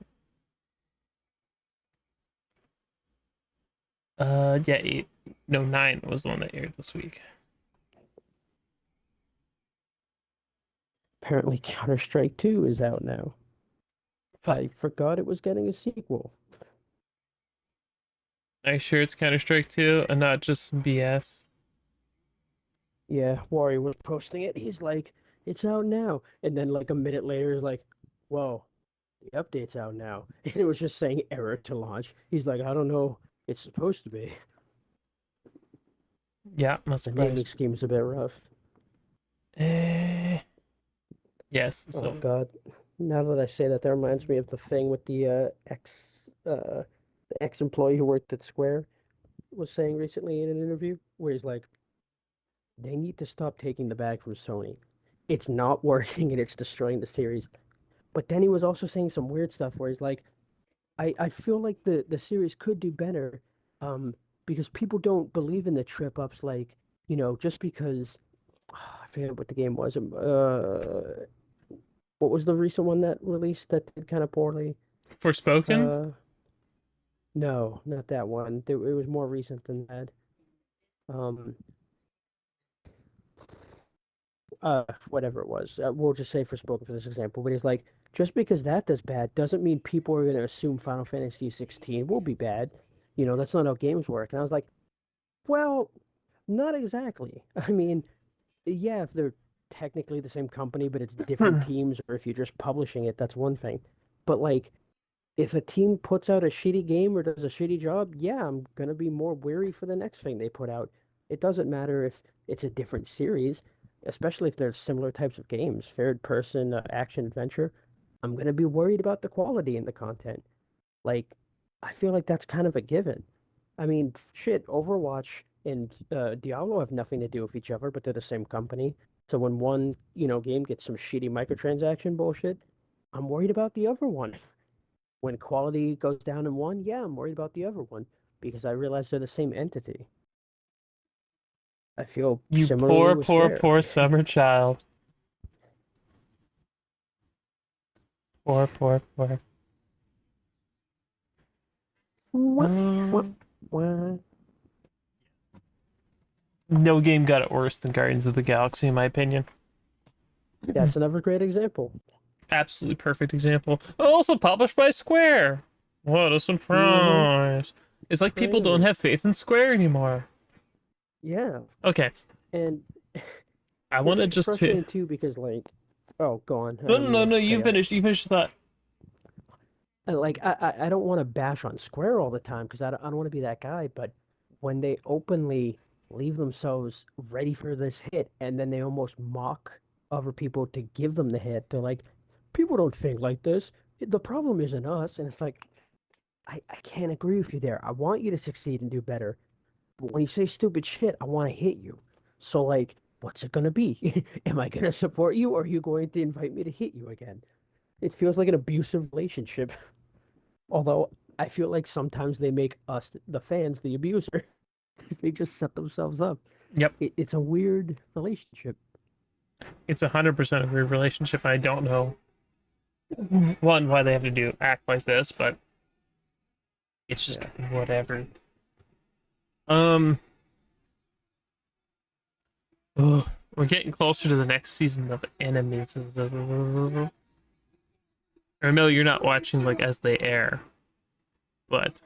Yeah, 8. No, 9 was the one that aired this week. Apparently, Counter-Strike 2 is out now. Fuck. I forgot it was getting a sequel. Are you sure it's Counter Strike 2 and not just some BS? Yeah, Wari was posting it. He's like, "It's out now," and then like a minute later, he's like, "Whoa, the update's out now." And it was just saying error to launch. He's like, "I don't know. It's supposed to be." Yeah, not The naming surprised. scheme is a bit rough. Eh, yes. Oh So God. Now that I say that, that reminds me of the thing with the ex-employee who worked at Square was saying recently in an interview, where he's like, they need to stop taking the bag from Sony. It's not working and it's destroying the series. But then he was also saying some weird stuff where he's like, I feel like the series could do better, um, because people don't believe in the trip ups like, just because I forget what the game was. What was the recent one that released that did kind of poorly? Forspoken? Uh, no, not that one. It was more recent than that. Um, Whatever it was. We'll just say Forspoken for this example. But he's like, just because that does bad doesn't mean people are going to assume Final Fantasy 16 will be bad. That's not how games work. And I was like, well, not exactly. I mean, yeah, if they're technically the same company, but it's different teams, or if you're just publishing it, that's one thing. But like, if a team puts out a shitty game or does a shitty job, yeah, I'm gonna be more wary for the next thing they put out. It doesn't matter if it's a different series, especially if there's similar types of games, third person, action adventure. I'm gonna be worried about the quality in the content. Like, I feel like that's kind of a given. I mean, shit, Overwatch and Diablo have nothing to do with each other, but they're the same company. So when one, game gets some shitty microtransaction bullshit, I'm worried about the other one. When quality goes down in one, yeah, I'm worried about the other one because I realize they're the same entity. I feel You similarly poor, with poor, Square. poor summer child. Poor, poor, poor. What? What? Um, What? no game got it worse than Guardians of the Galaxy, in my opinion. That's another great example. Absolutely perfect example. Also published by Square. What a Mm-hmm. surprise. It's like people don't Crazy. have faith in Square anymore. Yeah. Okay, And I want to it's just hit. frustrating too because like, oh, go on. I No, don't no, mean no, to no. cut You you off. finished. You finished the thought. Like I don't want to bash on Square all the time because I don't want to be that guy, but when they openly leave themselves ready for this hit and then they almost mock other people to give them the hit, they're like, people don't think like this. The problem isn't us. And it's like, I can't agree with you there. I want you to succeed and do better. But when you say stupid shit, I want to hit you. So like, what's it gonna be? Am I gonna support you or are you going to invite me to hit you again? It feels like an abusive relationship. Although I feel like sometimes they make us, the fans, the abuser. They just set themselves up. Yep, It's a weird relationship. it's 100% a weird relationship. I don't know one why they have to do act like this, but it's just Yeah. whatever. Um, ugh, we're getting closer to the next season of Enemies. I know you're not watching like as they air, but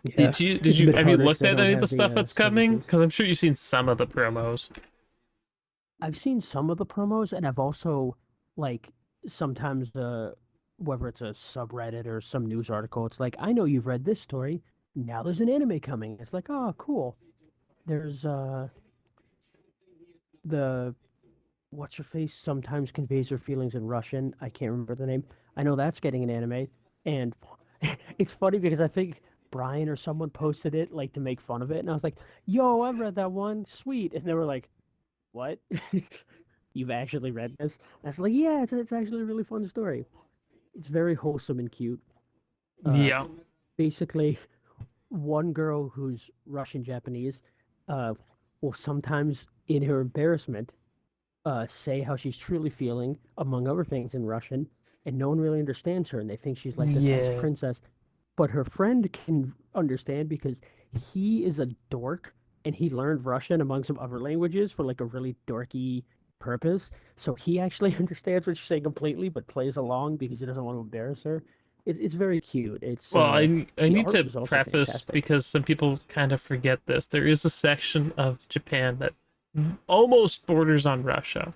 Yeah. did It's a you bit have you harder because looked I at don't any of the have the stuff that's coming? services. Because I'm sure you've seen some of the promos. I've seen some of the promos, and I've also, like, sometimes, whether it's a subreddit or some news article, it's like, I know you've read this story. Now there's an anime coming. It's like, oh, cool. There's the what's her face sometimes conveys her feelings in Russian. I can't remember the name. I know that's getting an anime, and it's funny because I think Brian or someone posted it like to make fun of it, and I was like, "Yo, I read that one, sweet," and they were like, "What? You've actually read this?" And I was like, "Yeah, it's actually a really fun story. It's very wholesome and cute. Uh, Yeah, Basically, one girl who's Russian Japanese, uh, will sometimes, in her embarrassment, say how she's truly feeling, among other things in Russian, and no one really understands her, and they think she's like this ex yeah. princess. But her friend can understand because he is a dork and he learned Russian among some other languages for like a really dorky purpose. So he actually understands what she's saying completely, but plays along because he doesn't want to embarrass her. It's very cute. It's Well, I The need art to was also preface fantastic. because some people kind of forget this. There is a section of Japan that almost borders on Russia.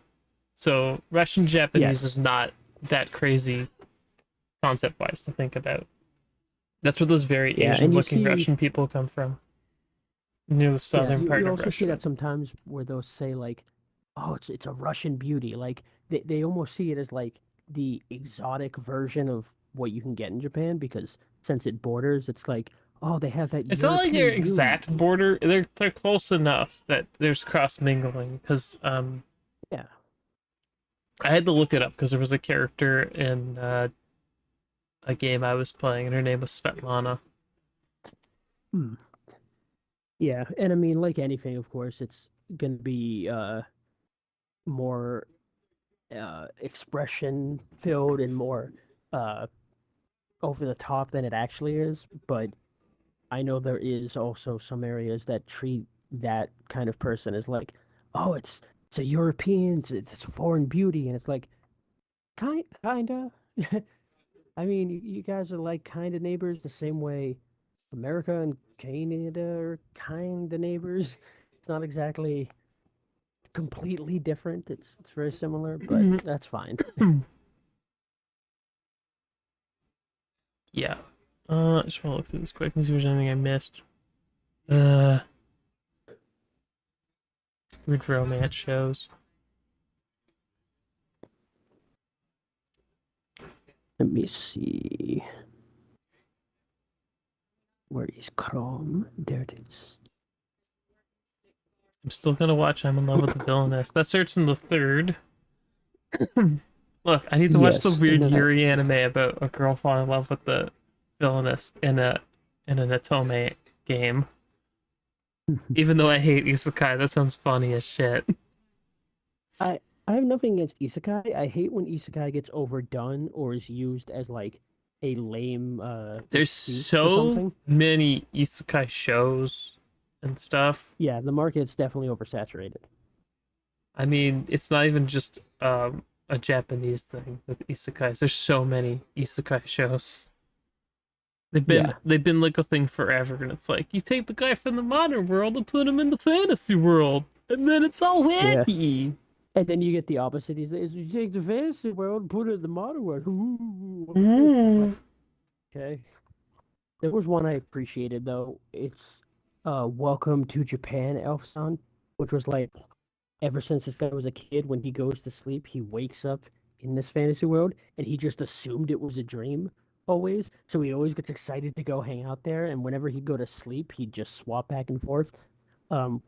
So Russian Japanese is Yes. not that crazy concept wise to think about. That's where those very Yeah, Asian and you looking see Russian people come from, near the Yeah, southern you part of also see Russia. that sometimes where they'll say like, "Oh, it's a Russian beauty." Like they almost see it as like the exotic version of what you can get in Japan because since it borders, it's like, oh, they have that It's not like they're European beauty. exact border. They're close enough that there's cross mingling. Because Yeah. I had to look it up because there was a character in a game I was playing, and her name was Svetlana. Hmm. Yeah, and I mean, like anything, of course, it's gonna be more expression filled and more uh over the top than it actually is. But I know there is also some areas that treat that kind of person as like, oh, it's a European, it's a foreign beauty, and it's like kinda. I mean, you guys are like kind of neighbors the same way America and Canada are kind of neighbors. It's not exactly completely different. It's very similar, but that's fine. Yeah. I just want to look through this quick and see if there's anything I missed. Uh, weird romance shows. Let me see. Where is Chrome? There it is. I'm still gonna watch I'm in Love with the Villainess. That starts in the third. Look, I need to watch the Yes, and weird then I Yuri anime about a girl falling in love with the villainess in an Atome game. Even though I hate isekai, that sounds funny as shit. I I have nothing against isekai. I hate when isekai gets overdone or is used as like a lame There's excuse for so something. many isekai shows and stuff. Yeah, the market's definitely oversaturated. I mean, it's not even just a Japanese thing with isekais. There's so many isekai shows. Yeah, They've been like a thing forever, and it's like you take the guy from the modern world and put him in the fantasy world, and then it's all yeah. happy. And then you get the opposite these days. You take the fantasy world and put it in the modern world. Ooh, okay. Ooh. Okay. There was one I appreciated though. It's Welcome to Japan, Elf-san, which was like ever since this guy was a kid, when he goes to sleep, he wakes up in this fantasy world and he just assumed it was a dream always. So he always gets excited to go hang out there, and whenever he'd go to sleep, he'd just swap back and forth. Um,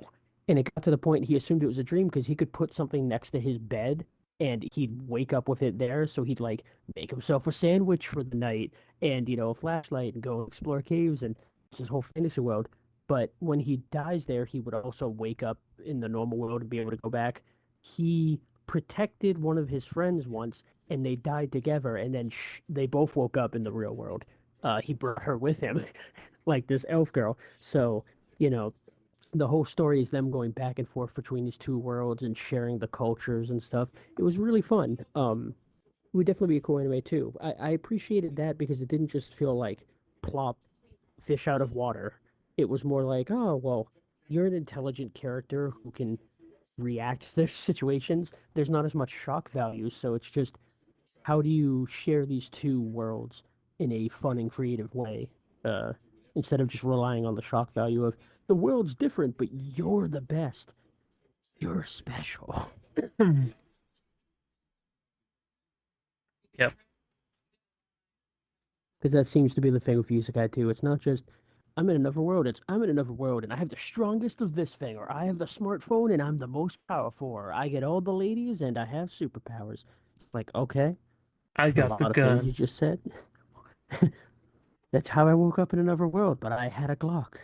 and it got to the point he assumed it was a dream because he could put something next to his bed and he'd wake up with it there. So he'd like make himself a sandwich for the night and, a flashlight and go explore caves and it's his whole fantasy world. But when he dies there, he would also wake up in the normal world and be able to go back. He protected one of his friends once and they died together. And then they both woke up in the real world. He brought her with him, like this elf girl. So, you know, the whole story is them going back and forth between these two worlds and sharing the cultures and stuff. It was really fun. It would definitely be a cool anime too. I appreciated that because it didn't just feel like plop fish out of water. It was more like, oh well, you're an intelligent character who can react to their situations. There's not as much shock value, so it's just how do you share these two worlds in a fun and creative way, uh, instead of just relying on the shock value of the world's different, but you're the best. You're special. Yep. Because that seems to be the thing with Isekai too. It's not just I'm in another world. It's I'm in another world and I have the strongest of this thing, or I have the smartphone and I'm the most powerful, or I get all the ladies and I have superpowers. It's like okay, I a got the lot of things you gun. just said. That's how I woke up in another world, but I had a Glock.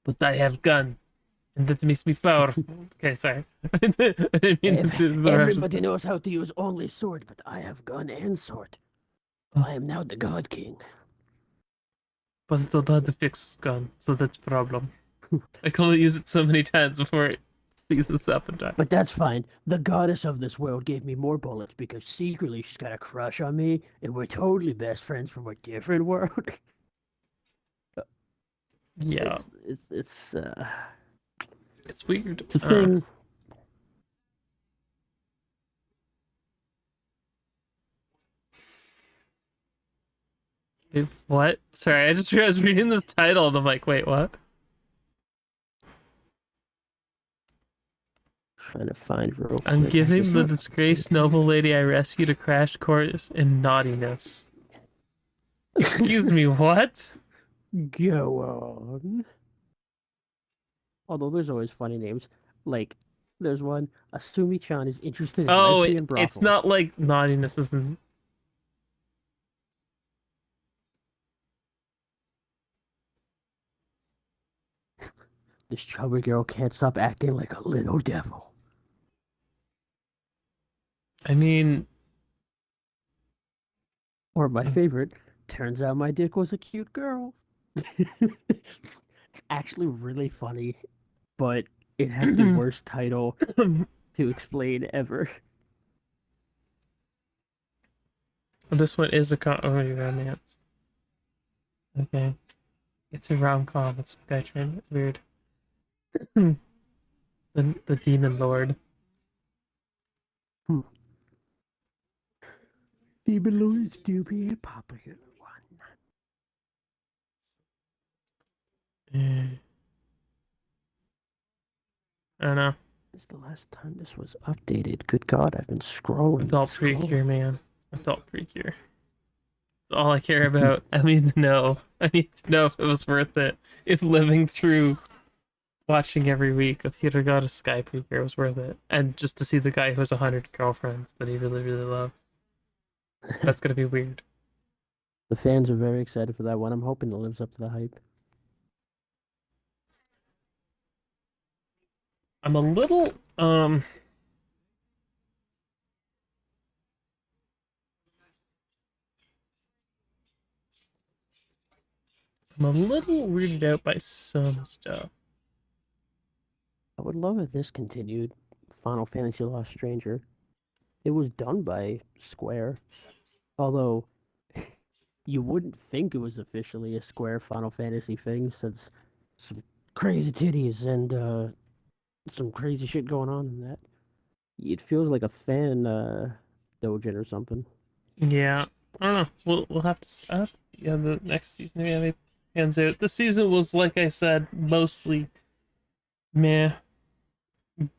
But I have gun, and that makes me powerful. Okay, sorry. I didn't mean to do the rest of Everybody knows how to use only sword, but I have gun and sword. oh, I am now the God King. but I don't know how to fix gun, so that's a problem. I can only use it so many times before it seizes up and dies. But that's fine. The goddess of this world gave me more bullets because secretly she's got a crush on me, and we're totally best friends from a different world. Yeah, It's it's weird. it's a thing. Wait, what? Sorry, I just realized reading this title and I'm like, wait, what? Trying to find real I'm quick. I giving just the want. disgraced noble lady I rescued a crash course in naughtiness. Excuse me, what? Go on. Although there's always funny names. Like, there's one, Asumi-chan is interested in Oh, lesbian it's brothels. not like naughtiness isn't. This chubby girl can't stop acting like a little devil. I mean, Or my favorite, turns out my dick was a cute girl. It's actually really funny, but it has the worst title to explain ever. this one is a comedy romance. Okay, it's a rom-com. It's some guy trying weird. The demon lord. Hmm. The balloons do be a popular one. Eh, I don't know. It's the last time this was updated. Good God, I've been scrolling and Adult Precure, scrolling. man. Adult Precure. That's all I care about. I need to know. I need to know if it was worth it. If living through watching every week of Hiragata Sky Precure was worth it. And just to see the guy who has 100 girlfriends that he really, really loves. That's gonna be weird. The fans are very excited for that one. I'm hoping it lives up to the hype. I'm a little I'm a little weirded out by some stuff. I would love if this continued. Final Fantasy Lost Stranger. It was done by Square, although you wouldn't think it was officially a Square Final Fantasy thing since some crazy titties and some crazy shit going on in that. It feels like a fan doujin or something. Yeah. I don't know. We'll have to yeah, the next season maybe hands out. This season was, like I said, mostly meh.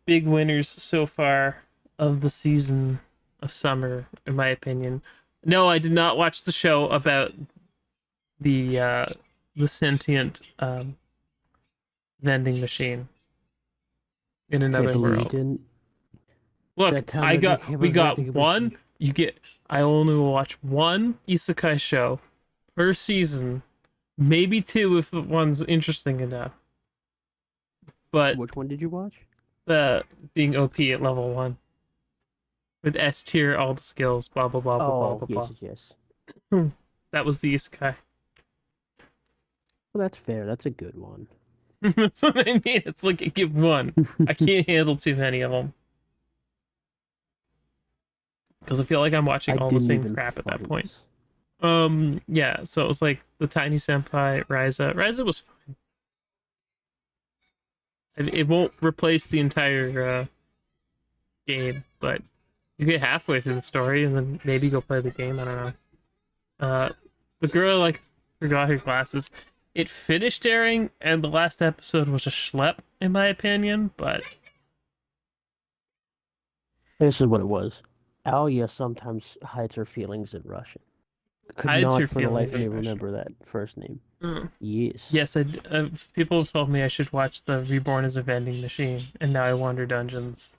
Big winners so far of the season of summer, in my opinion. No, I did not watch the show about the sentient vending machine in Can't another believe you world. didn't. Look, That town that became we a got vending one. machine. You get. I only will watch one isekai show per season, maybe two if the one's interesting enough. But Which one did you watch? the being OP at level one with S tier, all the skills, blah blah blah blah blah Oh, blah yes, blah. yes, yes. That was the isekai. Well, that's fair. That's a good one. That's what I mean. It's like give one. I can't handle too many of them because I feel like I'm watching I all the didn't same even crap at that find point. this. Yeah. So it was like the Tiny Senpai, Ryza. Ryza was fine. It won't replace the entire game, but you get halfway through the story and then maybe go play the game. I don't know. The girl like forgot her glasses. It finished airing, and the last episode was a schlep, in my opinion. But This is what it was. Alia sometimes hides her feelings in Russian. Could hides not her for the feelings life of in me Russia. remember that first name. Mm. Yes. Yes, people have told me I should watch the Reborn as a Vending Machine, and now I wander dungeons.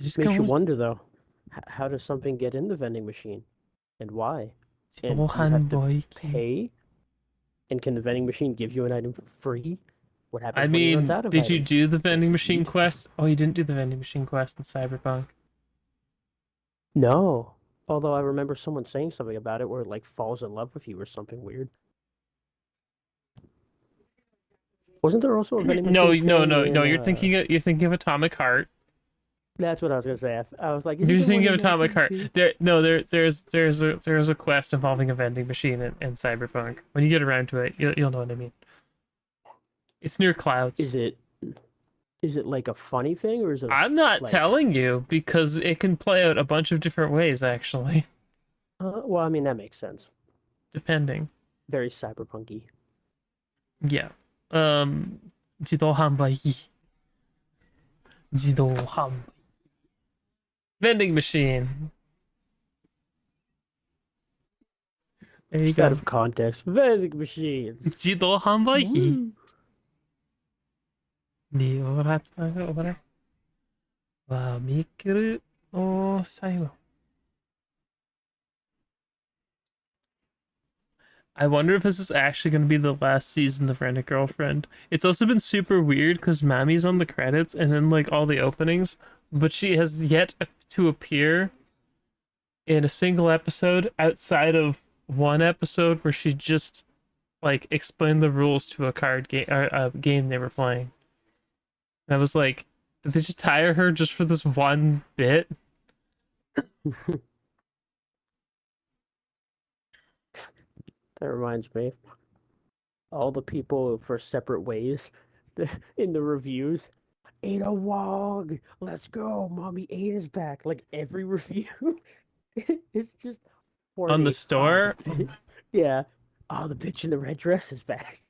Just Makes you go wonder though, how does something get in the vending machine and why? And do you Johan have to Boyki. pay? And can the vending machine give you an item for free? What I happens when he runs mean, out of did you items? do the Does vending he machine eat? quest? Oh, you didn't do the vending machine quest in Cyberpunk. No. Although I remember someone saying something about it where it like falls in love with you or something weird. Wasn't there also a vending No, machine no, thing no, no. in You're thinking of Atomic Heart. That's what I was gonna say. I was like, isn't You're there one thinking of in Atomic Yakuza Heart. 2? There's a quest involving a vending machine in Cyberpunk. When you get around to it, you'll know what I mean. It's near clouds. Is it like a funny thing or is it I'm not like telling you because it can play out a bunch of different ways, actually, well, I mean that makes sense. depending. Very cyberpunky. Yeah. Um, 自動販売. Vending machine. There you Out go. of context. Vending machines. 自動販売機 Woo. にもらったよ、ほら。わ、ミクル、おー、最後。I wonder if this is actually going to be the last season of Rent a Girlfriend. It's also been super weird because Mami's on the credits and then like all the openings, but she has yet to appear in a single episode outside of one episode where she just like explained the rules to a card game or a game they were playing. And I was like, did they just hire her just for this one bit? That reminds me. All the people for separate ways in the reviews. Ada Wong, let's go. Mommy Ada's back. Like every review, it's just for On the the store? yeah. Oh, the bitch in the red dress is back.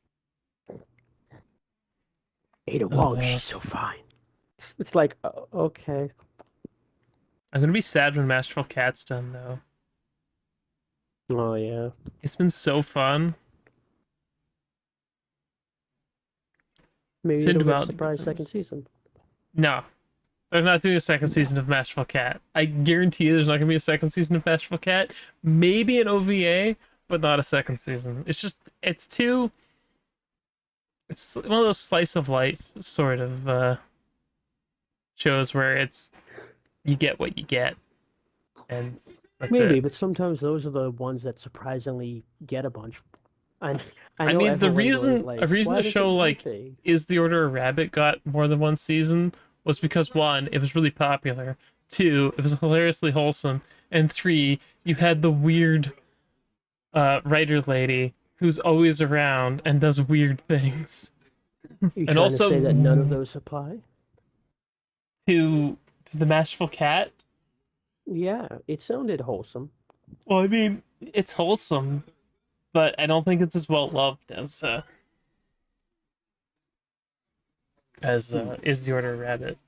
Ada Wong, she's so fine. It's like okay. I'm gonna be sad when Masterful Cat's done though. Oh yeah. It's been so fun. Maybe it'll get a Sinduality surprise second business. season. No, they're not doing a second season of Masterful Cat. I guarantee you there's not gonna be a second season of Masterful Cat. Maybe an OVA, but not a second season. It's just it's too. It's one of those slice of life sort of shows where it's you get what you get, and that's Maybe, it. but sometimes those are the ones that surprisingly get a bunch. I I I know mean, the everyone goes reason a like, reason why the show doesn't like nothing? Is the Order of Rabbit got more than one season was because one, it was really popular. Two, it was hilariously wholesome, and three, you had the weird writer lady who's always around and does weird things, You and trying to also say that none of those apply? to the Masterful Cat. Yeah, it sounded wholesome. Well, I mean, it's wholesome, but I don't think it's as well loved as Hmm. is the Order of Rabbit.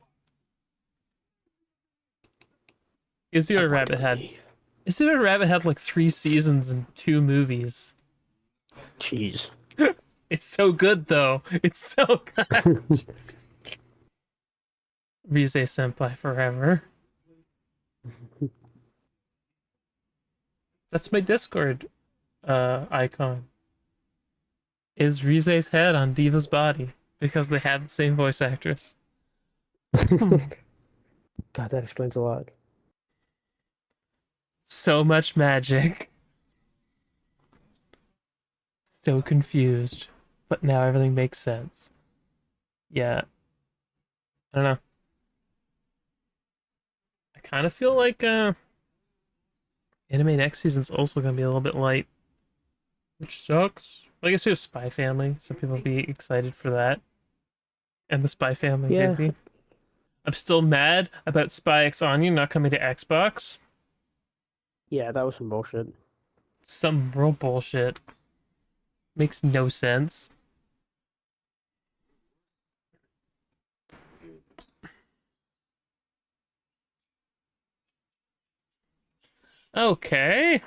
Is the I Order of want to Rabbit had believe. Is the Order of Rabbit had like 3 seasons and 2 movies. Jeez. It's so good though. It's so good. Rize Senpai forever. That's my Discord icon. Is Rize's head on Diva's body because they have the same voice actress. God, that explains a lot. So much magic. So confused. But now everything makes sense. Yeah. I don't know. I kind of feel like anime next season's also gonna be a little bit light, which sucks. I guess we have Spy Family, so people will be excited for that. And the Spy Family Yeah, movie. I'm still mad about Spy X Onion not coming to Xbox. yeah, that was some bullshit. Some real bullshit. Makes no sense. Okay.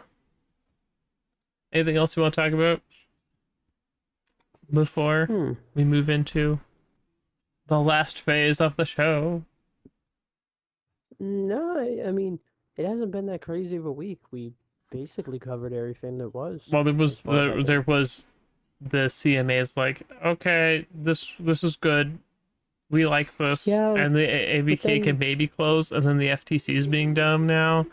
Anything else you want to talk about before Hmm. we move into the last phase of the show? No, I mean, it hasn't been that crazy of a week. We basically covered everything that was, Well, as far as I there can. was the CMA is like, okay, this is good. We like this, Yeah, and the but ABK can then, maybe close, and then the FTC is being dumb now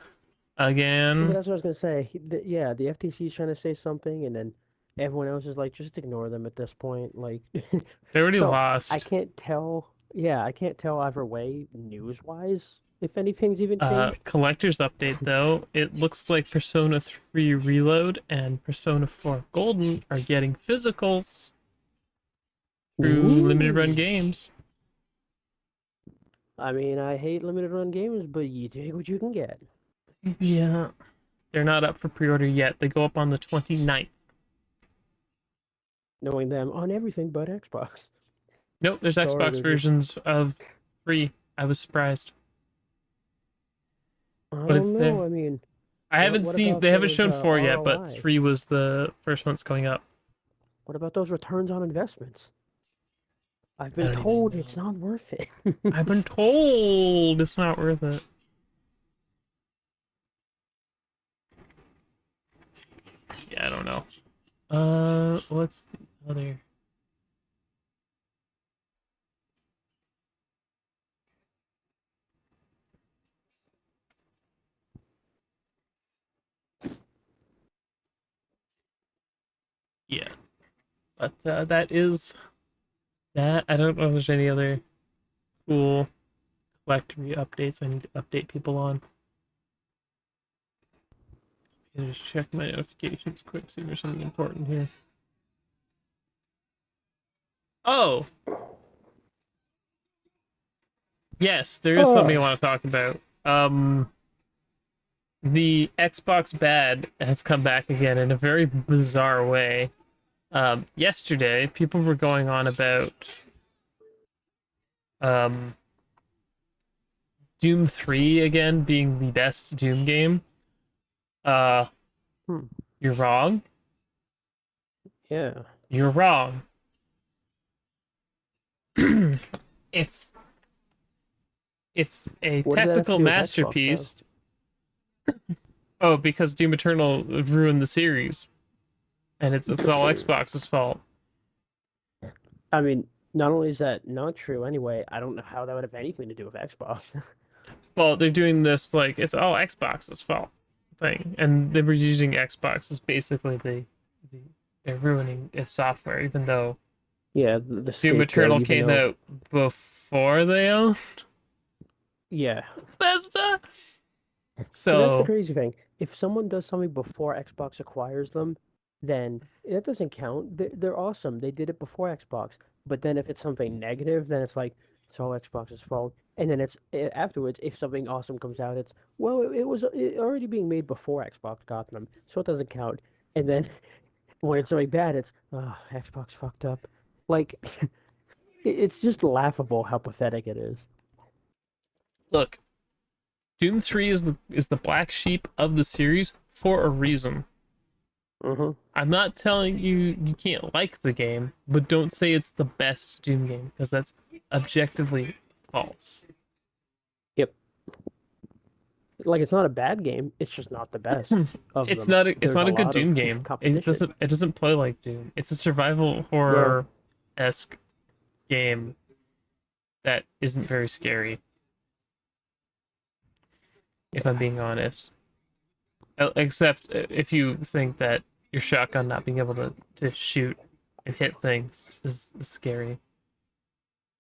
but again. that's what I was gonna say. Yeah, the FTC is trying to say something, and then everyone else is like, just ignore them at this point. Like, They already so I lost. can't tell. Yeah, I can't tell either way news-wise if anything's even changed. Collector's update though, it looks like Persona 3 Reload and Persona 4 Golden are getting physicals through limited run Ooh. games. I mean, I hate limited run games, but you take what you can get. Yeah. They're not up for pre-order yet. They go up on the 29th. Knowing them on everything but Xbox. Nope, there's Sorry, Xbox they're just. versions of 3. I was surprised. I But it's don't there. know. I mean, I haven't What seen. about They haven't those shown 4 yet, but ROI? 3 was the first one that's coming up. What about those returns on investments? I've I been don't even told it's know. not worth it. I've been told it's not worth it. Yeah, I don't know. What's the other? Yeah, but that is that. I don't know if there's any other cool collectory updates I need to update people on. Let me just check my notifications quick, see if there's something important here. Oh, yes, there is something I Oh, want to talk about. The Xbox bad has come back again in a very bizarre way. Yesterday, people were going on about um, Doom 3 again being the best Doom game. Uh, hmm. you're wrong. Yeah. You're wrong. it's it's a What does that have to technical do with Xbox, though? masterpiece. Oh, because Doom Eternal ruined the series, and it's all Xbox's fault. I mean, not only is that not true anyway, I don't know how that would have anything to do with Xbox. Well, they're doing this like it's all Xbox's fault thing, and they were using Xbox as basically the they're ruining its software, even though Yeah, the Doom scapegoat, Eternal even came though, out before they owned yeah. Bethesda. But that's the So crazy thing. If someone does something before Xbox acquires them, then that doesn't count. They're awesome. They did it before Xbox. But then if it's something negative, then it's like it's all Xbox's fault. And then afterwards, if something awesome comes out, it's well, it was already being made before Xbox got them, so it doesn't count. And then when it's something bad, it's Xbox fucked up. Like it's just laughable how pathetic it is. look, Doom 3 is the black sheep of the series for a reason. Mm-hmm. I'm not telling you you can't like the game, but don't say it's the best Doom game because that's objectively false. Yep. Like it's not a bad game. It's just not the best of them. It's There's not a a good lot of Doom game. competition. It doesn't play like Doom. It's a survival Yeah. horror esque game that isn't very scary, if I'm being honest. Except if you think that your shotgun not being able to shoot and hit things is scary.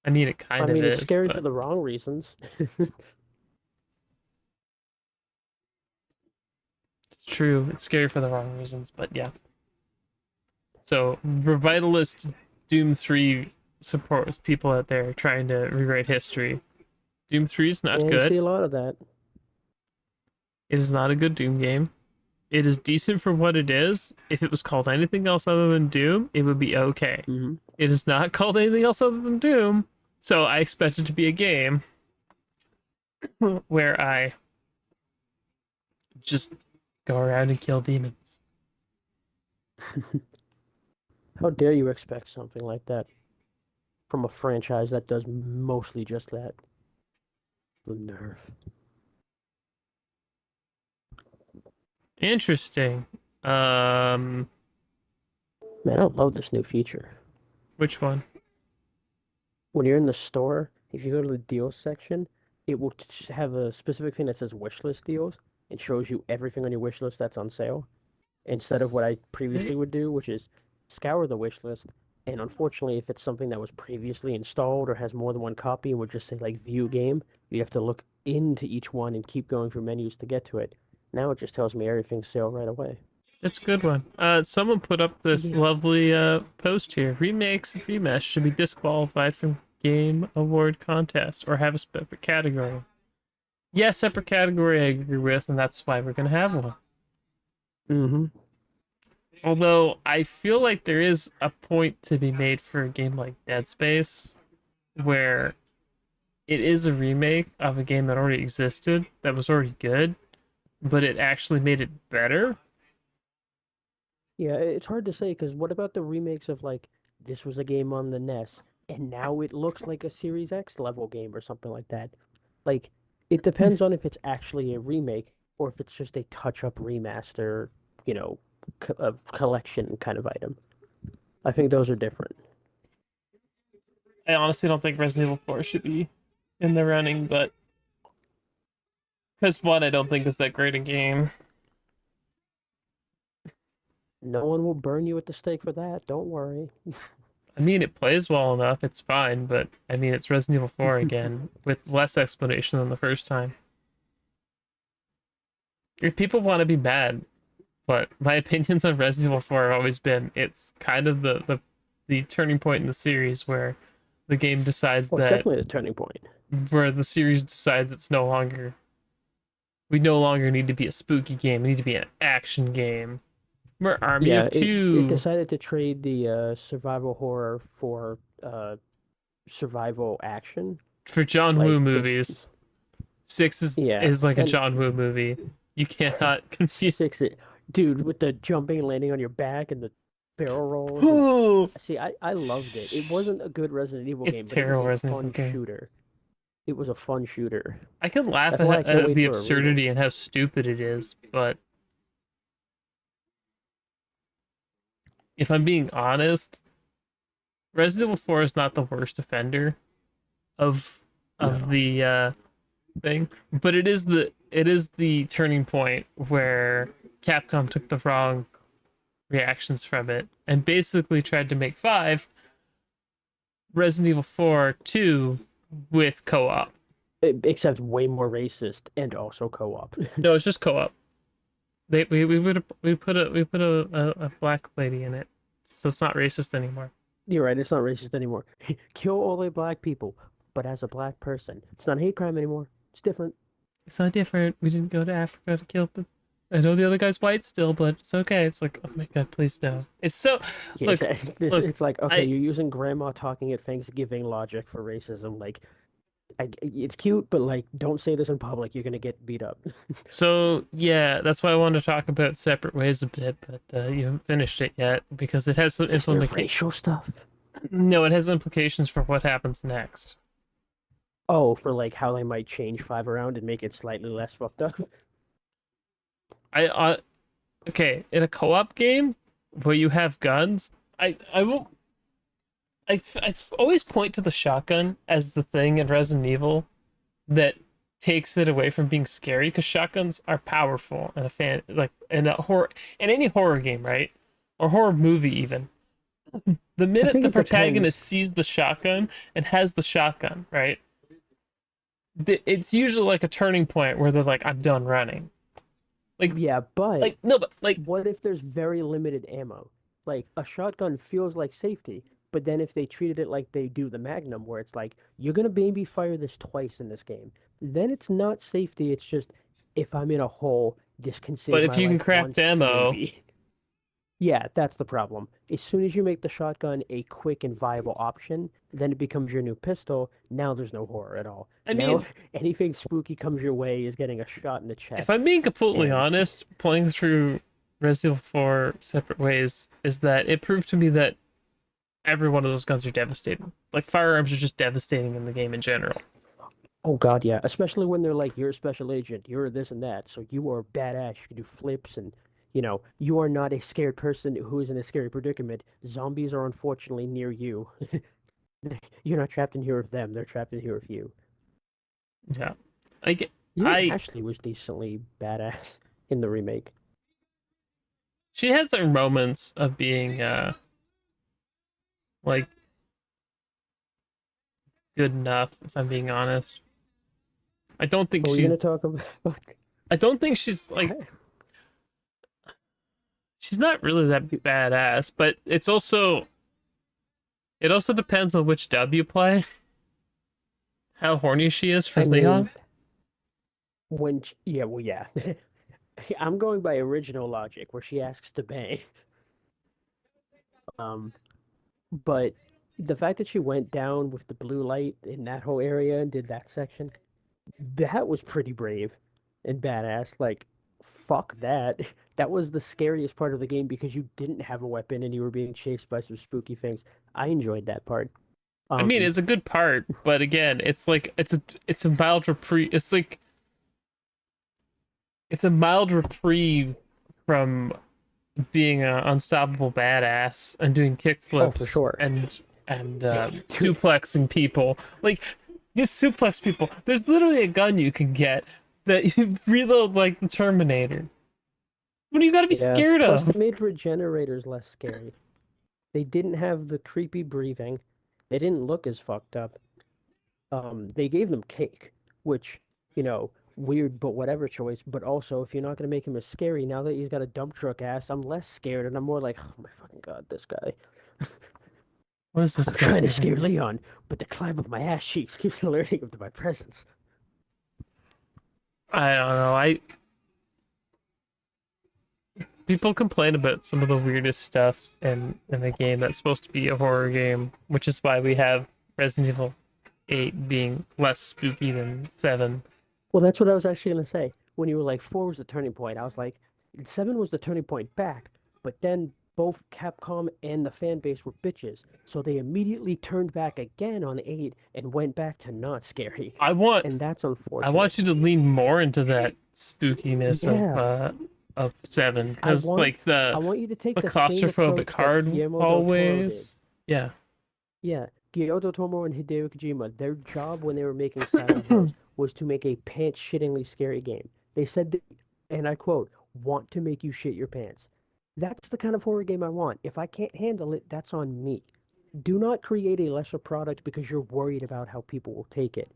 I mean, it I kind of mean, it's is, scary for but the wrong reasons. it's true. It's scary for the wrong reasons, but yeah. So, Revitalist Doom 3 supports people out there trying to rewrite history. Doom 3 is not And you see good. a lot of that. It is not a good Doom game. It is decent for what it is. If it was called anything else other than Doom, it would be okay. Hmm. It is not called anything else other than Doom, so I expect it to be a game where I just go around and kill demons. How dare you expect something like that from a franchise that does mostly just that? The nerve. Interesting. Um, Man, I love this new feature. which one? When you're in the store, if you go to the deals section, it will have a specific thing that says wish list deals and shows you everything on your wish list that's on sale. Instead of what I previously would do, which is scour the wish list. And unfortunately, if it's something that was previously installed or has more than one copy and would just say like view game, you have to look into each one and keep going through menus to get to it. Now it just tells me everything's sale right away. That's a good one. Someone put up this Yeah. lovely post here. Remakes and remesh should be disqualified from game award contests or have a separate category. Yes, separate category I agree with, and that's why we're gonna have one. Mm-hmm. Although I feel like there is a point to be made for a game like Dead Space, where it is a remake of a game that already existed, that was already good, but it actually made it better. Yeah, it's hard to say because what about the remakes of like this was a game on the NES and now it looks like a Series X level game or something like that? Like it depends on if it's actually a remake or if it's just a touch-up remaster, you know, a collection kind of item. I think those are different. I honestly don't think Resident Evil 4 should be in the running, but because one, I don't think it's that great a game. No one will burn you at the stake for that. Don't worry. I mean, it plays well enough, it's fine, but I mean, it's Resident Evil 4 again, with less explanation than the first time. If people want to be mad, but my opinions on Resident Evil 4 have always been it's kind of the turning point in the series where the game decides Well, it's that definitely a turning point. where the series decides it's no longer we no longer need to be a spooky game, we need to be an action game. We're Army Yeah, of it Two decided to trade the survival horror for survival action. for John Woo Like movies. Six yeah, is like a and John Woo movie. You cannot confuse. six it, dude, with the jumping and landing on your back and the barrel rolls and Oh, see, I loved it. It wasn't a good Resident Evil it's game, but it was terrible a Resident Evil fun game. shooter. It was a fun shooter. I can laugh That's why I can't at wait the for a absurdity remake. and how stupid it is, but if I'm being honest, Resident Evil 4 is not the worst offender of No. the thing, but it is the turning point where Capcom took the wrong reactions from it and basically tried to make 5 Resident Evil 4 2 with co-op. Except way more racist and also co-op. No, it's just co-op. We put a black lady in it, so it's not racist anymore. You're right, it's not racist anymore. Kill all the black people, but as a black person. It's not a hate crime anymore. It's different. It's not different. We didn't go to Africa to kill them. I know the other guy's white still, but it's okay. It's like, oh my god, please no. It's so Yeah, look, exactly. look. It's like, okay, I you're using grandma talking at Thanksgiving logic for racism. Like, it's cute, but like, don't say this in public. You're gonna get beat up. so yeah, that's why I wanted to talk about Separate Ways a bit, but you haven't finished it yet because it has some Is there implication. racial stuff? No, it has implications for what happens next. Oh, for like how they might change five around and make it slightly less fucked up. I okay, in a co-op game where you have guns, I will I always point to the shotgun as the thing in Resident Evil that takes it away from being scary because shotguns are powerful in a fan like in a horror in any horror game, right? Or horror movie even. The I minute think the it protagonist depends. sees the shotgun and has the shotgun, right? It's usually like a turning point where they're like, I'm done running. Like Yeah, but no, but like what if there's very limited ammo? Like a shotgun feels like safety, but then if they treated it like they do the Magnum, where it's like you're gonna maybe fire this twice in this game, then it's not safety. It's just if I'm in a hole, this can but save if my you can life craft once, ammo, maybe. Yeah, that's the problem. As soon as you make the shotgun a quick and viable option, then it becomes your new pistol. Now there's no horror at all. I Now mean, anything spooky comes your way is getting a shot in the if chest. I'm being completely And honest, playing through Resident Evil 4 Separate Ways is that it proved to me that every one of those guns are devastating. Like firearms are just devastating in the game in general. oh god, yeah. Especially when they're like, you're a special agent, you're this and that, so you are badass, you can do flips and you are not a scared person who is in a scary predicament. Zombies are unfortunately near you. You're not trapped in here with them, they're trapped in here with you. Yeah, I get, Even I Ashley was decently badass in the remake. she has her moments of being like good enough. If I'm being honest, I don't think What were you gonna she's. talk about? I don't think she's like she's not really that badass. But it also depends on which dub you play. How horny she is for I Leon. mean, yeah, well, yeah. I'm going by original logic where she asks to bang. Um, but the fact that she went down with the blue light in that whole area and did that section, that was pretty brave and badass. Like, fuck that. That was the scariest part of the game because you didn't have a weapon and you were being chased by some spooky things. I enjoyed that part. I mean, Um, it's a good part, but again, it's like it's a mild reprieve. It's like it's a mild reprieve from being an unstoppable badass and doing oh, for kickflips sure. and suplexing people. Like, just suplex people. There's literally a gun you can get that you reload like the Terminator. What do you gotta be Yeah. scared Plus, of? they made regenerators less scary. They didn't have the creepy breathing. They didn't look as fucked up. They gave them cake, which, weird but whatever choice. But also, if you're not gonna make him as scary, now that he's got a dump truck ass, I'm less scared and I'm more like, oh my fucking god, this guy. What is this I'm guy trying to doing? scare Leon, but the climb of my ass cheeks keeps alerting him to my presence. I don't know. I People complain about some of the weirdest stuff in a game that's supposed to be a horror game, which is why we have Resident Evil 8 being less spooky than 7. Well, that's what I was actually gonna say. When you were like, 4 was the turning point, I was like, 7 was the turning point back, but then both Capcom and the fan base were bitches, so they immediately turned back again on 8 and went back to not scary. I want And that's I unfortunate. want you to lean more into that spookiness Yeah, of 7, I because want like I want you to take the the same claustrophobic approach that hard Guillermo del Toro did. hallways. Yeah. Yeah, Guillermo del Toro and Hideo Kojima, their job when they were making Silent Hills was to make a pants-shittingly scary game. They said, that, and I quote, "want to make you shit your pants." That's the kind of horror game I want. If I can't handle it, that's on me. Do not create a lesser product because you're worried about how people will take it.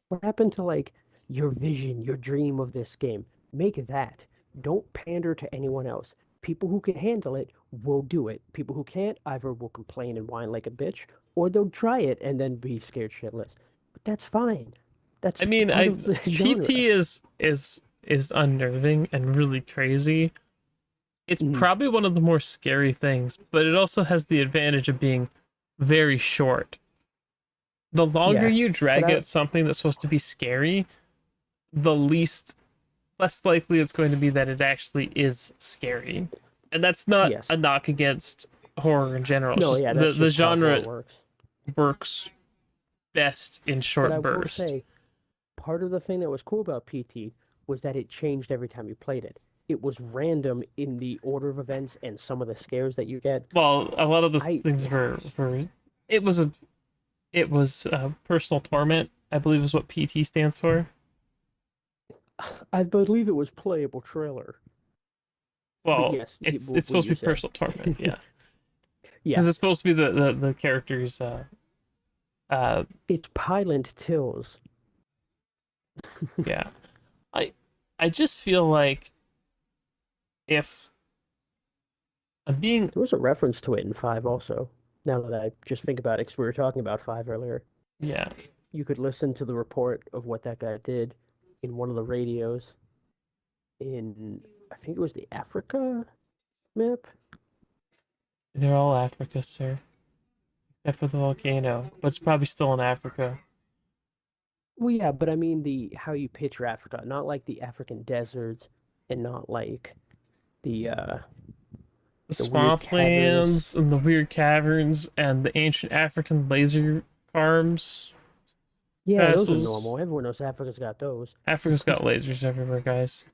What happened to like your vision, your dream of this game? Make that. Don't pander to anyone else. People who can handle it will do it. People who can't either will complain and whine like a bitch, or they'll try it and then be scared shitless. But that's fine. That's I mean, part I of the genre. PT is unnerving and really crazy. It's Mm, probably one of the more scary things, but it also has the advantage of being very short. The longer yeah, you but drag I out something that's supposed to be scary, the less likely it's going to be that it actually is scary. And that's not yes, a knock against horror in general. It's no, just yeah, that's the just how horror genre works. works best in But I short will bursts. say, part of the thing that was cool about PT was that it changed every time you played it. It was random in the order of events and some of the scares that you get. Well, a lot of those I things were it was a it was personal torment, I believe is what PT stands for. I believe it was playable trailer, but Well, yes, it's what supposed you to be said. personal torment, yeah, Yeah, because it's supposed to be the characters uh it's Pylent Tills. yeah. I I just feel like if I'm being There was a reference to it in 5 also. Now that I just think about it, because we were talking about 5 earlier. yeah, You could listen to the report of what that guy did in one of the radios in, I think it was the Africa map. they're all Africa, sir, except for the volcano, but it's probably still in Africa. Well, yeah, but I mean the how you picture Africa, not like the African deserts, and not like the uh The the weird caverns. swamplands and the weird caverns and the ancient African laser farms, Yeah, those are castles. normal. Everyone knows Africa's got those. Africa's got lasers everywhere, guys.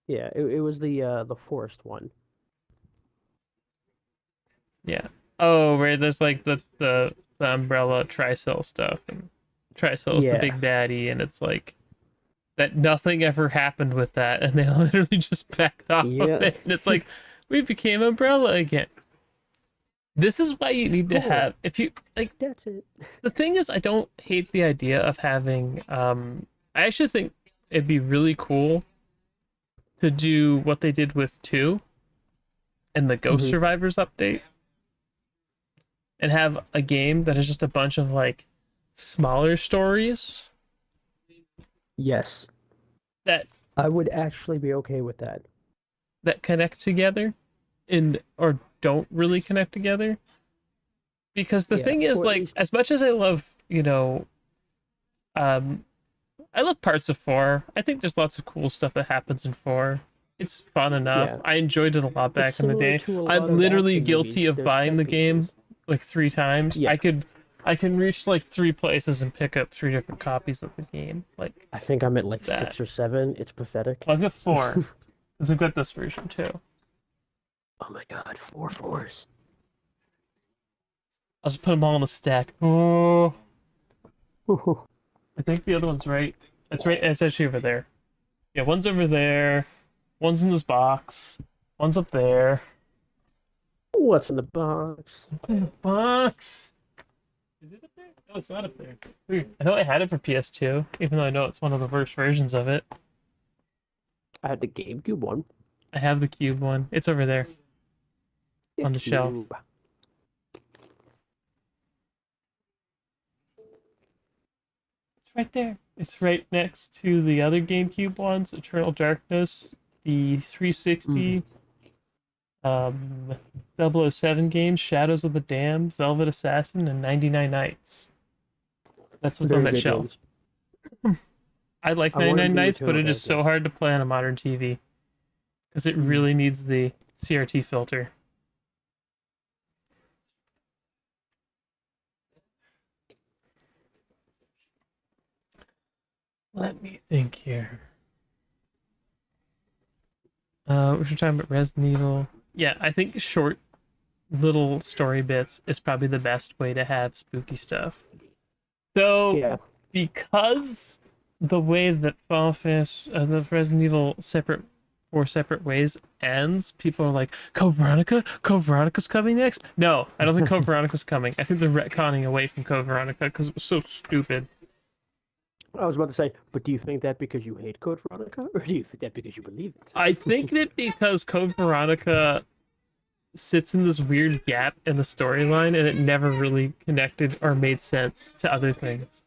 Yeah, it was the forest one. Yeah. Oh, right. There's like the umbrella Tricell stuff, and Tricell's the Yeah, big baddie, and it's like that nothing ever happened with that, and they literally just backed off of yeah. it, and it's like we became umbrella again. This is why you need to Cool. have if you like. That's it. The thing is, I don't hate the idea of having. I actually think it'd be really cool to do what they did with 2 and the Ghost Hmm. Survivors update and have a game that is just a bunch of like smaller stories Yes, that I would actually be okay with that. connect together and or don't really connect together. Because the Yeah, thing is, or at like, least as much as I love, um I love parts of 4. I think there's lots of cool stuff that happens in 4. It's fun enough. Yeah, I enjoyed it a lot it's back in the similar day. to a lot I'm of literally action guilty movies. of There's buying set the game pieces. like 3 times. Yeah, I can reach like 3 places and pick up 3 different copies of the game. Like I think I'm at like that. 6 or 7. It's pathetic. Well, I've got 4. Because I've got this version too. Oh my god, 4 fours. I'll just put them all in a stack. Oh, I think the other one's right. It's right. It's actually over there. Yeah, one's over there. One's in this box. One's up there. What's in the box? In the box. Is it up there? No, it's not up there. Weird. I know I had it for PS2, even though I know it's one of the worst versions of it. I had the GameCube one. I have the cube one. It's over there on the shelf. Cube. It's right there. It's right next to the other GameCube ones, Eternal Darkness, the 360, um, 007 games, Shadows of the Damned, Velvet Assassin, and 99 Nights. That's what's on Very that good shelf. games. I like I wanted 99 the Nights, but Eternal it is so Darkness. hard to play on a modern TV because it really needs the CRT filter. Let me think here. We're talking about Resident Evil. Yeah, I think short little story bits is probably the best way to have spooky stuff. So, Yeah. because the way that the Resident Evil separate 4 separate ways ends, people are like, Code Veronica? Code Veronica's coming next? No, I don't think Code Veronica's coming. I think they're retconning away from Code Veronica because it was so stupid. I was about to say, but do you think that because you hate Code Veronica, or do you think that because you believe it? I think that because Code Veronica sits in this weird gap in the storyline and it never really connected or made sense to other things.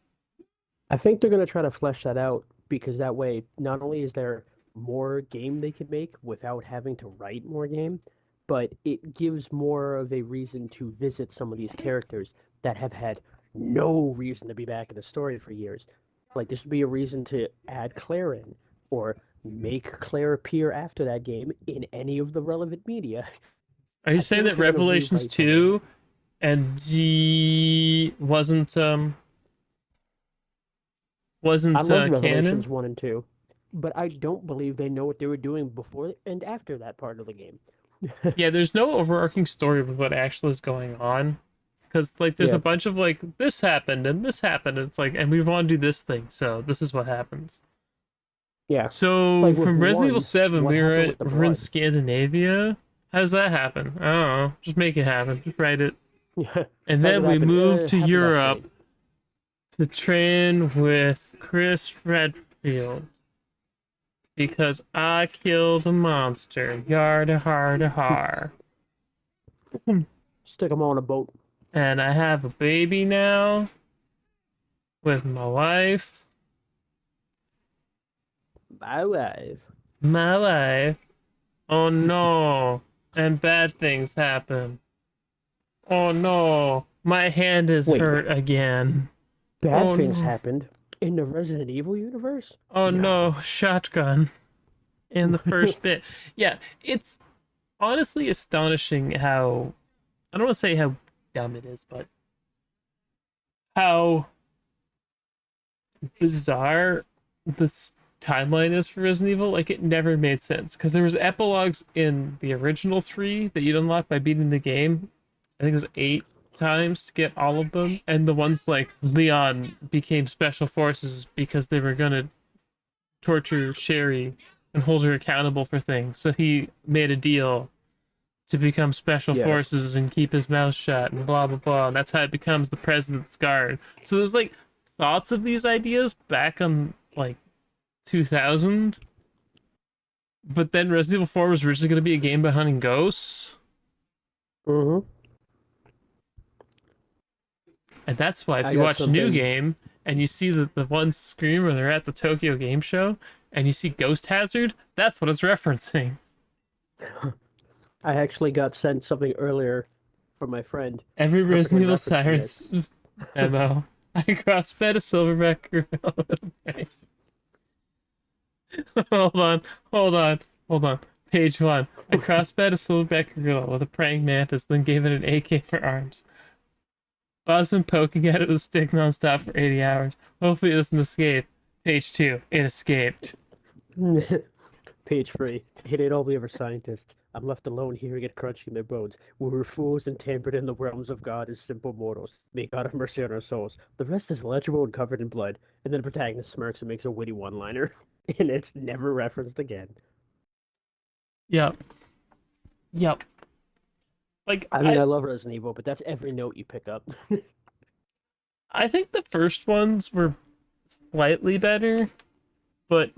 I think they're going to try to flesh that out because that way, not only is there more game they can make without having to write more game, but it gives more of a reason to visit some of these characters that have had no reason to be back in the story for years. Like, this would be a reason to add Claire in, or make Claire appear after that game in any of the relevant media. Are you I feel saying like that they're going to Revelations rewrite some of that. 2 and D I wasn't loved canon? Revelations 1 and 2, but I don't believe they know what they were doing before and after that part of the game. Yeah, there's no overarching story of what actually is going on. Because like there's a Yeah, bunch of like this happened and this happened, and it's like and we want to do this thing, so this is what happens. yeah. So Like with from Resident Evil 1, 7, what happened with the we're in blood? Scandinavia. How does that happen? I don't know. Just make it happen. Just write it. Yeah, And how'd then it we happen? move to Happened that Europe way. to train with Chris Redfield because I killed a monster. Yarda harda har. Stick them on a boat. And I have a baby now with my wife. My wife. My life. Oh no. And bad things happen. Oh no. My hand is Wait, hurt again. bad Oh things no. happened in the Resident Evil universe? Oh No. no. Shotgun in the first bit. Yeah, it's honestly astonishing how I don't want to say how dumb it is, but how bizarre this timeline is for Resident Evil. Like it never made sense because there was epilogues in the original 3 that you'd unlock by beating the game. I think it was 8 times to get all of them, and the ones like Leon became special forces because they were gonna torture Sherry and hold her accountable for things. So he made a deal to become special Yeah. forces and keep his mouth shut and blah blah blah, and that's how it becomes the president's guard. So there's like thoughts of these ideas back on like 2000, but then Resident Evil 4 was originally going to be a game about hunting ghosts, Mm-hmm. and that's why if I you got watch New something. Game and you see the one screen where they're at the Tokyo Game Show and you see Ghost Hazard, that's what it's referencing. I actually got sent something earlier from my friend. Every Perfectly Resident Evil referencing it. Sirens demo. I crossfed a silverback gorilla. Hold on, hold on. Hold on. Page 1. I crossbred a silverback Beggar gorilla with a praying mantis, then gave it an AK for arms. Bob's been poking at it with a stick nonstop for 80 hours. Hopefully it doesn't escape. Page 2. It escaped. Page 3. Hit it all the other scientists. I'm left alone hearing it crunching their bones. We were fools and tampered in the realms of God as simple mortals. May God have mercy on our souls. The rest is legible and covered in blood. And then the protagonist smirks and makes a witty one-liner. And it's never referenced again. Yep. Yep. Like, I mean, I love Resident Evil, but that's every note you pick up. I think the first ones were slightly better, but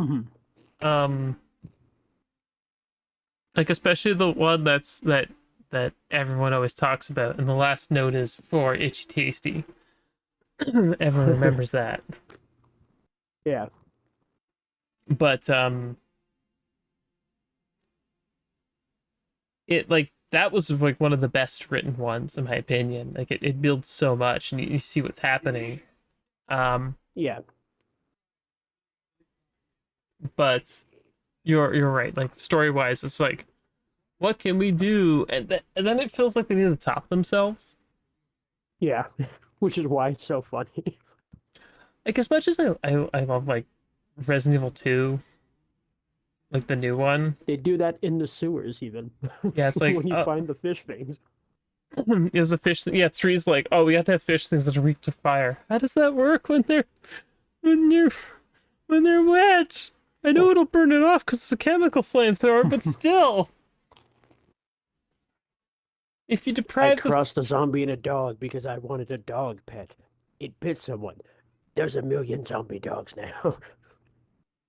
um like especially the one that everyone always talks about, and the last note is for Itchy Tasty. Everyone remembers that. Yeah. But it like that was like one of the best written ones in my opinion. Like it builds so much and you see what's happening. Yeah. But you're right. Like story wise, it's like, what can we do? And then it feels like they need to top themselves. Yeah. Which is why it's so funny. Like as much as I love like Resident Evil 2, like the new one. They do that in the sewers, even. Yeah, it's like when you find the fish things. there's a fish. Yeah, 3's like, oh, we have to have fish things that are weak to fire. How does that work when you're when they're wet? I know it'll burn it off because it's a chemical flamethrower, but still, if you I deprive the crossed a zombie and a dog because I wanted a dog pet. It bit someone. There's a million zombie dogs now.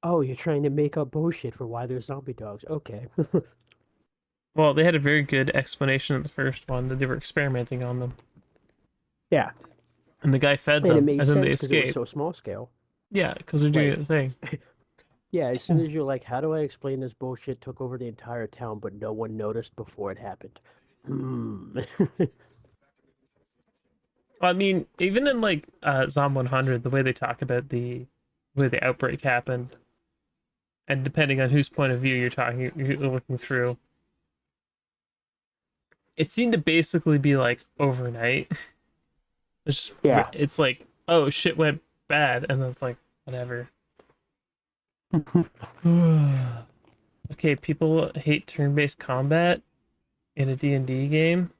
Oh, you're trying to make up bullshit for why there's zombie dogs. Okay. well, they had a very good explanation in the first one that they were experimenting on them, Yeah. and the guy fed And it them, made and then they sense because it was escaped. so small scale. Yeah, because they're doing Like, a thing. yeah, as soon as you're like, how do I explain this bullshit took over the entire town, but no one noticed before it happened? Hmm. I mean, even in like Zom 100, the way they talk about the way the outbreak happened, and depending on whose point of view you're looking through, it seemed to basically be like overnight. Yeah. It's like, oh shit went bad, and then it's like whatever. Okay, people hate turn-based combat in a D&D game.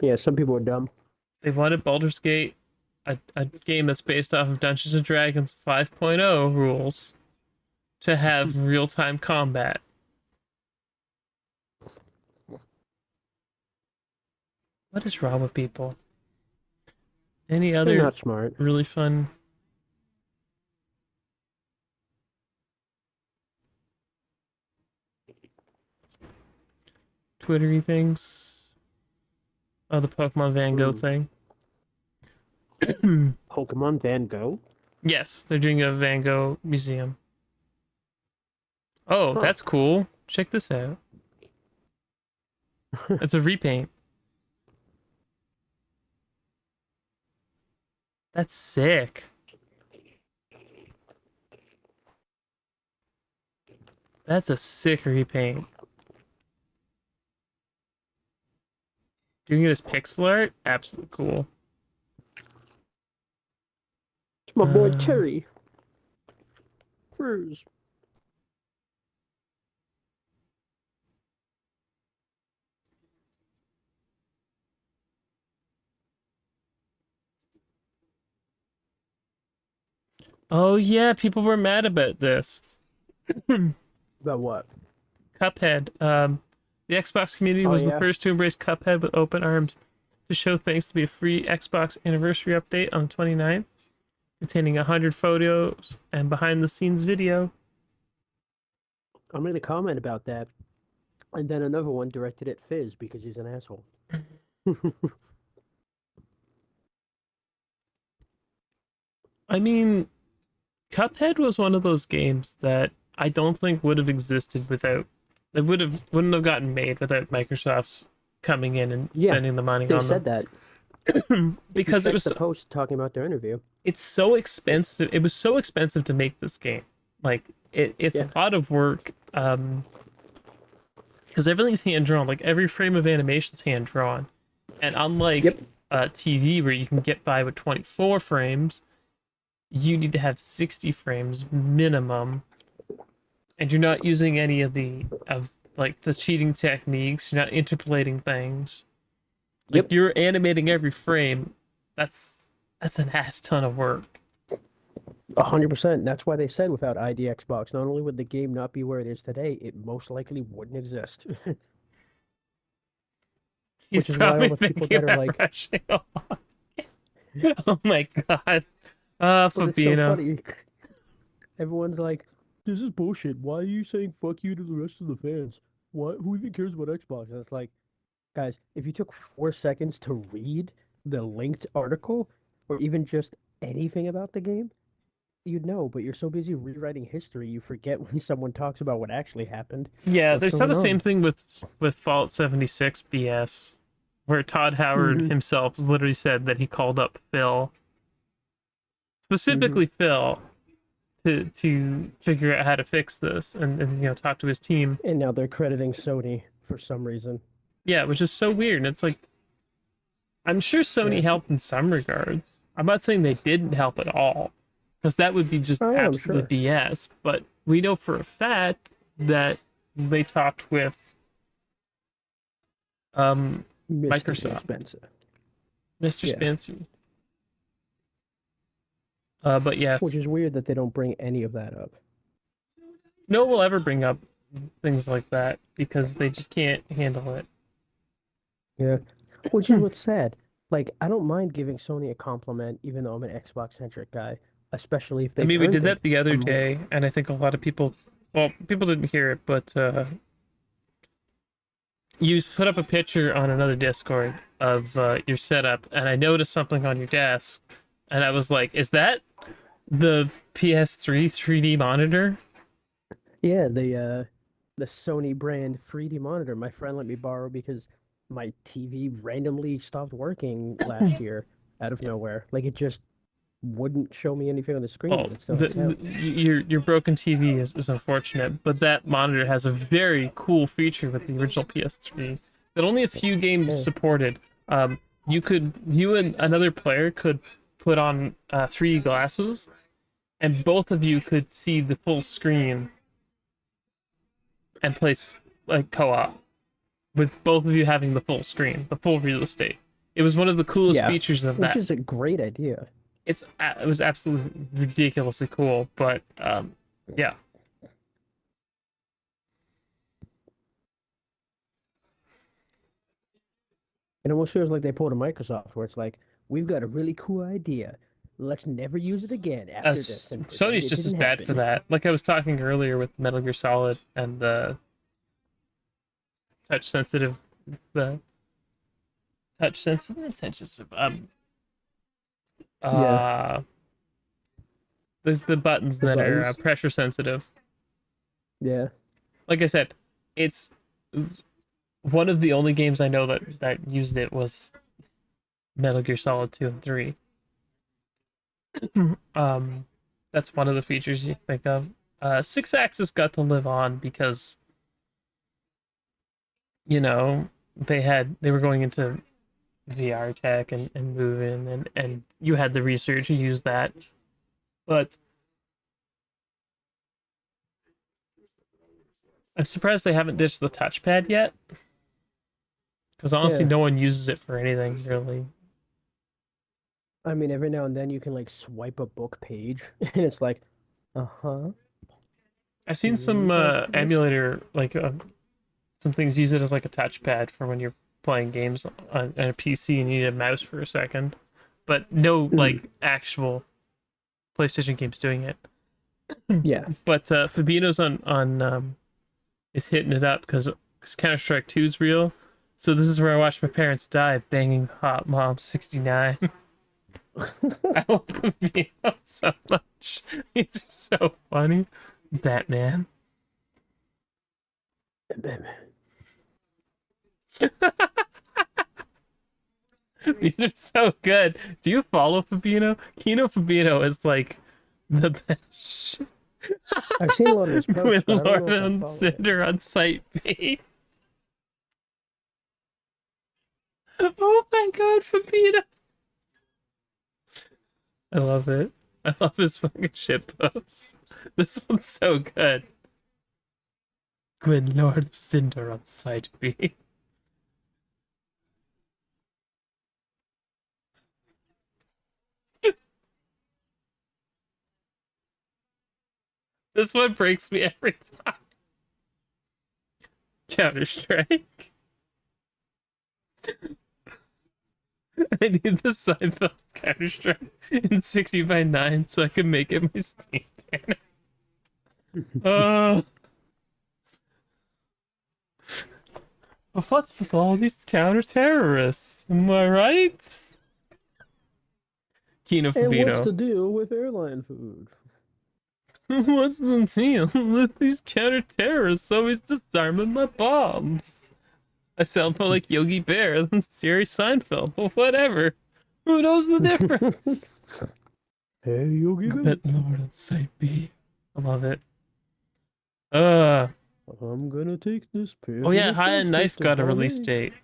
Yeah, some people are dumb. They wanted Baldur's Gate, a game that's based off of Dungeons and Dragons 5.0 rules, to have real-time combat. What is wrong with people? Any They're other not smart. really fun Twittery things? Oh, the Pokemon Van Gogh thing. Pokemon Van Gogh? Yes, they're doing a Van Gogh museum. Oh, Huh. that's cool. Check this out. It's a repaint. That's sick. That's a sick repaint. Doing it as pixel art? Absolutely cool. It's my boy Terry Crews. Oh yeah, people were mad about this. About what? Cuphead. The Xbox community Oh, was the yeah. first to embrace Cuphead with open arms to show thanks to be a free Xbox anniversary update on the 29th, containing 100 photos and behind the scenes video. I'm going to comment about that. And then another one directed at Fizz because he's an asshole. I mean, Cuphead was one of those games that I don't think would have existed without wouldn't have gotten made without Microsoft's coming in and Yeah, spending the money They on said them. that. Because it Check was the post talking about their interview. it's so expensive. It was so expensive to make this game. Like it's Yeah. a lot of work. Because everything's hand drawn. Like every frame of animation's hand drawn, and unlike Yep. TV where you can get by with 24 frames, you need to have 60 frames minimum, and you're not using any of the cheating techniques. You're not interpolating things. Like Yep. you're animating every frame. That's an ass ton of work. 100%. That's why they said without ID Xbox, not only would the game not be where it is today, it most likely wouldn't exist. He's Which is why all probably the people thinking that are about like, rushing. Oh my god. well, it's so Fabino. funny. Everyone's like, this is bullshit. Why are you saying fuck you to the rest of the fans? What? Who even cares about Xbox? And it's like, guys, if you took 4 seconds to read the linked article or even just anything about the game, you'd know, but you're so busy rewriting history, you forget when someone talks about what actually happened, Yeah, what's they said going the same on. thing with Fallout 76 BS, where Todd Howard Hmm. himself literally said that he called up Phil, Hmm. specifically Phil, to figure out how to fix this and talk to his team. And now they're crediting Sony for some reason. Yeah, which is so weird. And it's like I'm sure Sony Yeah. helped in some regards. I'm not saying they didn't help at all, because that would be just Oh yeah, I'm absolute sure. BS. But we know for a fact that they talked with um Mr. Phil Microsoft, Spencer. Mr. Yeah. Spencer. But Which yes, is weird that they don't bring any of that up. no one will ever bring up things like that because they just can't handle it. Yeah. Which is what's sad. Like, I don't mind giving Sony a compliment, even though I'm an Xbox centric guy, especially if I they've mean, we earned did it. that the other I'm more, day, and I think a lot of people, well, people didn't hear it, but you put up a picture on another Discord of your setup, and I noticed something on your desk, and I was like, "Is that the PS3 3D monitor?" yeah, the Sony brand 3D monitor my friend let me borrow because my TV randomly stopped working last year out of nowhere. Like it just wouldn't show me anything on the screen, Oh, but it still had sound. your broken TV is unfortunate, but that monitor has a very cool feature with the original PS3 that only a few games Yeah. supported. You and another player could put on 3D glasses, and both of you could see the full screen and play like co-op with both of you having the full screen, the full real estate. It was one of the coolest Yeah. features of Which that. is a great idea. It was absolutely ridiculously cool, but yeah. It almost feels like they pulled a Microsoft where it's like, we've got a really cool idea. Let's never use it again after this and pretend Sony's it just as didn't bad for happen. that. Like I was talking earlier with Metal Gear Solid and touch sensitive, the touch sensitive, Yeah. uh, the buttons The that are buttons. pressure sensitive. Yeah. Like I said, it's one of the only games I know that used it was Metal Gear Solid 2 and 3. Um, that's one of the features you think of. Six Axis got to live on because they were going into VR tech and moving and you had the research to use that. But I'm surprised they haven't ditched the touchpad yet. Because honestly, Yeah. no one uses it for anything really. I mean, every now and then you can like swipe a book page and it's like, uh-huh. I've seen Really some like this? emulator some things use it as like a touchpad for when you're playing games on a PC and you need a mouse for a second, but no Mm, like actual PlayStation games doing it. yeah. But Fabino's on is hitting it up because Counter Strike 2 is real. So this is where I watched my parents die banging Hot Mom 69. I love Fabino so much. These are so funny. Batman. These are so good. Do you follow Fabino? Kino Fabino is like the best. I've seen a lot of his posts, With but I don't know Lord if I and follow him. Cinder on Site B. Oh my god, Fabina! I love it. I love his fucking shit posts. This one's so good. Gwyn Lord of Cinder on Site B. This one breaks me every time. Counter Strike. I need the Seinfeld Counter Strike in 60 by 9 so I can make it my Steam banner. Uh, but what's with all these counter terrorists? Am I right? Kino And what's Fabino. the deal with airline food? What's the deal with these counter terrorists always disarming my bombs? I sound more like Yogi Bear than Jerry Seinfeld, but whatever. Who knows the difference? Hey, Yogi Good Bear. Lord on Site B. I love it. Uh I'm gonna take this oh yeah, permanent High and basket Knife to got a release Bombay. date.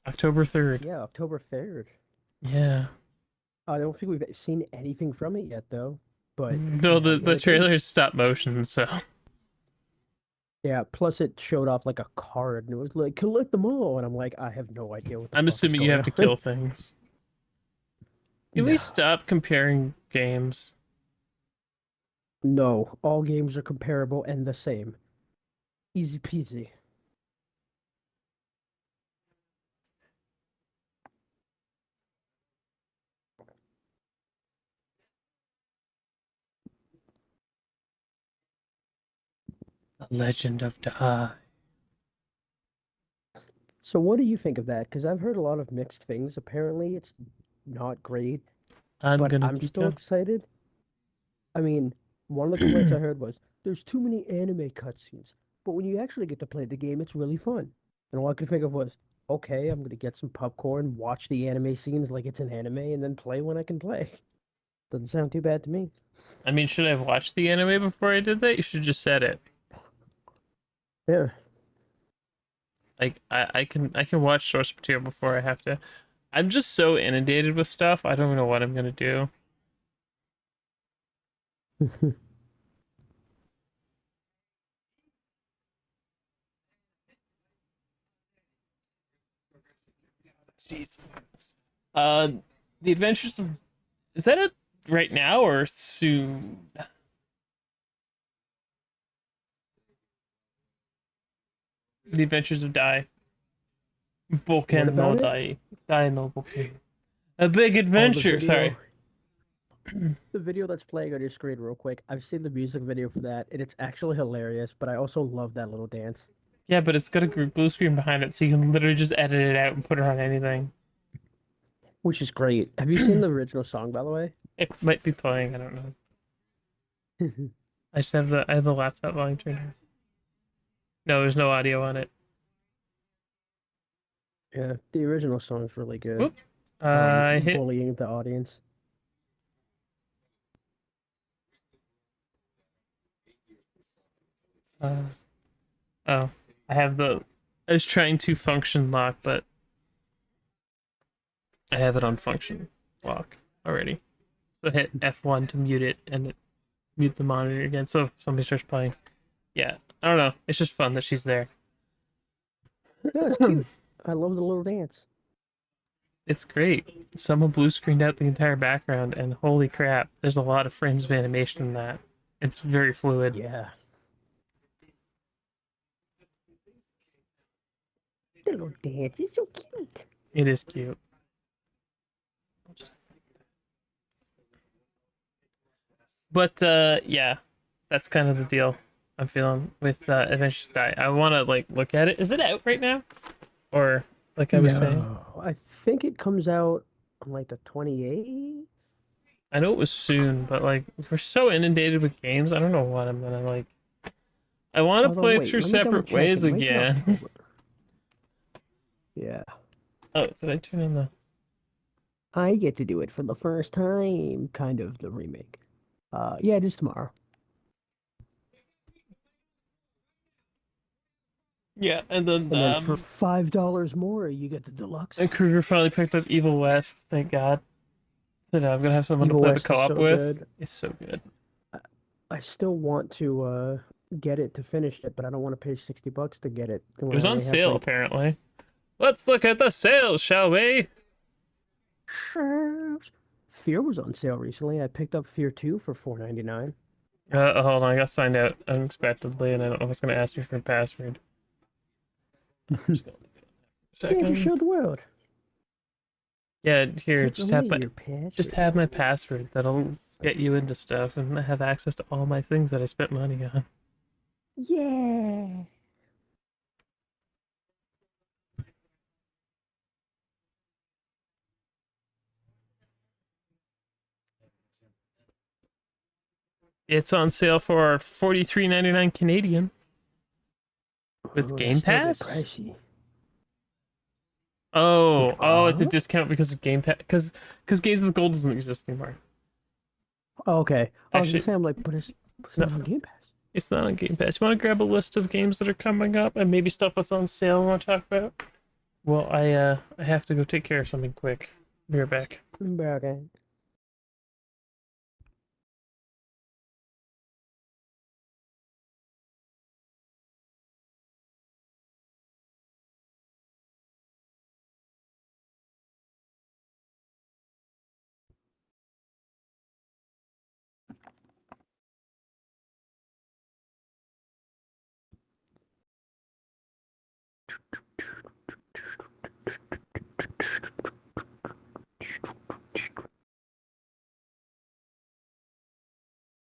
October 3rd. Yeah, October 3rd. Yeah. I don't think we've seen anything from it yet, though. But Though yeah, the get a date. trailer is stop motion, so Yeah, plus it showed off like a card and it was like, collect them all. And I'm like, I have no idea what the I'm fuck is assuming you going have to on. kill things. Can we No, stop comparing games? no, all games are comparable and the same. Easy peasy. The Legend of Die. So what do you think of that? Because I've heard a lot of mixed things. Apparently it's not great, I'm but gonna I'm keep still going. excited. I mean, one of the complaints I heard was there's too many anime cutscenes. But when you actually get to play the game, it's really fun. And all I could think of was, okay, I'm gonna get some popcorn, watch the anime scenes like it's an anime, and then play when I can play. Doesn't sound too bad to me. I mean, should I have watched the anime before I did that? You should have just said it. Yeah. Like I can watch source material before I have to. I'm just so inundated with stuff. I don't know what I'm gonna do. Jeez. Uh, the Adventures of is that it right now or soon? The Adventures of Dai. What Boken no about it? Dai. Dai no Boken. A big Oh, the adventure. video. Sorry. The video that's playing on your screen real quick. I've seen the music video for that, and it's actually hilarious, but I also love that little dance. Yeah, but it's got a blue screen behind it, so you can literally just edit it out and put it on anything. Which is great. Have you seen the original song, by the way? It might be playing. I don't know. I have the laptop volume turned on. No, there's no audio on it. Yeah, the original song is really good. Whoop. I hit. Bullying the audience. Uh, oh, I have the. I was trying to function lock, but I have it on function lock already. So hit F1 to mute it and mute the monitor again. So if somebody starts playing, yeah, I don't know. It's just fun that she's there. No, it's cute. I love the little dance. It's great. Someone blue screened out the entire background, and holy crap, there's a lot of frames of animation in that. It's very fluid. Yeah. The little dance is so cute. It is cute. But yeah, that's kind of the deal I'm feeling with Adventure Die. I want to like look at it. Is it out right now? Or like I was saying, No, I think it comes out on like the 28th. I know it was soon, but like we're so inundated with games. I don't know what I'm gonna like. I want to Although, play wait, through let me double separate check. ways It might be again. October. Yeah. Oh, did I turn on the? I get to do it for the first time, kind of the remake. Yeah, it is tomorrow. Yeah, And then for $5 more, you get the deluxe. and Kruger finally picked up Evil West. Thank God. So now I'm gonna have someone to Evil play the West is co-op so with. good. It's so good. I, I still want to get it to finish it, but I don't want to pay $60 to get it It when was I on only have sale like. apparently. Let's look at the sales, shall we? Sure. Fear was on sale recently. I picked up Fear 2 for $4.99. Hold on, I got signed out unexpectedly, and I don't know if it's gonna ask me for a password. I'm just gonna leave it for a Yeah, just second. show the world. Yeah, here, Put away your just password. have my password. That'll get you into stuff, and I have access to all my things that I spent money on. Yeah. It's on sale for 43.99 Canadian with Oh, that's Game still a bit Pass. pricey. Wait, Oh, it's a discount because of Game Pass. Because Games with Gold doesn't exist anymore. Oh, okay. I was gonna Actually, say, I'm like, but it's no, not on Game Pass. it's not on Game Pass. You want to grab a list of games that are coming up and maybe stuff that's on sale I want to talk about? Well, I have to go take care of something quick. Be right back. Okay.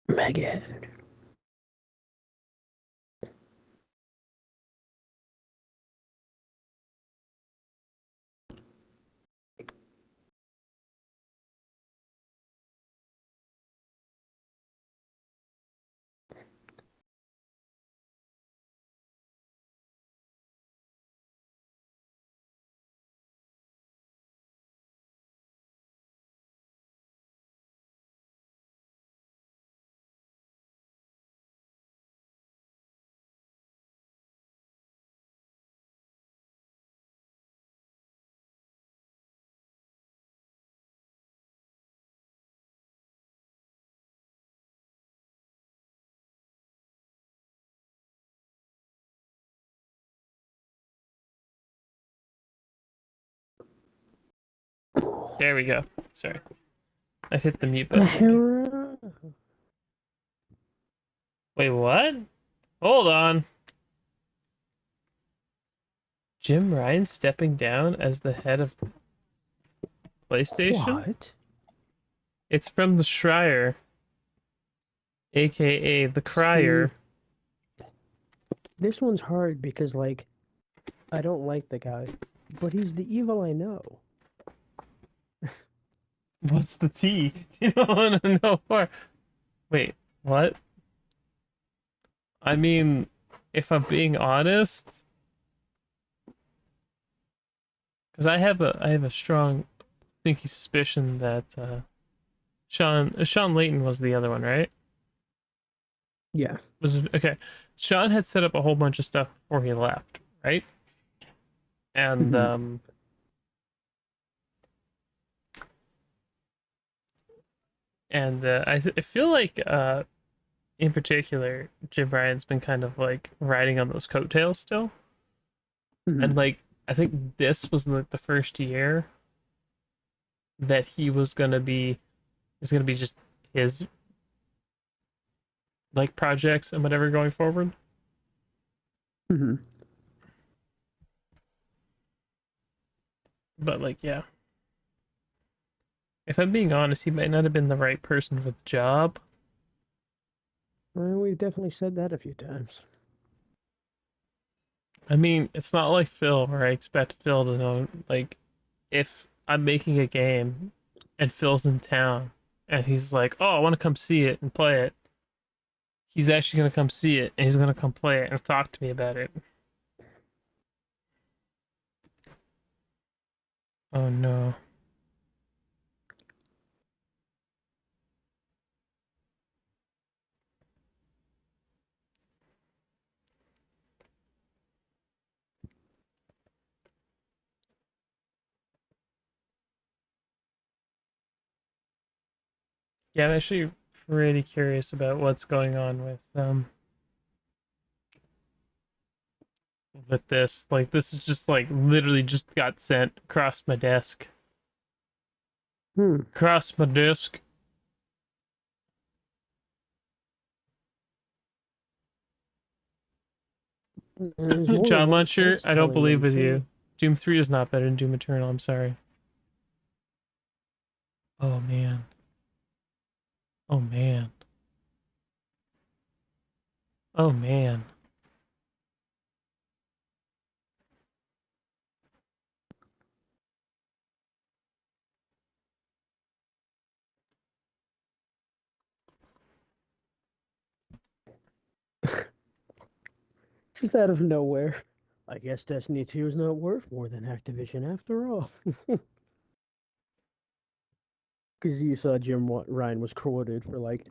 Beggar. There we go. Sorry, I hit the mute button again. Wait, what? Hold on. Jim Ryan stepping down as the head of PlayStation? What? It's from the Schreier, aka the See, Crier. this one's hard because, like, I don't like the guy, but he's the evil I know. What's the T? You don't want to know more. Wait, what? I mean, if I'm being honest, because I have a strong, sneaky suspicion that Sean Layton was the other one, right? Yeah. Was okay. Sean had set up a whole bunch of stuff before he left, right? And Mhm. I feel like in particular Jim Ryan's been kind of like riding on those coattails still, and Mhm. like I think this was like the first year that he was gonna be is gonna be just his like projects and whatever going forward. Mhm. But like yeah, if I'm being honest, he might not have been the right person for the job. Well, we've definitely said that a few times. I mean, it's not like Phil where I expect Phil to know like if I'm making a game and Phil's in town and he's like, "Oh, I want to come see it and play it." He's actually gonna come see it and he's gonna come play it and talk to me about it. Oh no. Yeah, I'm actually pretty curious about what's going on with this. Like, this is just like literally just got sent across my desk. Hmm. Across my desk. There's more than John one Muncher, source I don't telling believe them with too. you. Doom 3 is not better than Doom Eternal, I'm sorry. Oh man. Oh man. Oh man. Just out of nowhere. I guess Destiny 2 is not worth more than Activision after all. Because you saw Ryan was quoted for like,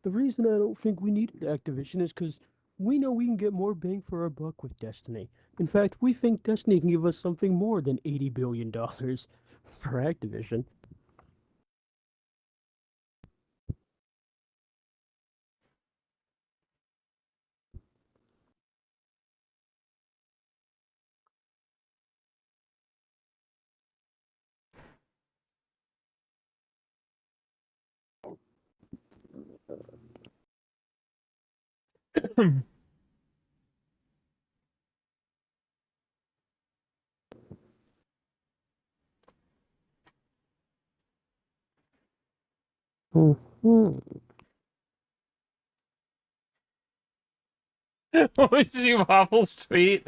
the reason I don't think we needed Activision is because we know we can get more bang for our buck with Destiny. In fact, we think Destiny can give us something more than $80 billion for Activision. Hmm. What was see Waffles tweet?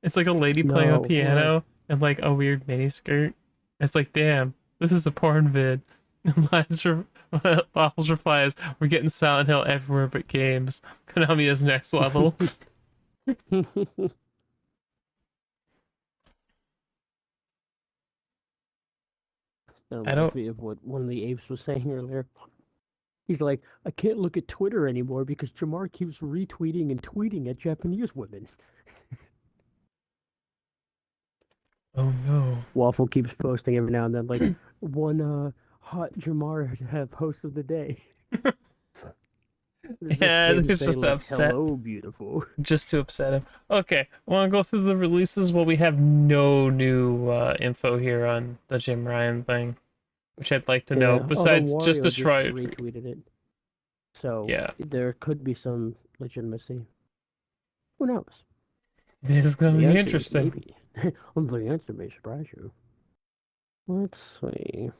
It's like a lady playing a No, what? piano and like a weird mini skirt. It's like, damn, this is a porn vid. And Waffles replies, "We're getting Silent Hill everywhere but games. Konami is next level." That I reminds don't. me of what one of the apes was saying earlier. He's like, I can't look at Twitter anymore because Jamar keeps retweeting and tweeting at Japanese women. Oh no. Waffle keeps posting every now and then, like, one hot Jamar post of the day. As if Yeah, him it's saying, just like, upset, hello, beautiful. just to upset him. Okay, I want to go through the releases. Well, we have no new info here on the Jim Ryan thing, which I'd like to know. Yeah, although Besides just Wario just destroy. retweeted it. So Yeah, there could be some legitimacy. Who knows? this is gonna The be answer is interesting. maybe. The answer may surprise you. Let's see.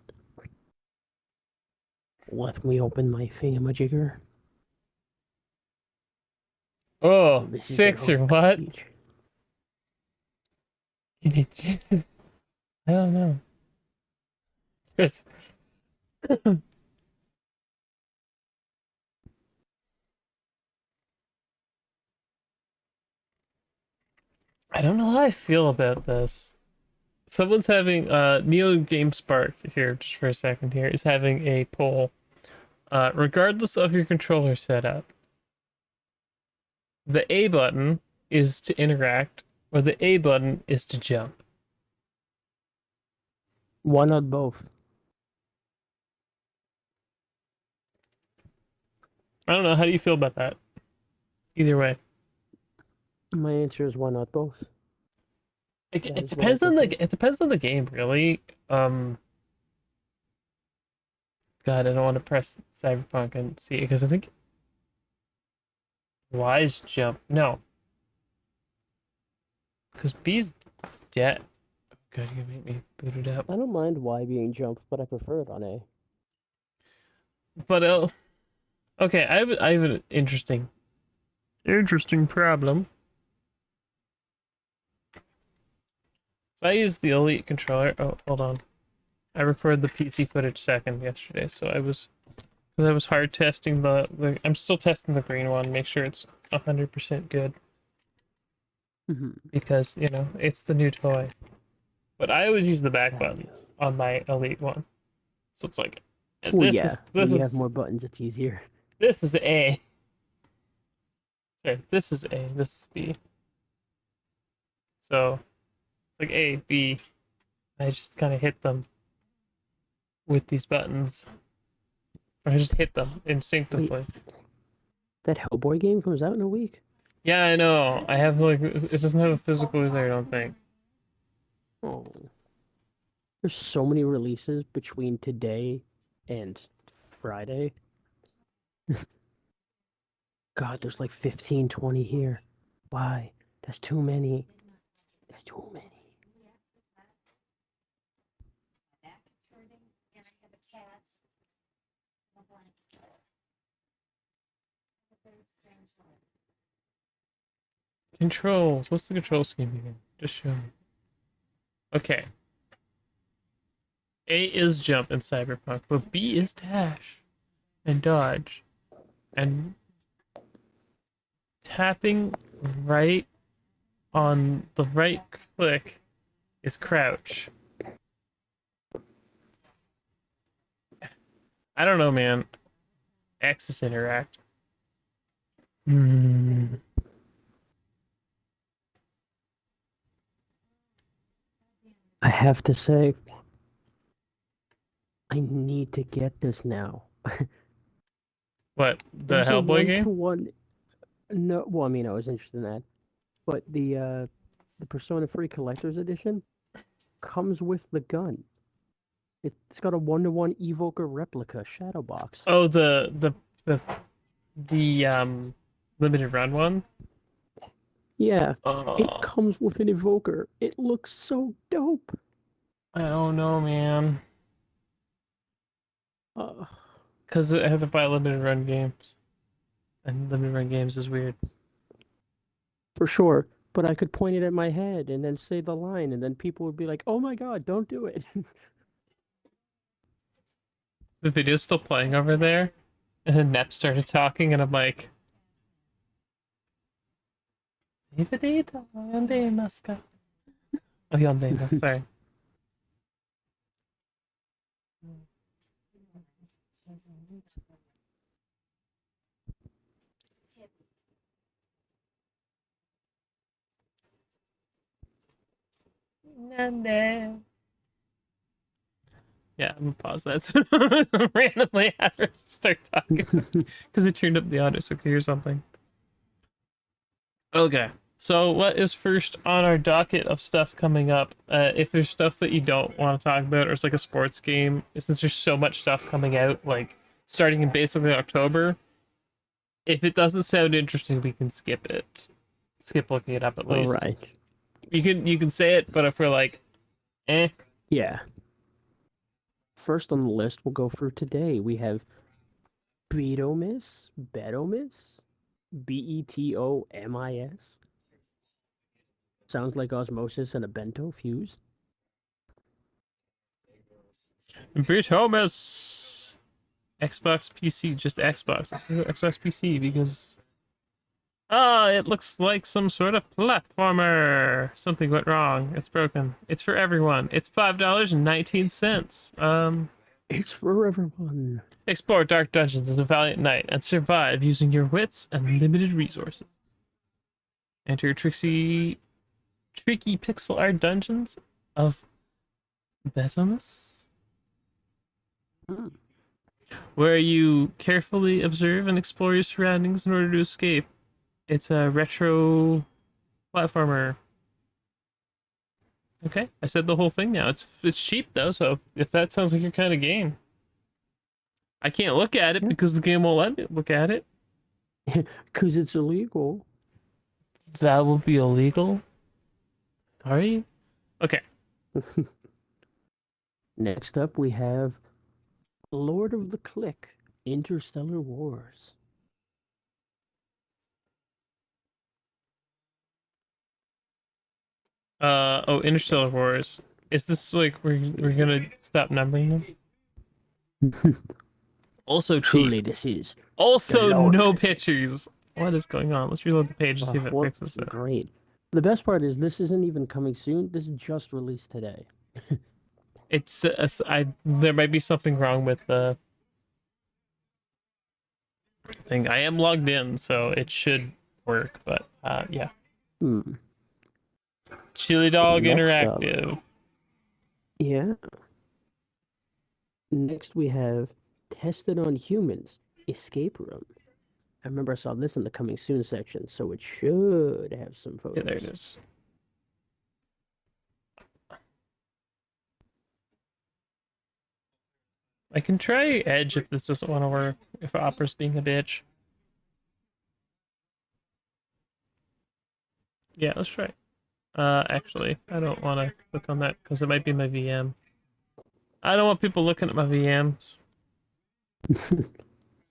Let me open my thingamajigger. Oh, Oh, this is their six or home what? page. I don't know. Chris, I don't know how I feel about this. Someone's having Neo Game Spark here, just for a second here, is having a poll. Regardless of your controller setup, the A button is to interact, or the A button is to jump. Why not both? I don't know. How do you feel about that? Either way, My answer is why not both? That it is what I depends on prefer. it depends on the game, really. God, I don't want to press Cyberpunk and see because I think Y's jump. No, because B's dead. God, you make me boot it up. I don't mind Y being jumped, but I prefer it on A. But okay, I have an interesting problem. So I use the Elite controller. Oh, hold on. I recorded the PC footage second yesterday, so because I was hard testing the I'm still testing the green one, make sure it's 100% good Mm-hmm. because, it's the new toy. But I always use the back Hell yeah. buttons on my Elite one. So it's like Well, this yeah. is When this you have is more buttons, it's easier. this is A. Sorry, this is A, this is B. So it's like A, B. I just kind of hit them with these buttons. Or I just hit them instinctively. Wait, that Hellboy game comes out in a week? Yeah, I know. I have like it doesn't have a physical either, I don't think. Oh. There's so many releases between today and Friday. God, there's like 15, 20 here. Why? That's too many. That's too many. Controls. What's the control scheme again? Just show me. Okay. A is jump in Cyberpunk, but B is dash and dodge. And tapping right on the right click is crouch. I don't know, man. X is interact. Hmm. I have to say, I need to get this now. What? The There's a Hellboy game? 1-to-1. No, well, I mean, I was interested in that, but the Persona 3 Collector's Edition comes with the gun. It's got a 1-to-1 Evoker replica shadow box. Oh, the limited run one? Yeah, it Oh, comes with an Evoker. It looks so dope. I don't know, man. Uh, Because I have to buy limited run games. And limited run games is weird. for sure. But I could point it at my head and then say the line, and then people would be like, "Oh my god, don't do it." The video's still playing over there. And then Nep started talking, and I'm like, Oh, yonde, sorry. Nande. Yeah, I'm gonna pause that so randomly after start talking because it turned up the audio so I could hear something. Okay, so what is first on our docket of stuff coming up? If there's stuff that you don't want to talk about, or it's like a sports game, since there's so much stuff coming out, like starting in basically October, if it doesn't sound interesting, we can skip it. Skip looking it up at All least. right. You can say it, but if we're like, eh, Yeah. First on the list, we'll go through today. We have Betomis, Betomis. Sounds like osmosis and a bento fused. Brit Thomas. Xbox PC, just Xbox. Xbox PC because it looks like some sort of platformer. Something went wrong. It's broken. It's for everyone. It's $5.19. It's for everyone. Explore dark dungeons as a valiant knight and survive using your wits and limited resources. Enter tricky pixel art dungeons of Betomus, Hmm. where you carefully observe and explore your surroundings in order to escape. It's a retro platformer. Okay, I said the whole thing now. It's cheap though, so if that sounds like your kind of game, I can't look at it Yeah. because the game won't let me look at it. Because it's illegal. That will be illegal. Sorry. Okay. Next up, we have Lord of the Click, Interstellar Wars. Oh, Interstellar Wars. Is this like we're gonna stop numbering them? Also Truly, cheap. this is the Also Lord no of the pictures. What is going on? Let's reload the page and see if it Well, fixes it. great. The best part is this isn't even coming soon. This is just released today. There might be something wrong with the thing. I am logged in, so it should work. But yeah, Hmm. Chili Dog Next up, Interactive. yeah. Next we have Tested on humans. Escape room. I remember I saw this in the coming soon section, so it should have some Yeah, there it photos. is. I can try Edge if this doesn't want to work. If Opera's being a bitch. Yeah, let's try it. Actually, I don't want to click on that because it might be my VM. I don't want people looking at my VMs. You don't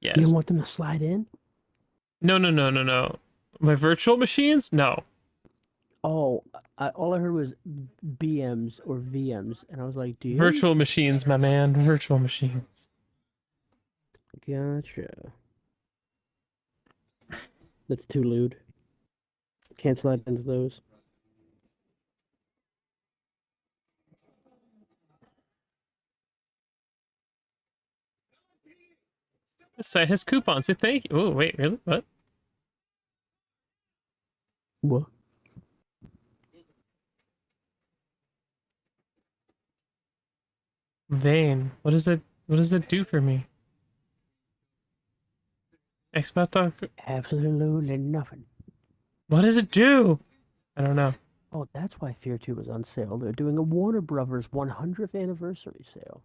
Yes. want them to slide in? No, no, no, no, no. My virtual machines? No. Oh, all I heard was BMs or VMs, and I was like, Virtual DMs? machines, my man. Virtual machines. Gotcha. That's too lewd. Can't slide into those. This site has coupons. Say thank you. Oh, wait, really? What? What? Vane. What does that? What does that do for me? Xbox Doc. Absolutely nothing. What does it do? I don't know. Oh, that's why Fear 2 was on sale. They're doing a Warner Brothers 100th anniversary sale.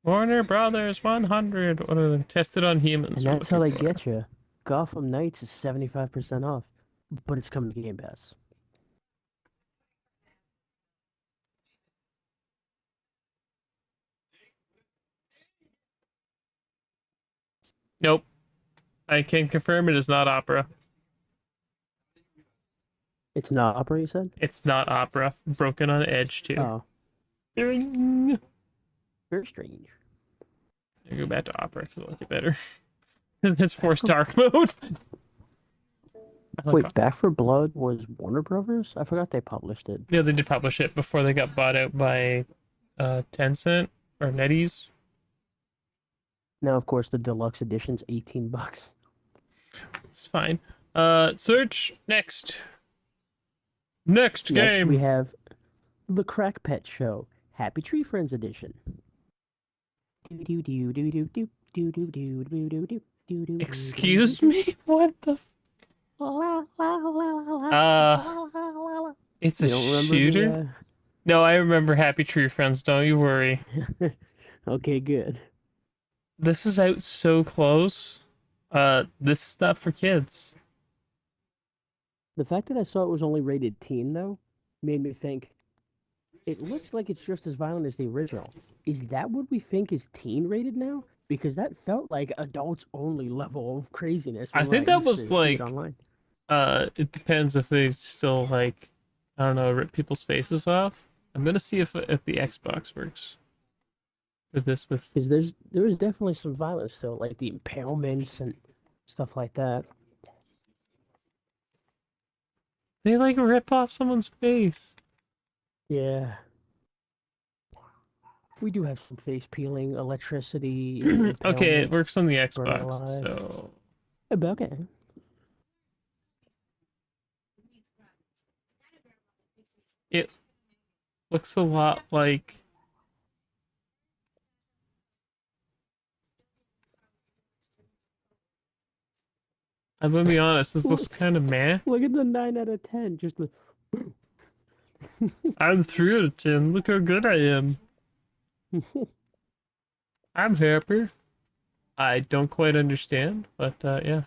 Warner Brothers 100. What are they? Tested on humans. And We're that's how looking they for. get you. Gotham Knights is 75% off, but it's coming to Game Pass. Nope. I can confirm it is not Opera. It's not Opera, you said? It's not Opera. Broken on Edge too. Oh, Bing. very strange. I go back to Opera to look it better. It's forced dark mode. Wait, Back for Blood was Warner Brothers? I forgot they published it. Yeah, they did publish it before they got bought out by Tencent or NetEase. Now, of course, the deluxe edition's 18 bucks. It's fine. Search next. Next Next, we game. have The Crack Pet Show, Happy Tree Friends Edition. Excuse me? What the? It's a You don't remember shooter? No, I remember Happy Tree Friends. Don't you worry. the? Okay, good. This is out so close. This is not for kids. The fact that I saw it was only rated teen, though, made me think it looks like it's just as violent as the original. Is that what we think is teen rated now? Because that felt like adults only level of craziness I from when think I that used was to see it like, online. it depends if they still like, I don't know, rip people's faces off. I'm gonna see if the Xbox works with this with. Because there was definitely some violence still, like the impalements and stuff like that. They like rip off someone's face. Yeah. We do have some face peeling, electricity, Okay, it impalement, works on the burning Xbox, alive. so Okay. it looks a lot like. I'm gonna be honest, this looks Look, kind of meh. look at the 9 out of 10. Just the. I'm 3 out of 10. Look how good I am. I'm happy. I don't quite understand, but yeah.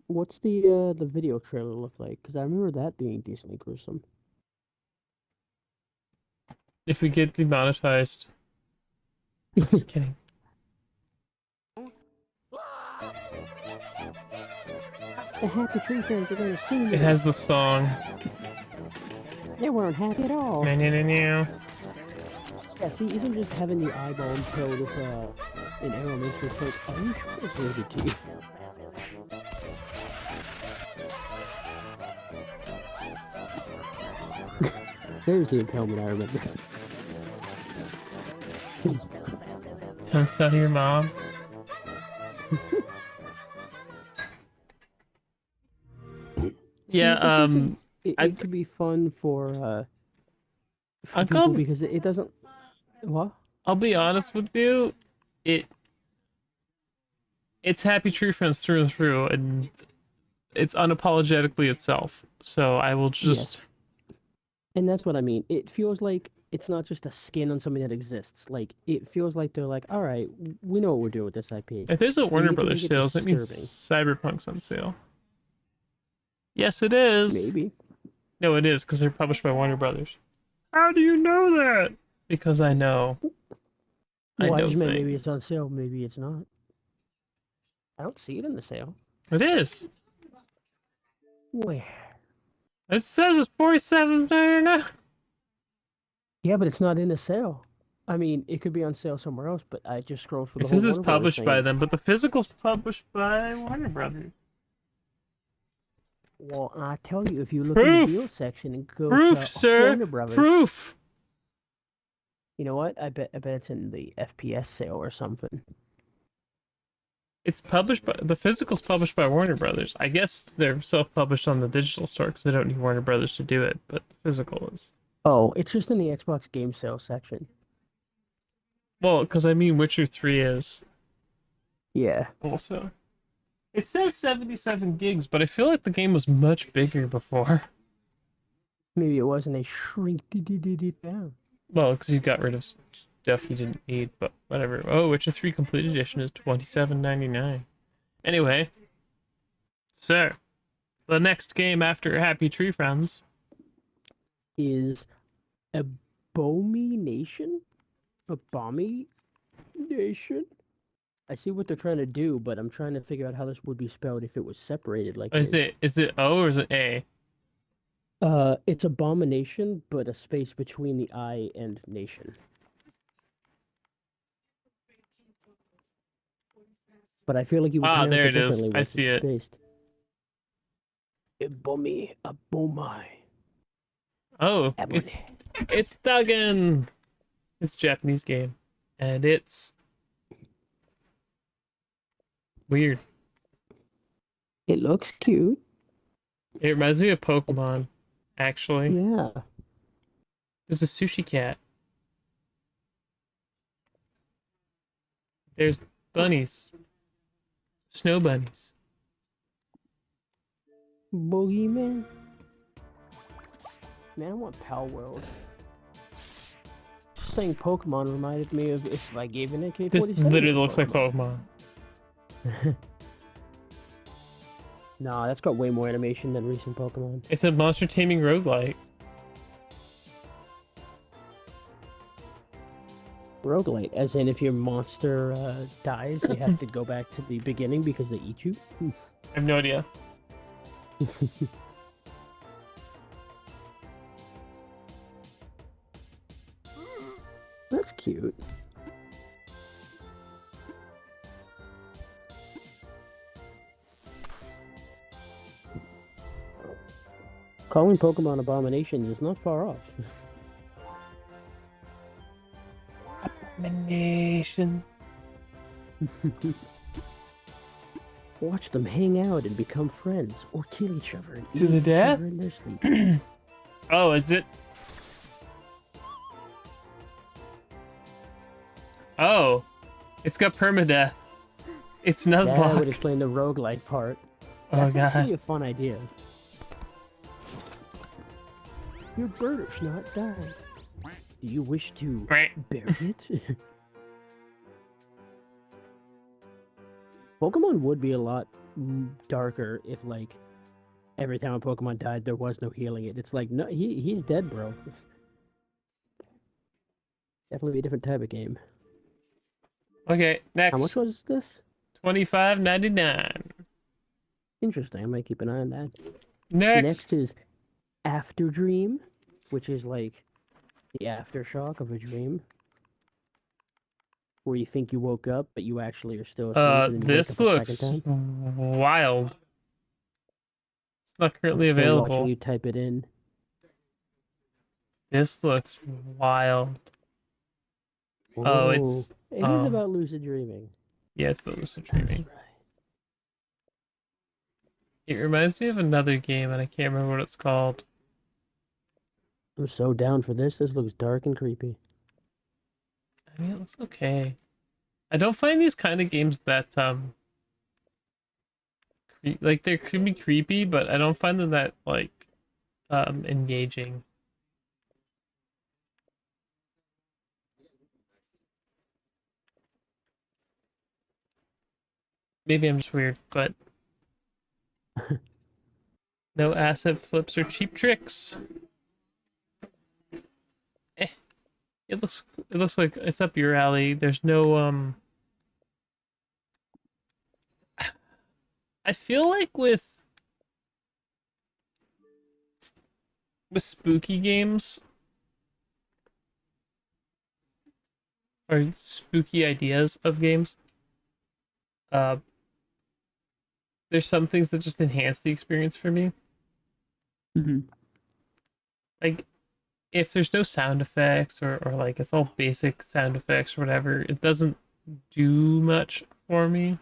What's the video trailer look like? Because I remember that being decently gruesome. If we get demonetized, just kidding. The Happy Tree Friends are going to sue me. It has the song. They weren't happy at all. Meow. Yeah, see, even just having the eyeball impaled with an arrow makes me think, are you sure it's rated to you? There's the impalement I remember. Don't tell your mom. Yeah, See, this one it could be fun for people Uncle, because it doesn't. What? I'll be honest with you. It it's Happy Tree Friends through and through, and it's unapologetically itself. So I will Yes. just. And that's what I mean. It feels like it's not just a skin on something that exists. Like it feels like they're like, all right, we know what we're doing with this IP. If there's a We Warner need to Brothers make it sales, that means disturbing. Cyberpunk's on sale. Yes, it is. Maybe. No, it is because they're published by Warner Brothers. How do you know that? Because I know. I Well, I know just meant maybe it's things. on sale. Maybe it's not. I don't see it in the sale. It is. Where? It says it's 47.99. Yeah, but it's not in the sale. I mean, it could be on sale somewhere else, but I just scrolled through It the whole says it's Warner Brothers published by thing. them, but the physical's published by Warner Brothers. Well, I tell you, if you look in the deal Proof! section and go Proof, to sir! Warner Brothers, Proof! you know what? I bet it's in the FPS sale or something. It's published by the physical's published by Warner Brothers. I guess they're self-published on the digital store because they don't need Warner Brothers to do it, but the physical is. Oh, it's just in the Xbox game sale section. Well, because I mean, Witcher 3 is Yeah. also. It says 77 gigs, but I feel like the game was much bigger before. Maybe it was, and they shrink it down. Well, because you got rid of stuff you didn't need, but whatever. Oh, Witcher 3 Complete Edition is $27.99. Anyway, so the next game after Happy Tree Friends Is Abomination? Abomination? I see what they're trying to do, but I'm trying to figure out how this would be spelled if it was separated like is this. it O or is it A? It's abomination, but a space between the I and nation. But I feel like you would Ah, pronounce there it it is. differently I once see it's it. spaced. Abomai. Oh, Abone. it's Duggan. It's a Japanese game, and it's weird. It looks cute. It reminds me of Pokemon, actually. Yeah. There's a sushi cat. There's bunnies. Snow bunnies. Boogeyman. Man, I want Pal World. Just saying Pokemon reminded me of if I gave an AK-47 This literally to looks like Pokemon. Nah, that's got way more animation than recent Pokemon. It's a monster taming roguelike. Roguelite, as in if your monster dies, you have to go back to the beginning because they eat you. I have no idea. That's cute. Calling Pokemon abominations is not far off. Abomination. Watch them hang out and become friends, or kill each other and To eat the each death? other in their sleep. Oh, is it? Oh, it's got permadeath. It's That would Nuzlocke. explain the roguelike part. Oh That's god. actually a fun idea. Your bird is not died. Do you wish to Right. bury it? Pokemon would be a lot darker if, like, every time a Pokemon died, there was no healing it. It's like, no, he's dead, bro. Definitely a different type of game. Okay, How much next. was this? $25.99. Interesting. I might keep an eye on that. Next. Next is After Dream, which is like the aftershock of a dream, where you think you woke up, but you actually are still asleep, and then you wake This up a looks second time. wild. It's not currently I'm still watching available. you type it in. This looks wild. Oh, it's It is oh. about lucid dreaming. Yeah, it's about lucid That's dreaming. right. It reminds me of another game, and I can't remember what it's called. I'm so down for this. This looks dark and creepy. I mean, it looks okay. I don't find these kind of games that Like they could be creepy, but I don't find them that like engaging. Maybe I'm just weird, but no asset flips or cheap tricks. Eh, it looks like it's up your alley. There's no I feel like with spooky games or spooky ideas of games, uh there's some things that just enhance the experience for me. Mm-hmm. Like if there's no sound effects or like it's all basic sound effects or whatever, it doesn't do much for me.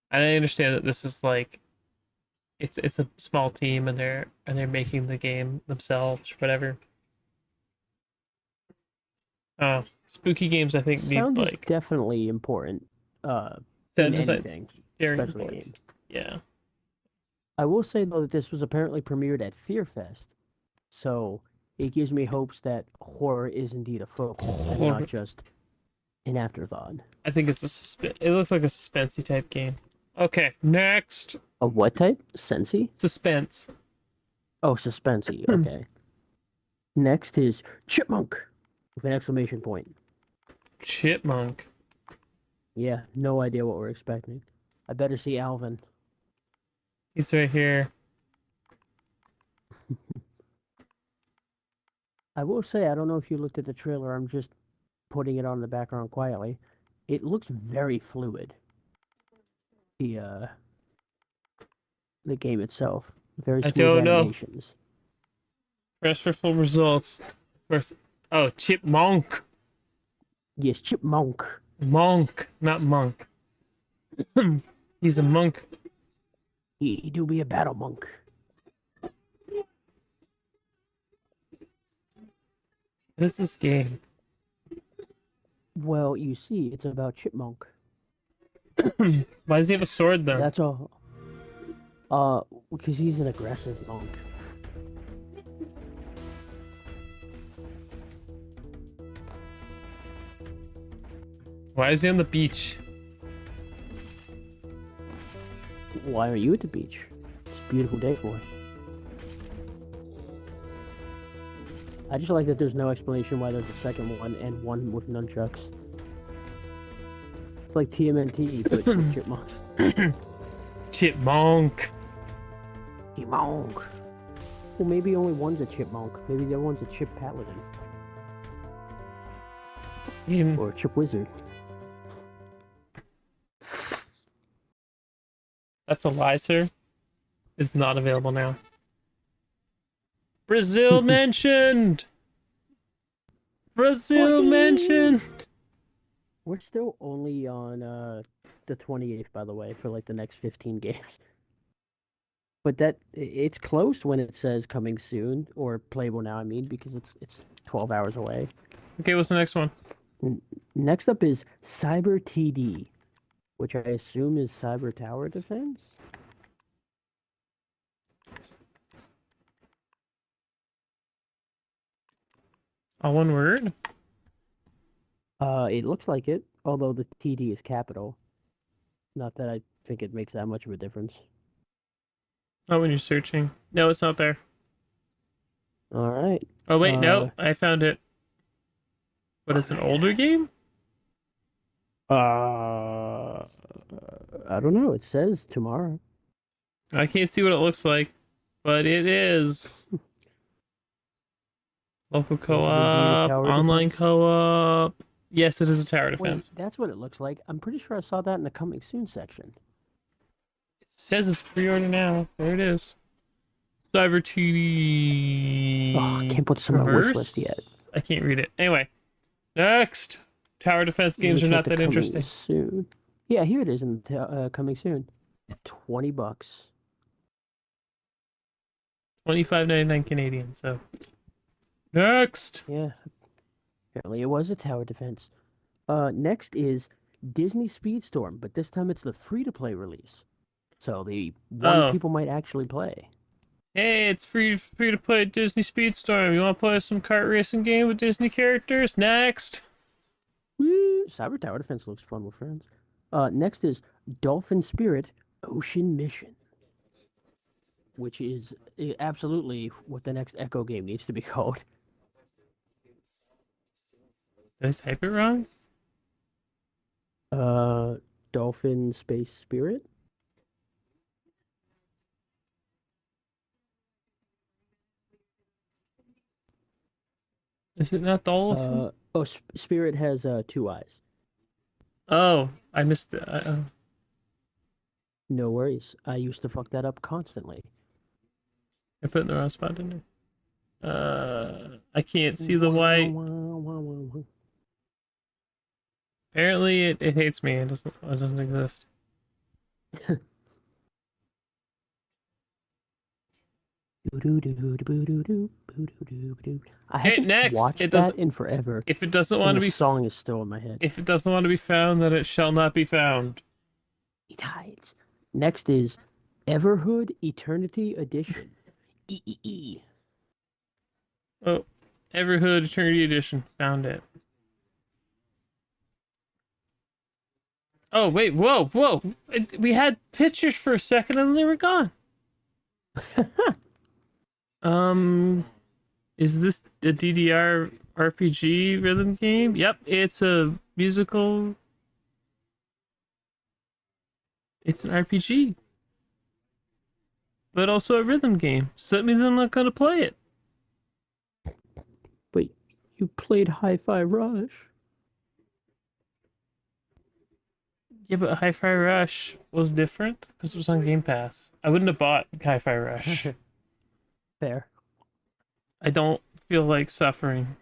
And I understand that this is like it's a small team and they're making the game themselves or whatever. Spooky games I think need Sound is like definitely important. In sound design's anything, very especially important. games. Yeah. I will say though that this was apparently premiered at Fear Fest, so it gives me hopes that horror is indeed a focus and not Horror. just an afterthought. I think it's it looks like a suspensey type game. Okay, next. A what type? Sensi? Suspense. Oh, suspensey. Okay. Next is Chipmunk with an exclamation point. Chipmunk. Yeah, no idea what we're expecting. I better see Alvin. He's right here. I will say, I don't know if you looked at the trailer. I'm just putting it on the background quietly. It looks very fluid. The uh, the game itself, very I smooth don't know. animations. Press for full results. First, oh, chipmunk. Yes, Chipmunk. Monk, not monk. He's a monk. He do be a battle monk. What is this game? Well, you see, it's about Chipmunk. Why does he have a sword then? That's all. Because he's an aggressive monk. Why is he on the beach? Why are you at the beach? It's a beautiful day for it. I just like that there's no explanation why there's a second one and one with nunchucks. It's like TMNT, but with chipmunks. Chipmunk. Chipmunk. Well, maybe only one's a chipmunk. Maybe the other one's a chip paladin. Or a chip wizard. That's a lie, sir. It's not available now. Brazil mentioned. Brazil mentioned. We're still only on the 28th, by the way, for like the next 15 games. But it's close when it says coming soon or playable now. I mean, because it's 12 hours away. Okay, what's the next one? Next up is Cyber TD, which I assume is Cyber Tower Defense. All one word? It looks like it, although the TD is capital. Not that I think it makes that much of a difference. Oh, when you're searching. No, it's not there. All right. Oh, wait, no. I found it. What is an older game? I don't know. It says tomorrow. I can't see what it looks like, but it is. Local Is it indeed a co-op, tower online defense? co-op. Yes, it is a tower Wait, defense. that's what it looks like. I'm pretty sure I saw that in the coming soon section. It says it's pre-order now. There it is. Cyber Oh, I 2D can't put this on my wish list yet. I can't read it. Anyway, next. Tower defense Let me games are check not the that coming interesting. soon. Yeah, here it is in the coming soon. $20. 25.99 Canadian. So next. Yeah, apparently it was a tower defense. Next is Disney Speedstorm, but this time it's the free-to-play release. So the one Oh, people might actually play. hey, it's free to play Disney Speedstorm. You want to play some kart racing game with Disney characters? Next. Woo! Cyber Tower Defense looks fun with friends. Next is Dolphin Spirit Ocean Mission, which is absolutely what the next Echo game needs to be called. Did I type it wrong? Uh, Dolphin Space Spirit. Is it not Dolphin? Spirit has two eyes. Oh, I missed it. No worries. I used to fuck that up constantly. I put it in the wrong spot, didn't I? I can't see the Wah, white. wah, wah, wah, wah. Apparently, it hates me. It doesn't exist. I Okay, haven't next. watched that in forever, If it doesn't and want to the be, song is still in my head. if it doesn't want to be found, then it shall not be found. It hides. Next is Everhood Eternity Edition. E. Oh, Everhood Eternity Edition. Found it. Oh wait, whoa! We had pictures for a second and they were gone. Um, is this a DDR RPG rhythm game? Yep, it's a musical. It's an RPG, but also a rhythm game. So that means I'm not gonna play it. Wait, you played Hi-Fi Rush? Yeah, but Hi-Fi Rush was different because it was on Game Pass. I wouldn't have bought Hi-Fi Rush. Fair. I don't feel like suffering.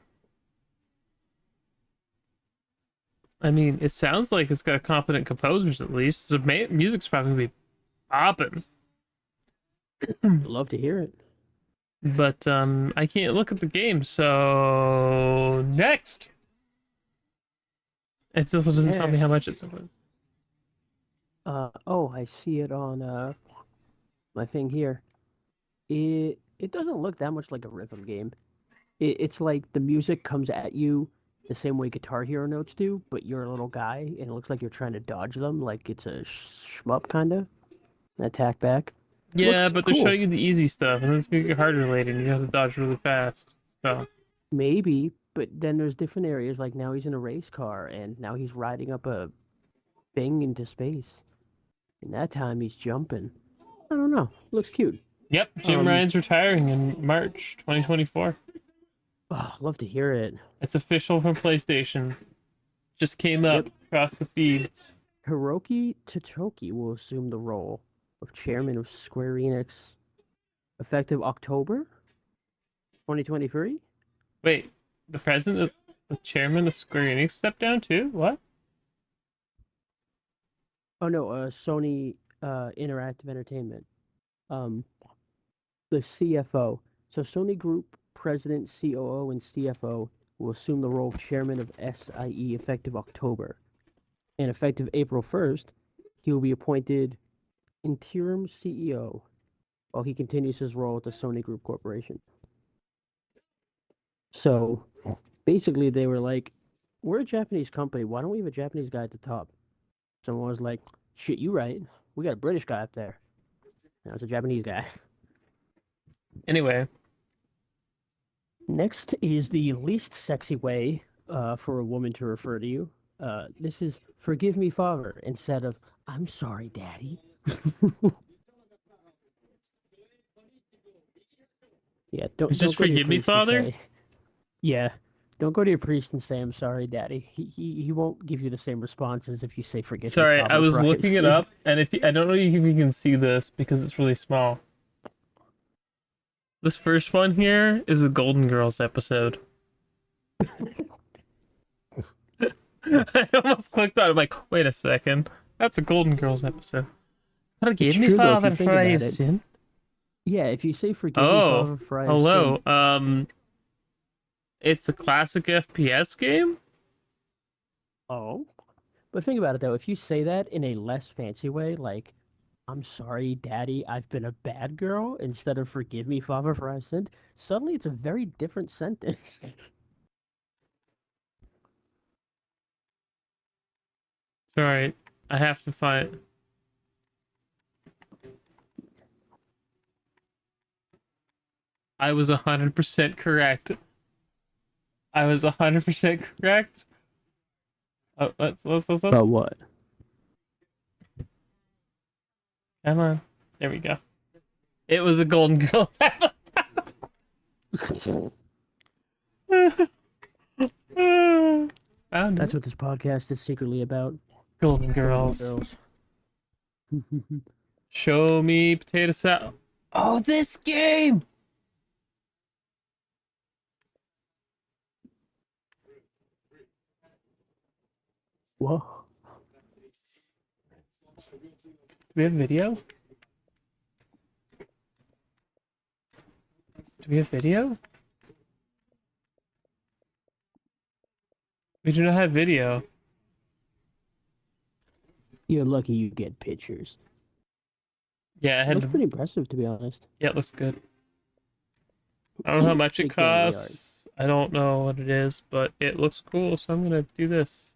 I mean, it sounds like it's got competent composers at least. The music's probably be popping, Love to hear it. but I can't look at the game. So next, it also doesn't tell me how Next. much it's. Oh, I see it on my thing here. It doesn't look that much like a rhythm game. It's like the music comes at you the same way Guitar Hero notes do, but you're a little guy and it looks like you're trying to dodge them, like it's a shmup kind of attack back. Yeah, Looks but they're cool. showing you the easy stuff, and then it's gonna get harder later, and you have to dodge really fast. So Maybe, but then there's different areas. Like now he's in a race car, and now he's riding up a thing into space. And that time he's jumping. I don't know. Looks cute. yep, Jim Um, Ryan's retiring in March 2024. oh, love to hear it. It's official from PlayStation. Just came up Yep. across the feeds. Hiroki Totoki will assume the role of chairman of Square Enix effective October 2023. Wait, the president, the chairman of Square Enix stepped down too? What? Oh no, Sony Interactive Entertainment. Um, the CFO. So Sony Group President, COO, and CFO will assume the role of chairman of SIE effective October. And effective April 1st, he will be appointed interim CEO while he continues his role at the Sony Group Corporation. So basically, they were like, we're a Japanese company. Why don't we have a Japanese guy at the top? Someone was like, shit, you right. We got a British guy up there. Now it's a Japanese guy. Anyway, Next is the least sexy way for a woman to refer to you. This is "Forgive me, Father" instead of "I'm sorry, Daddy." Yeah, don't it's just don't go to your forgive me, priest and Father. say, yeah, don't go to your priest and say, "I'm sorry, Daddy." He won't give you the same response as if you say, "Forgive me, Sorry, I Father was looking Christ." it up, and I don't know if you can see this because it's really small. This first one here is a Golden Girls episode. I almost clicked on it. I'm like, wait a second, that's a Golden Girls episode. It's Forgive me, true though if you Father, think for I about have it. sinned. Yeah, if you say, "Forgive me, Oh, Father, for I have sinned," hello. It's a classic FPS game. oh. But think about it though, if you say that in a less fancy way, like I'm sorry, Daddy, I've been a bad girl instead of forgive me, Father, for I sinned. Suddenly it's a very different sentence. It's alright. I have to find. I was 100% correct. I was 100% correct. Oh, let's. But what? Come on. There we go. It was a Golden Girls episode. Found That's it. what this podcast is secretly about. Golden Golden Girls. girls. Show me potato salad. Oh, this game! Whoa. Do we have video? Do we have video? We do not have video. You're lucky you get pictures. Yeah, I It had looks to. pretty impressive, to be honest. Yeah, it looks good. I don't know how much it Big family art. costs. I don't know what it is, but it looks cool, so I'm gonna do this.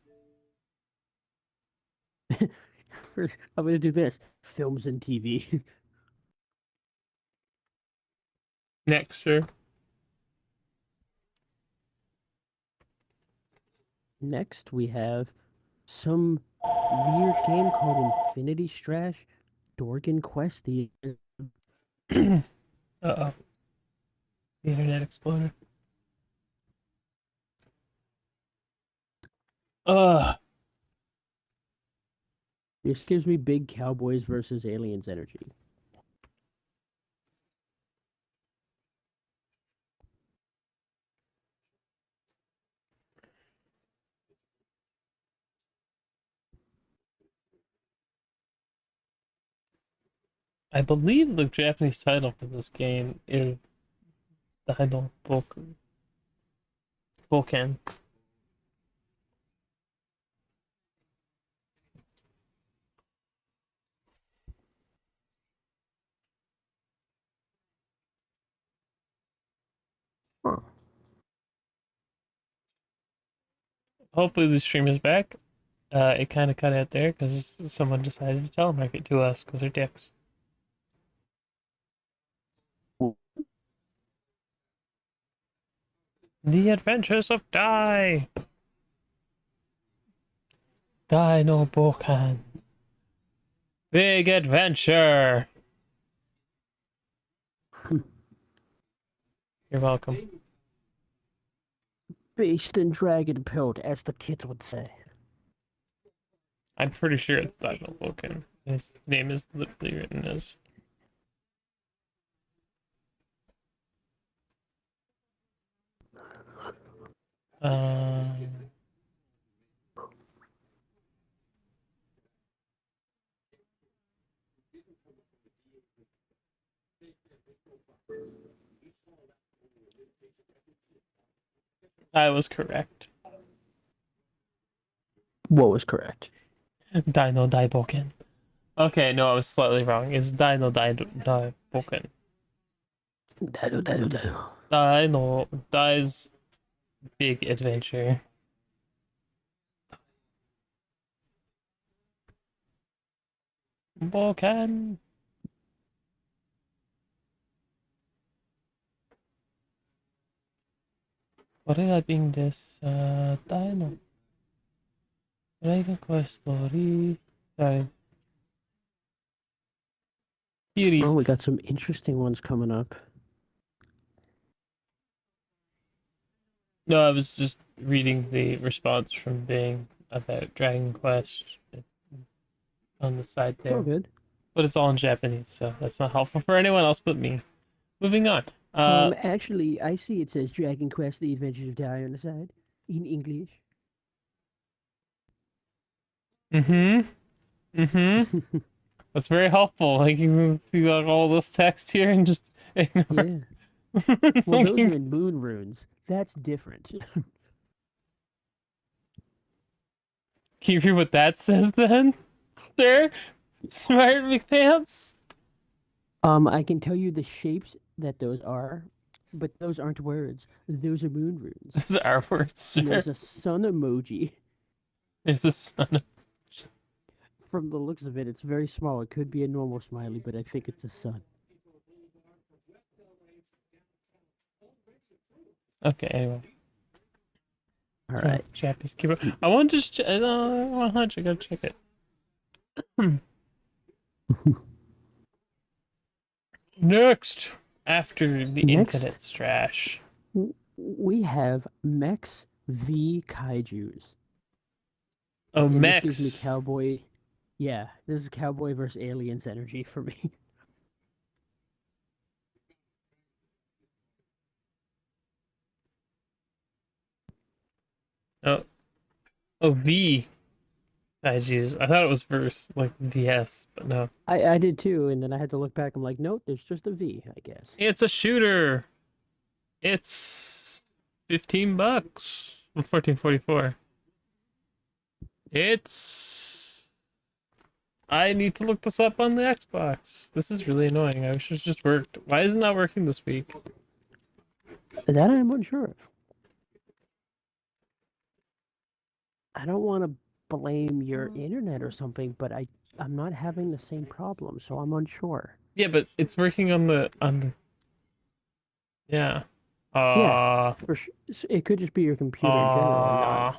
I'm gonna do this. Films and TV. Next, sure. Next, we have some weird game called Infinity Strash Dorgan Quest. Uh-oh. The internet exploded. Ugh. This gives me big cowboys versus aliens energy. I believe the Japanese title for this game is Daido Boku. Boken. Huh. Hopefully the stream is back. It kind of cut out there because someone decided to telemarket to us because they're dicks. The Adventures of Dai! Dai no Bokan. Big adventure! You're welcome. Beast and dragon pilled, as the kids would say. I'm pretty sure it's Dai no Bokan. His name is literally written as. Um, I was correct. What was correct? Dino Daiboken. Okay, no, I was slightly wrong. It's Dino Daiboken. Dado. Dino Dai's Big Adventure. Boken. Vorrei being this Dino. Dragon Quest Story. Sorry. Oh, Series. we got some interesting ones coming up. No, I was just reading the response from Bing about Dragon Quest. It's on the side Oh, there. good. But it's all in Japanese, so that's not helpful for anyone else but me. Moving on. Actually, I see it says Dragon Quest: The Adventures of Dai on the side in English. That's very helpful. Like you can see like all this text here and just ignore. Yeah. It's Well, like those are in moon runes. That's different. can you read what that says then, sir? Smart McPants? I can tell you the shapes that those are, but those aren't words. Those are moon runes. Those are words, And sure. there's a sun emoji. There's the son of... From the looks of it, it's very small. It could be a normal smiley, but I think it's a sun. Okay, anyway. All Turn off right. the Japanese keyboard. I want to just... I want to hunch. I gotta check it. Next! After the Next, infinite strash. we have Mechs v Kaijus. Oh, And this gives me mechs. cowboy. Yeah, this is cowboy versus aliens energy for me. Oh, oh, V. Kaijus. I thought it was verse, like VS, but no. I did too, and then I had to look back. I'm like, nope, there's just a V, I guess. It's a shooter. It's $15. Well, 14.44. It's. I need to look this up on the Xbox. This is really annoying. I wish it just worked. Why is it not working this week? That I'm unsure of. I don't want to blame your internet or something, but I'm not having the same problem, so I'm unsure. Yeah, but it's working on the. Yeah. Yeah, Uh. for sure. It could just be your computer in general and not Uh.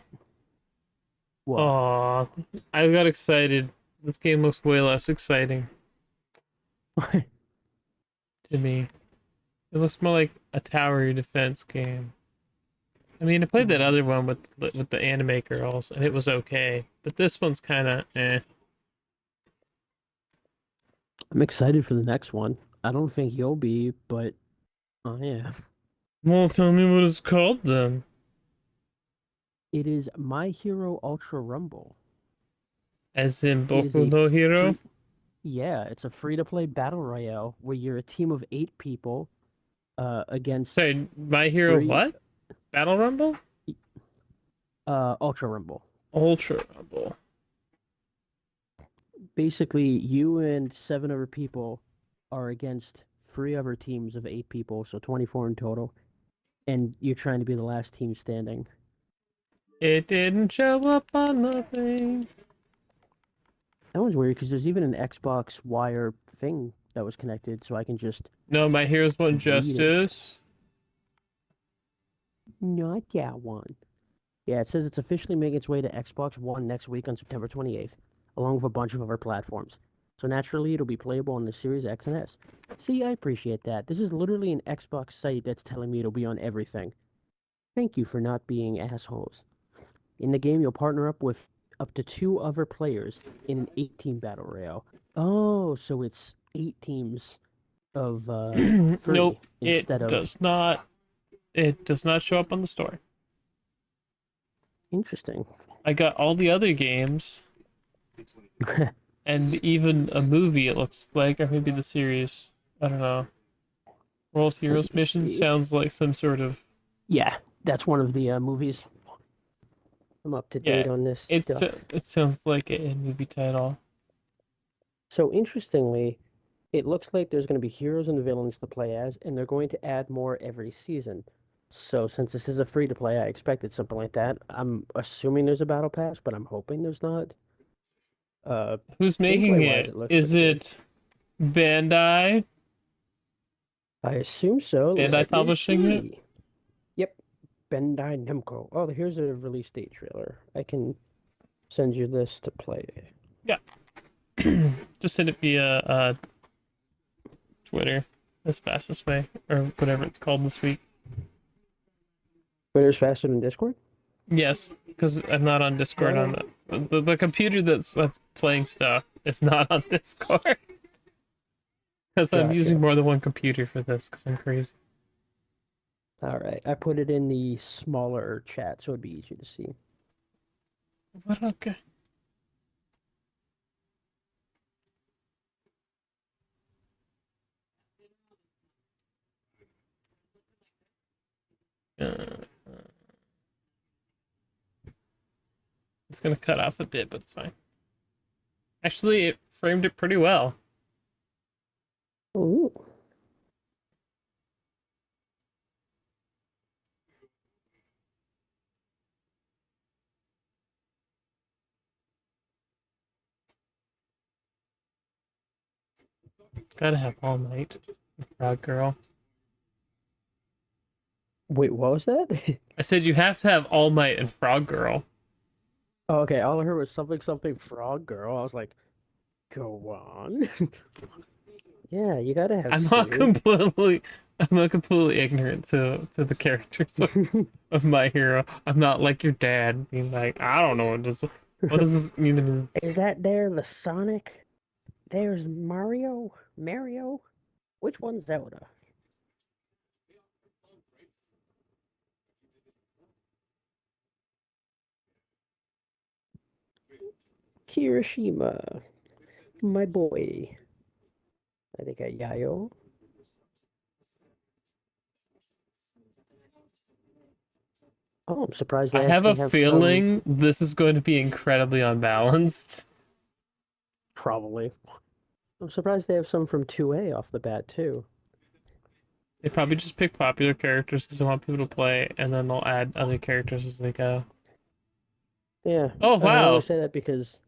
what. Aw, I got excited. This game looks way less exciting to me. It looks more like a tower defense game. I mean, I played that other one with the anime girls, and it was okay. But this one's kind of eh. I'm excited for the next one. I don't think you'll be, but I am. Well, tell me what it's called then. It is My Hero Ultra Rumble. As in It is Boku a no Hero? free, yeah, it's a free-to-play battle royale where you're a team of 8 people against Sorry, My Hero three what? Battle Rumble? Ultra Rumble. Ultra Rumble. Basically, you and 7 other people are against 3 other teams of 8 people, so 24 in total, and you're trying to be the last team standing. It didn't show up on the thing. That one's weird because there's even an Xbox wire thing that was connected, so I can just No, My Hero's One read it. Justice. Not that one. Yeah, it says it's officially making its way to Xbox One next week on September 28th, along with a bunch of other platforms. So naturally, it'll be playable on the Series X and S. See, I appreciate that. This is literally an Xbox site that's telling me it'll be on everything. Thank you for not being assholes. In the game, you'll partner up with up to 2 other players in an 8-team battle royale. Oh, so it's 8 teams of 3 Nope, instead of. it does not show up on the store. Interesting. I got all the other games and even a movie, it looks like, or maybe the series. I don't know. World Let Heroes me Mission see. sounds like some sort of Yeah, that's one of the movies. I'm up to yeah. date on this stuff. It sounds like a movie title. So interestingly, it looks like there's going to be heroes and villains to play as, and they're going to add more every season. So since this is a free to play, I expected something like that. I'm assuming there's a battle pass, but I'm hoping there's not. Uh, Who's making Gameplay wise, it? it looks Is pretty good. it Bandai? I assume so. Bandai Let me publishing it? see. Yep, Bandai Namco. Oh, here's a release date trailer. I can send you this to play. Yeah. Just send it via Twitter. That's fastest way, or whatever it's called this week. Twitter's faster than Discord? Yes, because I'm not on Discord on Oh, the computer that's playing stuff is not on Discord. Because I'm using gotcha. more than one computer for this, because I'm crazy. All right. I put it in the smaller chat so it'd be easier to see. But okay. Uh, it's gonna cut off a bit, but it's fine. Actually, it framed it pretty well. Ooh. Gotta have All Might, Frog Girl. Wait, what was that? I said you have to have All Might and Frog Girl. Oh, okay, all I heard was something something frog girl. I was like, go on. Yeah, you gotta have I'm not Sue. completely, I'm not completely ignorant to the characters of My Hero. I'm not like your dad being like, I don't know what does this mean? Is that there the Sonic? There's Mario? Mario? Which one's Zelda? Kirishima, my boy. I think I Yayo. Oh, I'm surprised I they have a actually have some. feeling this is going to be incredibly unbalanced. Probably. I'm surprised they have some from 2A off the bat, too. They probably just pick popular characters because they want people to play, and then they'll add other characters as they go. Yeah, Oh and I only wow, say that because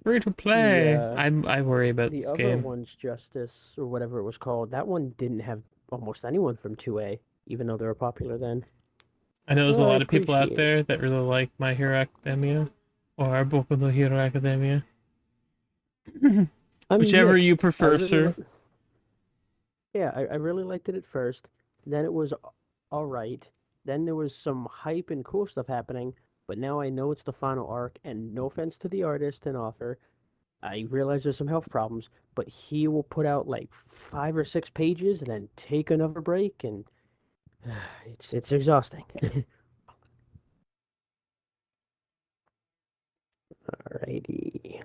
free to the play. I worry about the this other game. one's Justice or whatever it was called, that one didn't have almost anyone from 2A, even though they were popular then. I know there's So a I lot of people out appreciate it. there that really like My Hero Academia or Boku no Hero Academia. I'm Whichever you mixed. prefer, sir. Yeah, I really liked it at first. Then it was all right. Then there was some hype and cool stuff happening, but now I know it's the final arc, and no offense to the artist and author, I realize there's some health problems, but he will put out like 5 or 6 pages and then take another break, and it's exhausting. Alrighty.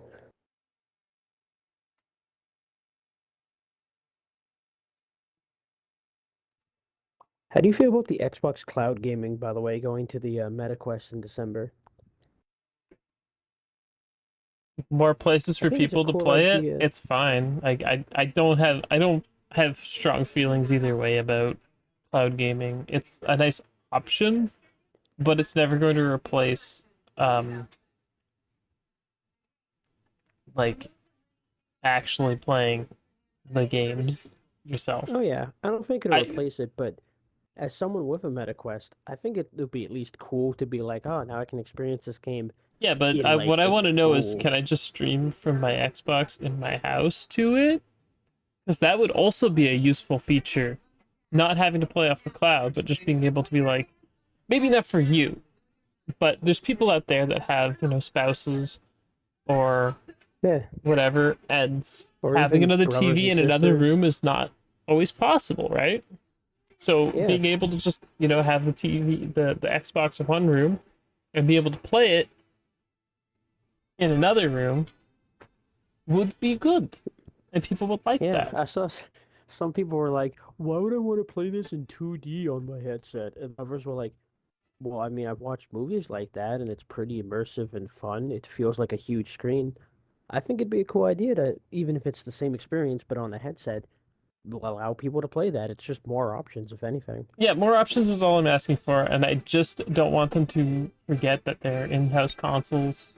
How do you feel about the Xbox Cloud gaming, by the way, going to the MetaQuest in December? More places I for think it's a people to cool play it. idea. It's fine. Like I don't have strong feelings either way about cloud gaming. It's a nice option, but it's never going to replace um like actually playing the games yourself. Oh yeah, I don't think it'll I replace it, but as someone with a MetaQuest, I think it would be at least cool to be like, oh, now I can experience this game Yeah, but in what like I its want to know is, full. can I just stream from my Xbox in my house to it? Because that would also be a useful feature. Not having to play off the cloud, but just being able to be like, maybe not for you, but there's people out there that have, spouses or Yeah, whatever, and or having even another brothers TV and in another sisters. room is not always possible, right? So Yeah, being able to just, have the TV, the Xbox in one room and be able to play it in another room would be good. And people would like yeah. that. I saw some people were like, why would I want to play this in 2D on my headset? And others were like, well, I mean, I've watched movies like that, and it's pretty immersive and fun. It feels like a huge screen. I think it'd be a cool idea to, even if it's the same experience but on a headset, allow people to play that. It's just more options, if anything. Yeah, more options is all I'm asking for, and I just don't want them to forget that they're in-house consoles,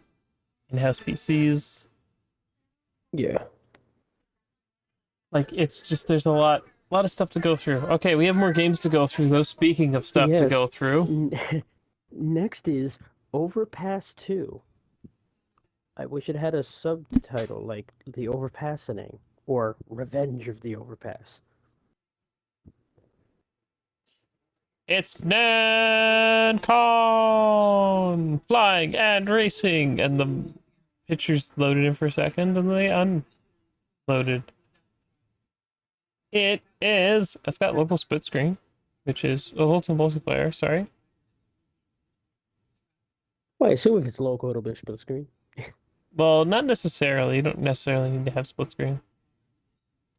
in-house PCs. Yeah. Like it's just there's a lot of stuff to go through. Okay, we have more games to go through though. Speaking of stuff to go Yes. through, Next is Overpass 2. I wish it had a subtitle like The Overpassing or Revenge of the Overpass. it's NanCon flying and racing, and the pictures loaded in for a second and they unloaded. It is. It's got local split screen, which is a local multiplayer. Sorry. Well, I assume if it's local, it'll be split screen. Well, not necessarily. You don't necessarily need to have split screen.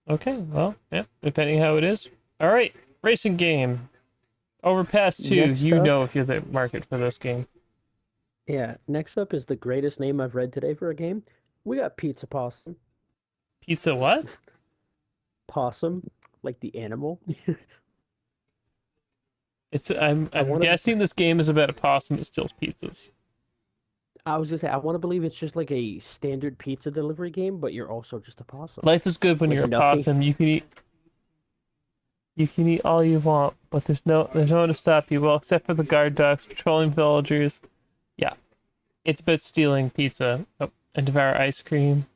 Okay, well, yeah, depending how it is. All right, racing game. Overpass 2. Next You up, know if you're the market for this game. yeah, next up is the greatest name I've read today for a game, We got pizza possum. Pizza what? Possum, like the animal. It's I'm I I'm want to. guessing this game is about a possum that steals pizzas. I was gonna say I want to believe it's just like a standard pizza delivery game, but you're also just a possum Life is good when with you're a nothing. possum. You can eat all you want, but there's no one to stop you. Well, except for the guard dogs patrolling villagers. Yeah, it's about stealing pizza and devour ice cream.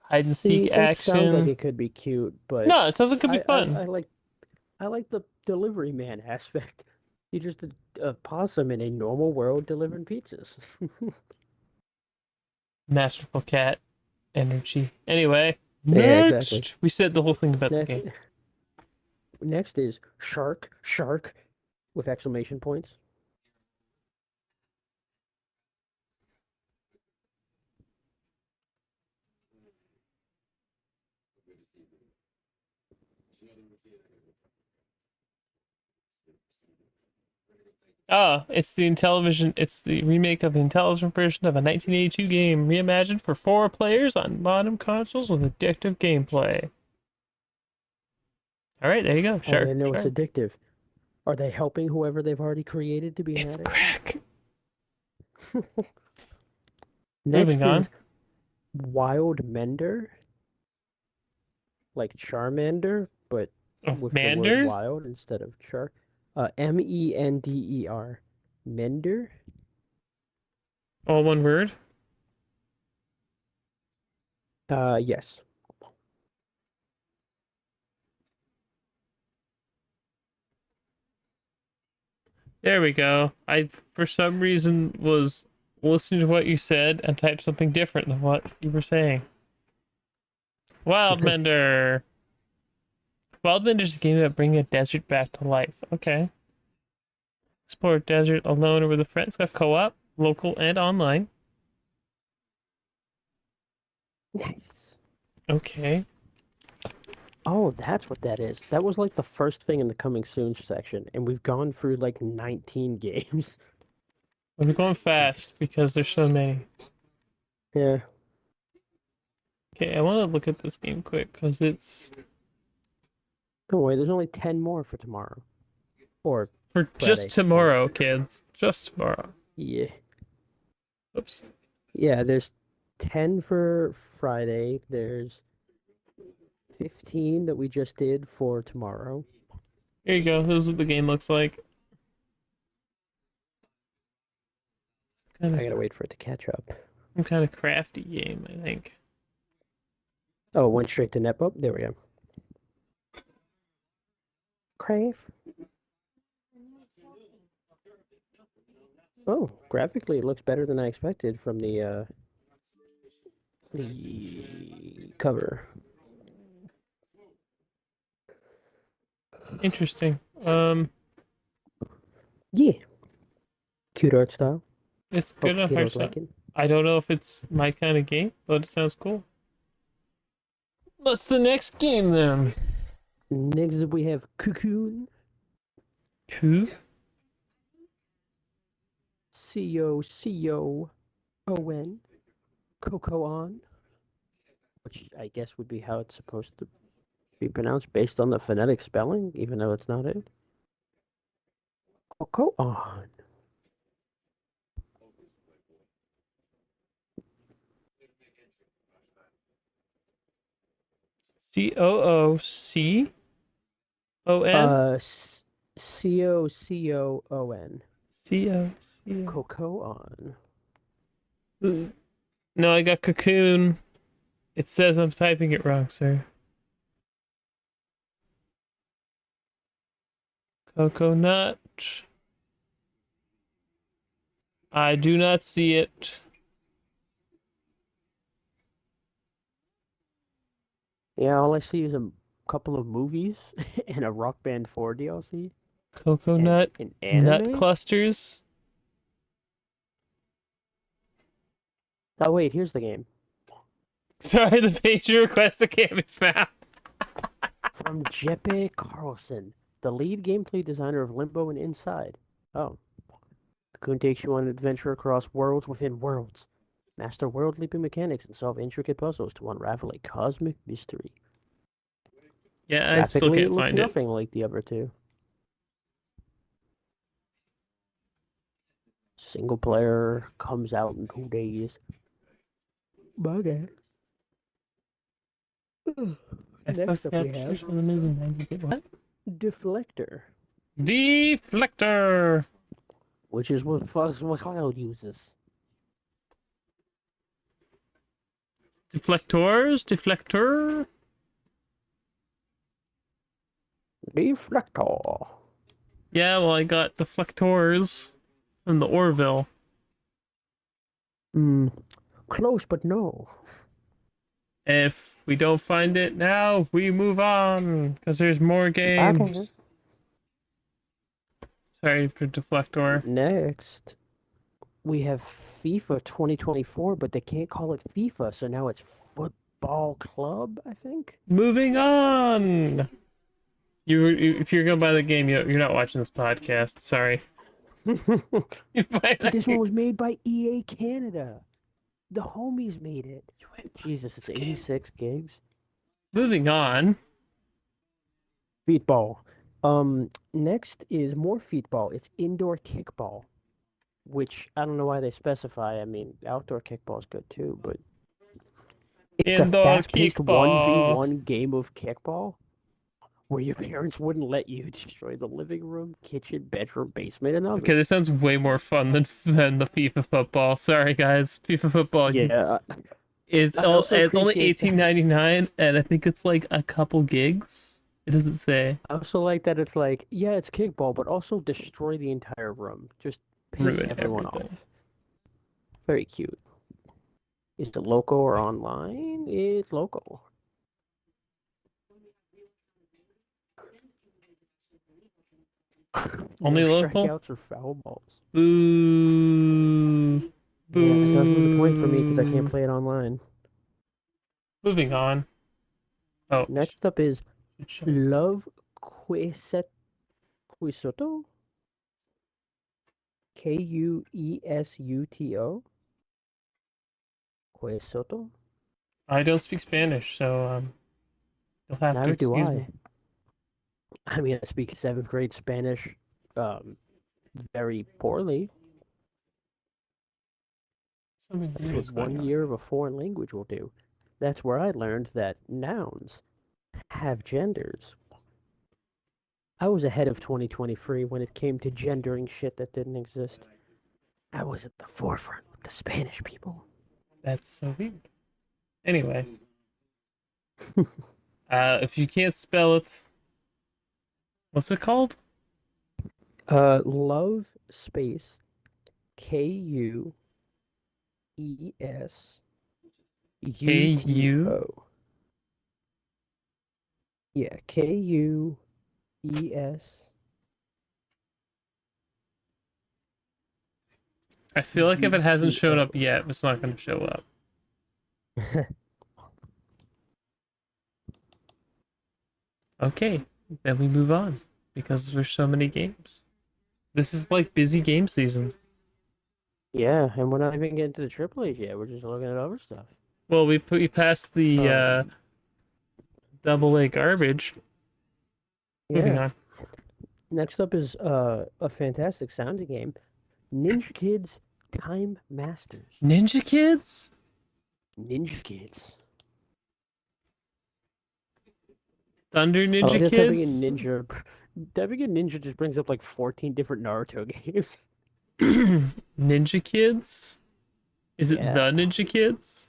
Hide and seek See, that sounds like action. it could be cute, but No, it sounds like it could be I I, fun. I like I like the delivery man aspect. You're just a possum in a normal world delivering pizzas. Masterful cat energy. Anyway, Yeah, exactly. next we said the whole thing about the Next, game. next is shark, with exclamation points. It's the remake of the intelligent version of a 1982 game, reimagined for 4 players on modern consoles with addictive gameplay. All right, there you go. Oh, Shark, they know it's shark. addictive. Are they helping whoever they've already created to be an It's addict? crack. Moving Next on. is Wild Mender, like Charmander, but Oh, with the word Mander? wild instead of char. Mender. Mender? All one word. Yes. There we go. I, for some reason, was listening to what you said and typed something different than what you were saying. Wildmender. Wildmender's a game about bringing a desert back to life. Okay. Explore a desert alone or with a friend. It's got co-op, local, and online. Nice. Okay. Oh, that's what that is. That was like the first thing in the coming soon section, and we've gone through like 19 games. We're going fast because there's so many. Yeah. Okay, I want to look at this game quick because it's Don't worry, there's only 10 more for tomorrow. Or for just Friday. I mean. tomorrow, kids. Just tomorrow. Yeah. Oops. Yeah, there's 10 for Friday. There's 15 that we just did for tomorrow. Here you go. This is what the game looks like. Kind I of gotta wait for it to catch up. some kind of crafty game, I think. Oh, it went straight to Netbook? There we go. Crave. Oh, graphically it looks better than I expected from the cover. Interesting. Yeah. Cute art style. It's Hope good the enough art kiddos style. like it. I don't know if it's my kind of game, but it sounds cool. What's the next game then? Next we have Cocoon. Coup? Cocoon. Coco on. Which I guess would be how it's supposed to be pronounced based on the phonetic spelling, even though it's not it. Coco on. COOCON? Cocoon. COCO. Coco on. No, I got cocoon. It says I'm typing it wrong, sir. Coconut. I do not see it. Yeah, all I see is a couple of movies and a Rock Band 4 DLC and Coconut an nut anime. clusters. Oh wait, here's the game. Sorry, the page request can't be found. From Jeppe Carlson, the lead gameplay designer of Limbo and Inside. Oh. Cocoon takes you on an adventure across worlds within worlds. Master world-leaping mechanics and solve intricate puzzles to unravel a cosmic mystery. Yeah, I still Graphically, it can't looks find it. nothing like the other two. Single player comes out in 2 days. Bugger. Expo Next up, we have captures from the movie 90. What? Deflector, Deflector. which is what Fox McCloud uses. Deflectors. Deflector. Deflector. Yeah, well, I got deflectors from the Orville. Hmm. Close, but no. If we don't find it now, we move on because there's more Okay. games. Sorry for deflector. Next, we have FIFA 2024, but they can't call it FIFA, so now it's Football Club, I think. Moving on. If you're gonna buy the game, you're not watching this podcast. Sorry. You buy But that this one game. was made by EA Canada. The homies made it. You went buy Jesus, it's this game. 86 gigs. Moving on. Feetball. Next is more feetball. It's indoor kickball, which I don't know why they specify. I mean, outdoor kickball is good too, but it's a Indoor fast-paced kickball. 1v1 game of kickball where your parents wouldn't let you destroy the living room, kitchen, bedroom, basement, and Okay, others. this sounds way more fun than the FIFA football. Sorry, guys. FIFA football. Yeah, I Oh, also it's only appreciate that. 18.99, and I think it's like a couple gigs. It doesn't say. I also like that it's like, yeah, it's kickball, but also destroy the entire room. Just piss Ruin everyone everything. off. Very cute. Is it local or online? It's local. No Only local? strikeouts or foul balls. Boo. Yeah, it does lose a point for me because I can't Boo. play it online. Moving on. Oh, Next up is should show. Love Quesoto? Kuesuto? Quesoto? I don't speak Spanish, so you'll have to Neither do excuse me. I. I mean, I speak 7th grade Spanish um, very poorly. Something That's weird what is going one on. year of a foreign language will do. That's where I learned that nouns have genders. I was ahead of 2023 when it came to gendering shit that didn't exist. I was at the forefront with the Spanish people. That's so weird. Anyway, if you can't spell it, what's it called? Love space Ku. Kuesuto. Yeah, Kues. I feel like if it hasn't shown up UTO. yet, it's not going to show up. Okay, then we move on because there's so many games. This is like busy game season. Yeah, and we're not even getting to the Triple A's yet. We're just looking at other stuff. Well, we passed the Um, double A garbage. Moving yeah. on. Next up is a fantastic sounding game, Ninja Kids Time Masters. Ninja Kids? Ninja Kids. Thunder I like Ninja that typing in Kids? ninja. Typing in ninja just brings up like 14 different Naruto games. Ninja Kids? Is it Yeah. the Ninja Kids?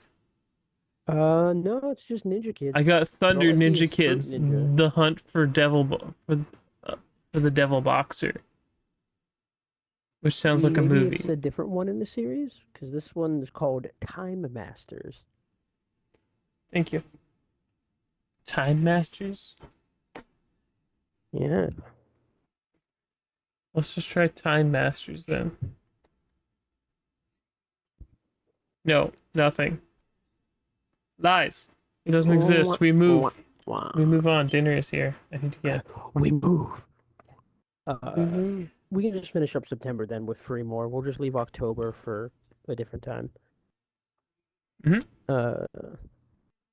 No, it's just Ninja I Kids. got But all Thunder I see Ninja is Fruit Kids, Ninja. the hunt for uh, for the Devil Boxer, which sounds like a Maybe it's movie. a different one in the series, because this one is called Time Masters. Thank you. Time Masters? Yeah. Let's just try Time Masters then. No, nothing. Lies. It doesn't exist. We move. We move on. Dinner is here. I need to get. We move. We move. We can just finish up September then with three more. We'll just leave October for a different time. Mhm. Uh,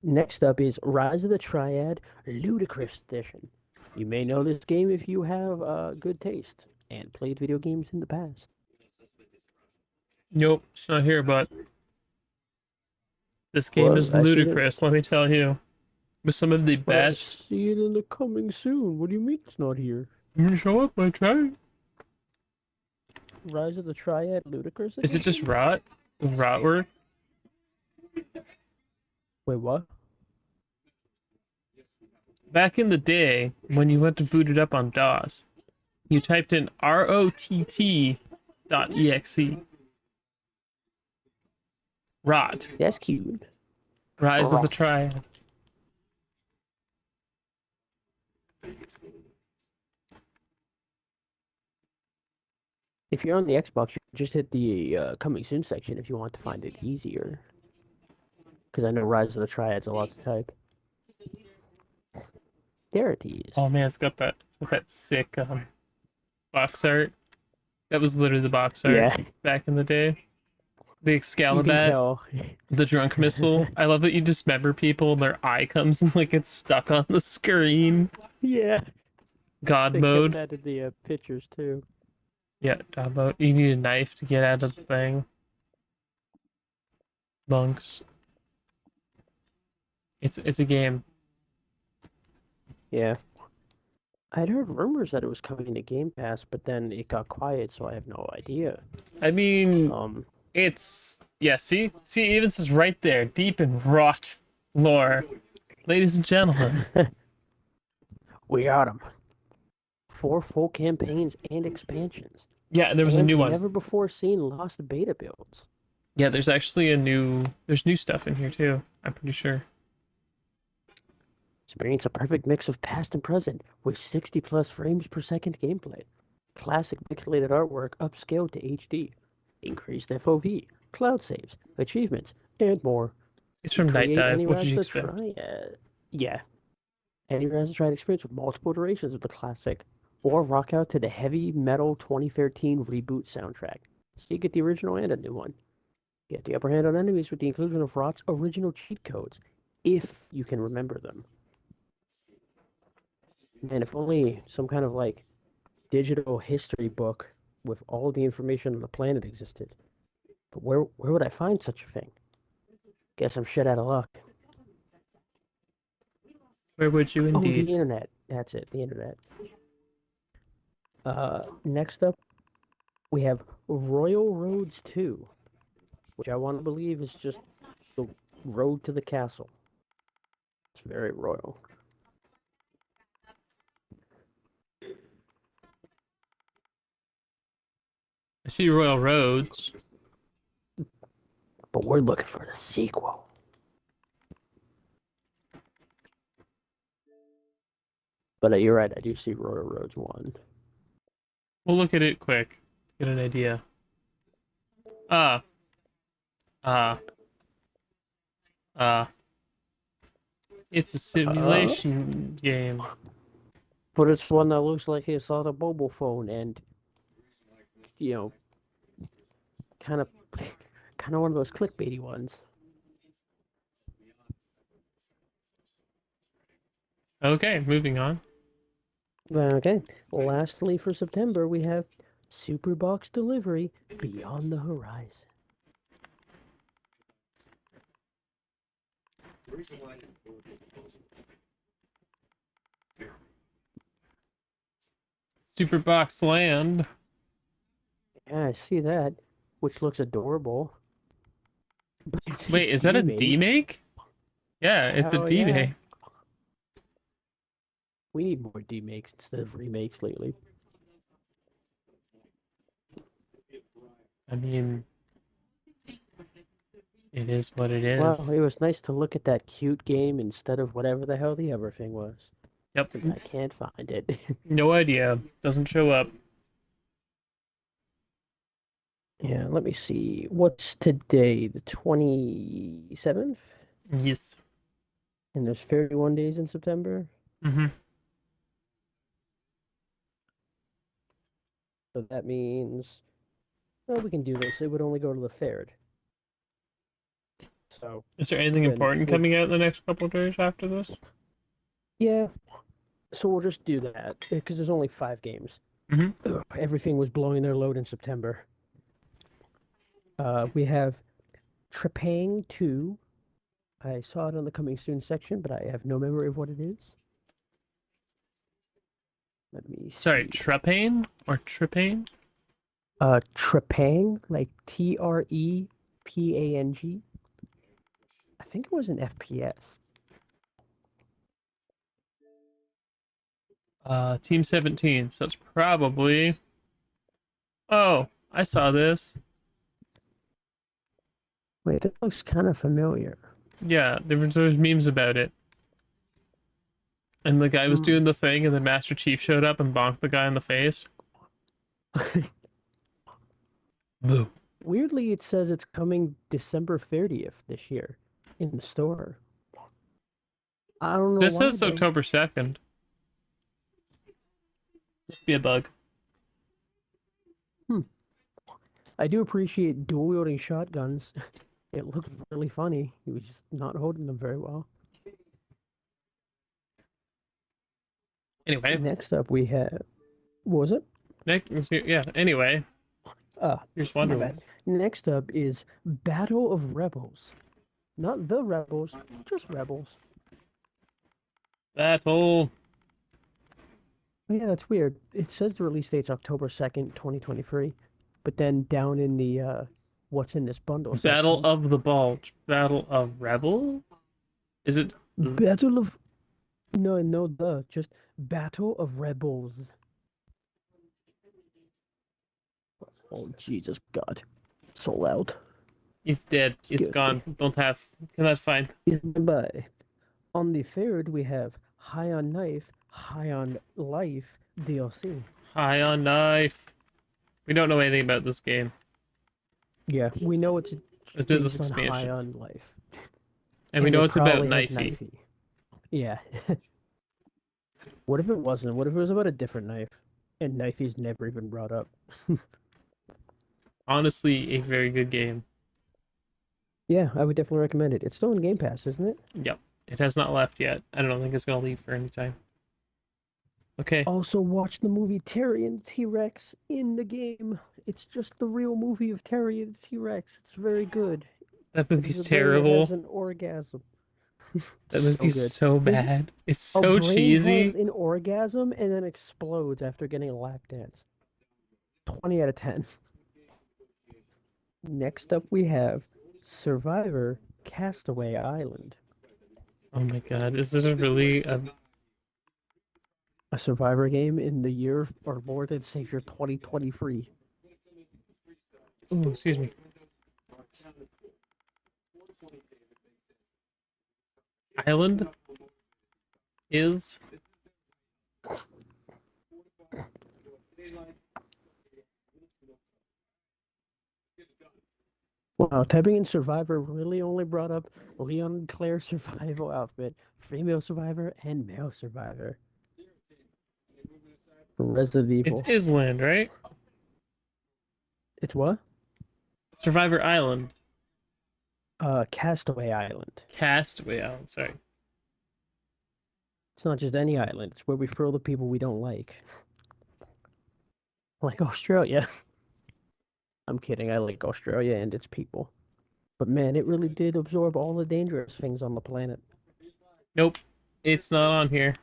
Next up is Rise of the Triad Ludicrous Edition. You may know this game if you have good taste and played video games in the past. Nope, it's not here, but this game Well, is I seen it, ludicrous, let me tell you. With some of the but I best. see it in the coming soon. What do you mean it's not here? I'm gonna show up, I tried. Rise of the Triad Ludicrous Is it just Edition? rot? Rot word? Wait, what? Back in the day, when you went to boot it up on DOS, you typed in ROTT.exe. Rot. That's cute. Rise of the Rot. Triad. If you're on the Xbox, you just hit the coming soon section if you want to find it easier. Because I know Rise of the Triad's a lot to type. There it is. Oh man, it's got that sick box art. That was literally the box art Yeah, back in the day. The you can Excalibat, tell. the drunk missile. I love that you dismember people and their eye comes and like it's stuck on the screen. Yeah, God they kept mode. that in the pictures too. Yeah, God mode. You need a knife to get out of the thing. Monks. It's a game. Yeah. I'd heard rumors that it was coming to Game Pass, but then it got quiet, so I have no idea. I mean, Um, it's yeah. See, it even says right there, deep in rot lore, ladies and gentlemen. we got them. 4 full campaigns and expansions, Yeah, there was a and new one. never before seen lost beta builds. Yeah, there's actually there's new stuff in here too. I'm pretty sure. Experience a perfect mix of past and present with 60 plus frames per second gameplay. Classic pixelated artwork upscaled to HD. Increased FOV, cloud saves, achievements, and more. It's from Night Create Dive. any What did Rise you of the expect? Triad. Yeah, any Rise of the Triad experience with multiple iterations of the classic. Or rock out to the heavy metal 2013 reboot soundtrack. So you get the original and a new one. Get the upper hand on enemies with the inclusion of Rot's original cheat codes, if you can remember them. Man, if only some kind of like digital history book with all the information on the planet existed. But where would I find such a thing? Guess I'm shit out of luck. Where would you Oh, the indeed? internet. That's it, the internet. Next up, we have Royal Roads 2, which I want to believe is just the road to the castle. It's very royal. I see Royal Roads. But we're looking for the sequel. But you're right, I do see Royal Roads 1. We'll look at it quick. Get an idea. Ah, ah, ah. It's a Uh, simulation game. but it's one that looks like it's on a mobile phone and, you know, kind of kind of one of those clickbaity ones. Okay, moving on. Okay. Lastly, for September, we have Superbox Delivery Beyond the Horizon. Superbox Land. Yeah, I see that, which looks adorable. But it's a Wait, is that a demake. demake? Yeah, it's a Hell yeah. demake. We need more demakes instead of remakes lately. I mean, it is what it Well, is. it was nice to look at that cute game instead of whatever the hell the other thing was. Yep. Since I can't find it. No idea. Doesn't show up. Yeah, let me see. What's today? The 27th? Yes. And there's 31 days in September. Mm-hmm. So that means, oh, we can do this. It would only go to the 3rd. So Is there anything then important we'll coming out in the next couple of days after this? yeah. So we'll just do that because there's only 5 games. Mm-hmm. Everything was blowing their load in September. We have Trepang 2. I saw it on the coming soon section, but I have no memory of what it is. Let me Sorry, see. Trepane or Tripane? Trepang, like Trepang. I think it was an FPS. Team 17. So it's probably. Oh, I saw this. Wait, that looks kind of familiar. Yeah, there was memes about it. And the guy was Hmm. doing the thing, and the Master Chief showed up and bonked the guy in the face. Boo. Weirdly, it says it's coming December 30th this year in the store. I don't know This why says though. October 2nd. Must be a bug. Hmm. I do appreciate dual wielding shotguns. It looked really funny. He was just not holding them very well. Anyway, Next up, we have. What was it? yeah, anyway, here's My Wonder bad. Woman. Next up is Battle of Rebels. Not the Rebels, just Rebels. Battle. Oh, yeah, that's weird. It says the release date's October 2nd, 2023, but then down in the what's in this bundle Battle section, of the Bulge. Battle of Rebel? Is it? Battle of no just Battle of Rebels. Oh Jesus God, so loud. It's dead. It's Excuse me. gone. Don't have. Cannot find. Is nearby. On the third, we have High on Knife, High on Life DLC. High on knife. We don't know anything about this game. Yeah, we know it's It's been this based on High expansion. on Life, And we and know it it's about probably has knifey. knifey. Yeah. What if it wasn't? What if it was about a different knife? And knifey's never even brought up. Honestly, a very good game. Yeah, I would definitely recommend it. It's still in Game Pass, isn't it? Yep. It has not left yet. I don't think it's gonna leave for any time. Okay. Also, watch the movie Terry and T-Rex in the game. It's just the real movie of Terry and T-Rex. It's very good. That It is movie's a brain that has terrible. an orgasm. That So movie's good. so There's bad. It's a so brain has cheesy. an orgasm and then explodes after getting a lap dance. 20 out of 10. Next up, we have Survivor Castaway Island. Oh my god. Is this really A Survivor game in the year or more than Savior 2023. Ooh, excuse me. Island is Wow, typing in Survivor really only brought up Leon and Claire's survival outfit, female survivor, and male survivor. Resident it's Evil. Island, right? It's what? Survivor Island. Castaway Island. Castaway Island, sorry. It's not just any island. It's where we throw the people we don't like. Like Australia. I'm kidding. I like Australia and its people. But man, it really did absorb all the dangerous things on the planet. Nope. It's not on here.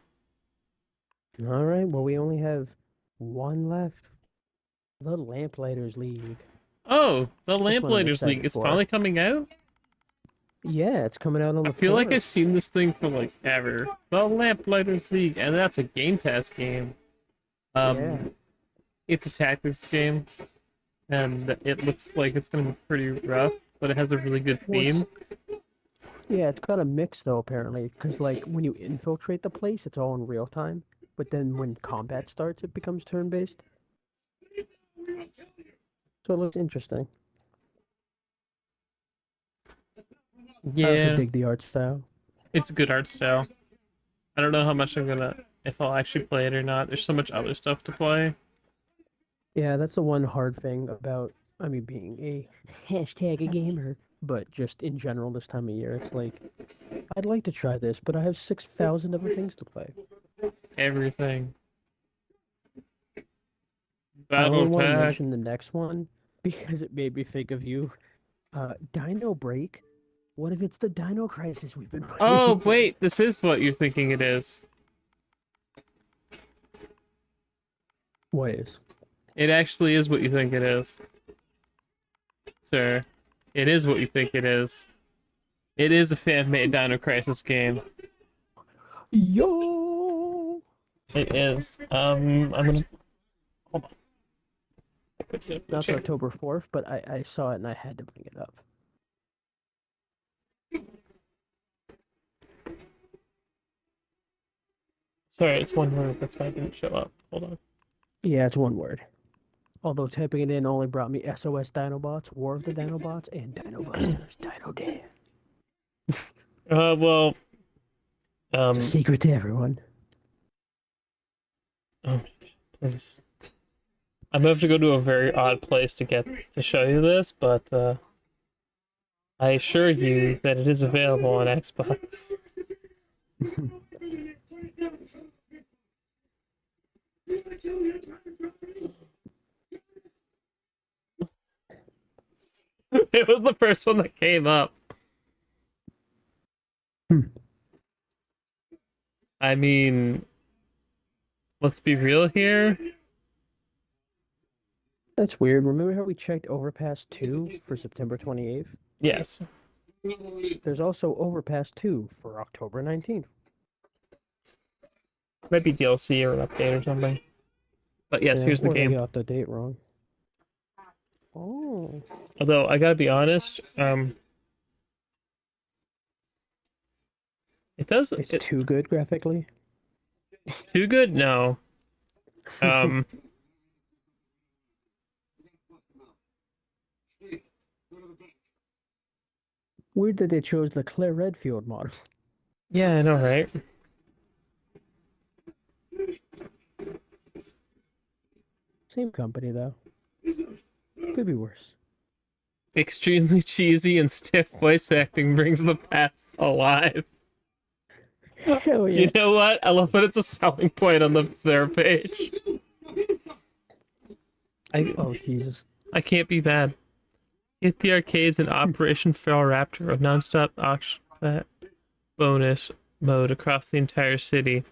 All right, well, we only have one left. The Lamplighters League. Oh, the This one I'm Lamplighters League. excited It's for. finally coming out? Yeah, it's coming out on I the feel like 4th. I've seen this thing for like ever. The Lamplighters League, and that's a Game Pass game. Yeah, It's a tactics game, and it looks like it's gonna be pretty rough, but it has a really good well, theme. it's got a mix though apparently, because like when you infiltrate the place, it's all in real time, but then when combat starts, it becomes turn-based. So it looks interesting. I also Yeah, dig the art style. it's a good art style. I don't know how much if I'll actually play it or not. There's so much other stuff to play. Yeah, that's the one hard thing about, I mean, being a hashtag a gamer. but just in general this time of year, it's like I'd like to try this, but I have 6,000 other things to play. Everything. I only Battle want to tag. mention the next one because it made me think of you. Dino Break. What if it's the Dino Crisis we've been waiting Oh, for? wait, this is what you're thinking it is. What is? It actually is what you think it is. Sir, it is what you think it is. It is a fan-made Dino Crisis game. Yo! It is. I'm gonna hold on. Put you up the Now it's chair. October 4th, but I saw it and I had to bring it up. Sorry, it's one word. That's why it didn't show up. Hold on. Yeah, it's one word. Although typing it in only brought me SOS Dinobots, War of the Dinobots, and Dino Busters, Dino Dan. Well, It's a secret to everyone. oh, please. I'm gonna have to go to a very odd place to show you this, but I assure you that it is available on Xbox. It was the first one that came up. Hmm. I mean, let's be real here. That's weird. Remember how we checked Overpass 2 for September 28th? Yes. There's also Overpass 2 for October 19th. Might be DLC or an update or something. But yes, Yeah, here's the or they game. got the date wrong. Oh. Although I gotta be honest, it does It's it too good graphically. too good? No. Um, Weird that they chose the Claire Redfield model. yeah, I know, right? Same company, though. Could be worse. Extremely cheesy and stiff voice acting brings the past alive. Hell You yeah. know what? I love that it's a selling point on the their page. I Oh, Jesus. I can't be bad. Hit the arcades in Operation Feral Raptor, a non-stop auction bonus mode across the entire city.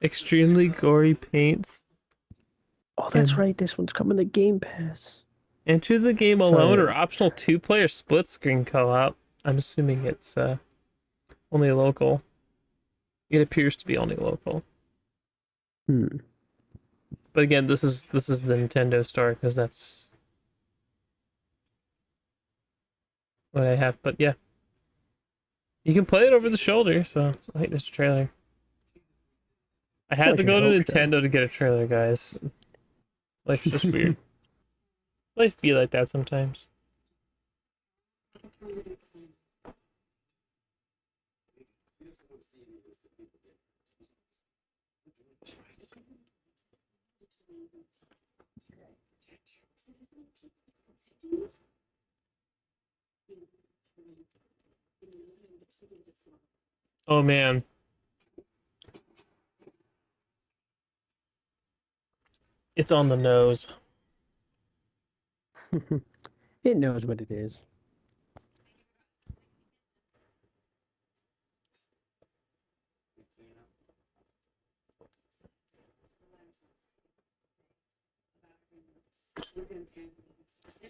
Extremely gory paints. Oh, that's And right. This one's coming to Game Pass. enter the game alone or Sorry. optional two-player split screen co-op. I'm assuming it's only local. It appears to be only local. Hmm. But again, this is the Nintendo store because that's what I have. But yeah, you can play it over the shoulder. So I think there's a trailer. I Well, had I to should go to hope so. Nintendo to get a trailer, guys. Life's just weird. Life be like that sometimes. Oh man, it's on the nose. It knows what it is.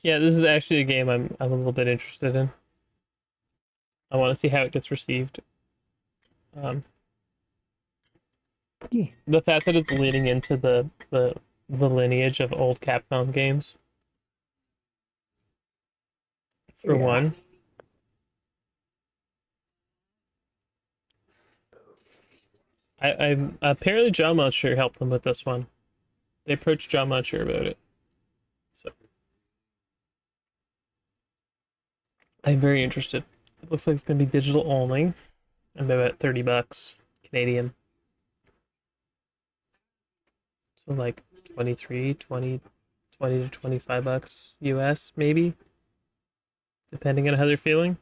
Yeah, this is actually a game I'm a little bit interested in. I want to see how it gets received. Um, Yeah. the fact that it's leading into the lineage of old Capcom games, for Yeah. one. I apparently John Monsher helped them with this one. They approached John Monsher about it. So I'm very interested. It looks like it's gonna be digital only. And about $30 Canadian. So like 23, 20, 20 to 25 bucks US, maybe, depending on how they're feeling.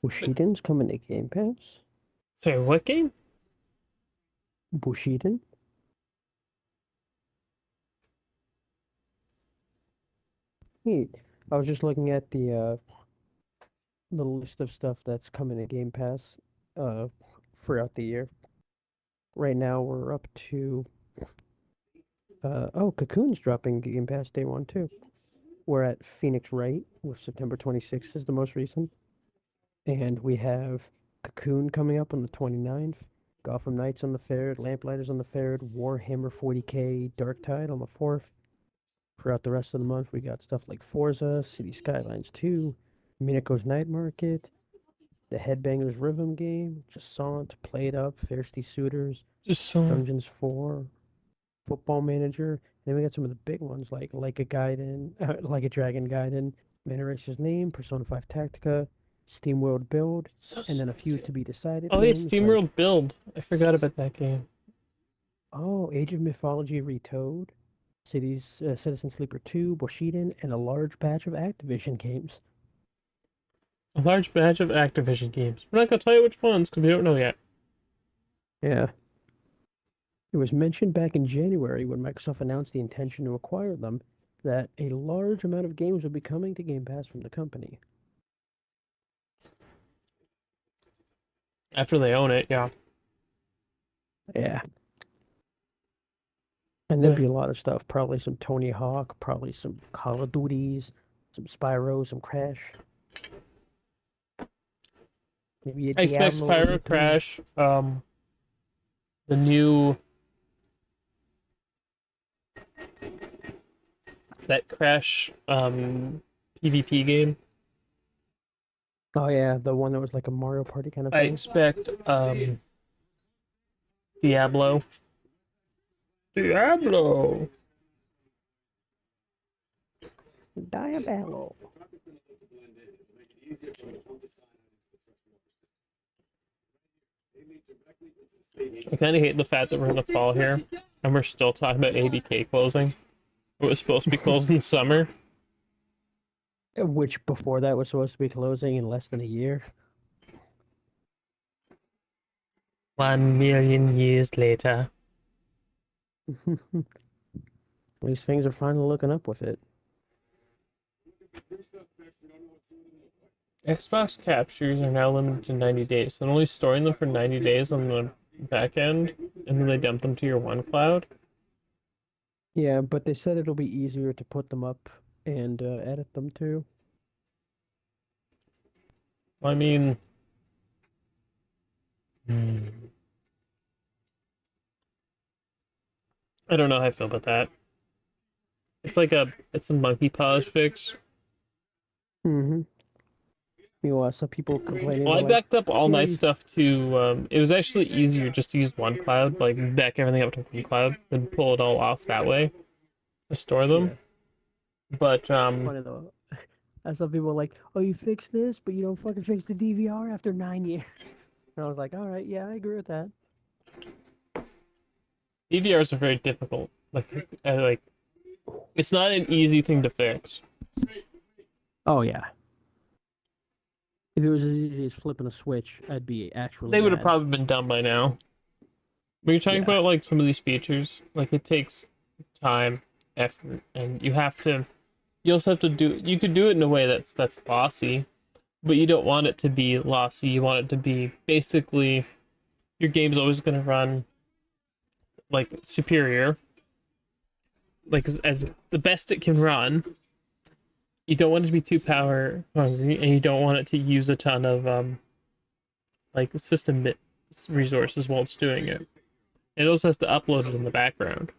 Bushiden's coming to Game Pass. Sorry, what game? Bushiden. Neat. I was just looking at the list of stuff that's coming to Game Pass uh throughout the year. Right now we're up to Cocoon's dropping Game Pass day one too. We're at Phoenix Wright with September 26th is the most recent. And we have Cocoon coming up on the 29th, Gotham Knights on the 3rd, Lamplighters on the 3rd, Warhammer 40K Dark Tide on the 4th. Throughout the rest of the month, we got stuff like Forza, City Skylines 2, Minako's Night Market, the Headbangers Rhythm Game, Jasant, Played Up, Thirsty Suitors, Just so Dungeons 4, Football Manager. And then we got some of the big ones like a Gaiden, like a Dragon Gaiden, Mana Eraser's Name, Persona 5 Tactica, SteamWorld Build, so and then a few stupid. to be decided Oh, yeah, games like SteamWorld Build. I forgot about that game. Age of Mythology Retold, Citizen Sleeper 2, Bushiden, and a large batch of Activision games. A large batch of Activision games. We're not gonna tell you which ones because we don't know yet. Yeah. It was mentioned back in January when Microsoft announced the intention to acquire them that a large amount of games would be coming to Game Pass from the company. After they own it, yeah. Yeah. And there'd Yeah. be a lot of stuff. Probably some Tony Hawk, probably some Call of Duties, some Spyro, some Crash. Maybe a I expect Diablo or Spyro two. Crash, the new that Crash PvP game. Oh yeah, the one that was like a Mario Party kind of I thing. expect Diablo. Diablo. Diablo. I kind of hate the fact that we're in the fall here and we're still talking about ABK closing. It was supposed to be closed in the summer. Which before that was supposed to be closing in less than a year. 1 million years later. At least things are finally looking up with it. Xbox captures are now limited to 90 days. So they're only storing them for 90 days on the back end, and then they dump them to your one cloud. Yeah, but they said it'll be easier to put them up and edit them too. I mean, I don't know how I feel about that. It's a monkey polish fix. Mm-hmm. Meanwhile, some people complaining Well, I they're like, backed up all yeah, my you... stuff to. It was actually easier just to use one cloud, like back everything up to one cloud, then pull it all off that way to store them. Yeah. But Funny though. And some people are like, oh, you fixed this, but you don't fucking fix the DVR after 9 years. And I was like, all right, yeah, I agree with that. DVRs are very difficult. Like it's not an easy thing to fix. Oh yeah. If it was as easy as flipping a switch, I'd be actually They would have mad. probably been done by now. When you're talking Yeah. about like some of these features, like it takes time, effort, and you have to. You also have to do. You could do it in a way that's lossy, but you don't want it to be lossy. You want it to be basically your game's always going to run like superior, like as the best it can run. You don't want it to be too power hungry, and you don't want it to use a ton of like system bit resources while it's doing it. It also has to upload it in the background.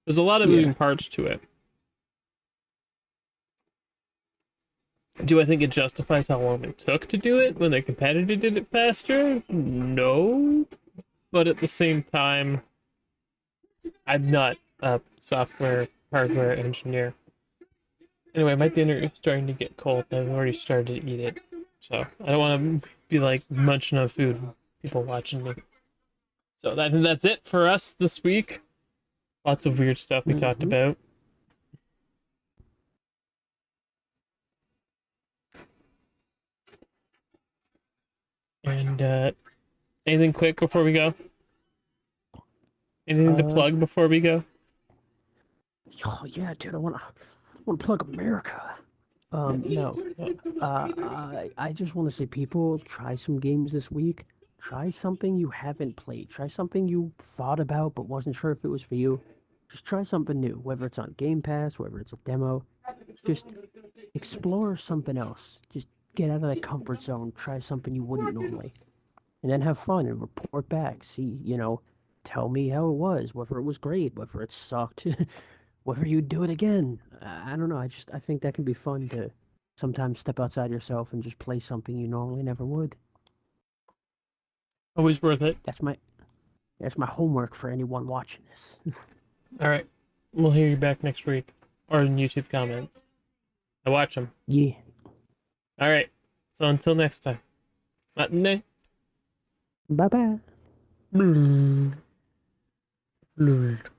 There's a lot of Yeah. moving parts to it. Do I think it justifies how long it took to do it when their competitor did it faster? No. But at the same time, I'm not a software hardware engineer. Anyway, my dinner is starting to get cold. I've already started to eat it. So I don't want to be like munching on food and people watching me. So that's it for us this week. Lots of weird stuff we talked about. And anything quick before we go? Anything to plug before we go? Oh yeah, dude, I want to plug America. No. I just want to say, people, try some games this week. Try something you haven't played. Try something you thought about but wasn't sure if it was for you. Just try something new, whether it's on Game Pass, whether it's a demo. Just explore something else. Just get out of that comfort zone. Try something you wouldn't normally. And then have fun and report back. See, tell me how it was, whether it was great, whether it sucked, whether you'd do it again. I don't know. I think that can be fun to sometimes step outside yourself and just play something you normally never would. Always worth it. That's my homework for anyone watching this. All right. We'll hear you back next week. Or in YouTube comments. I watch them. Yeah. All right. So until next time. Matinee. Bye bye. Lord.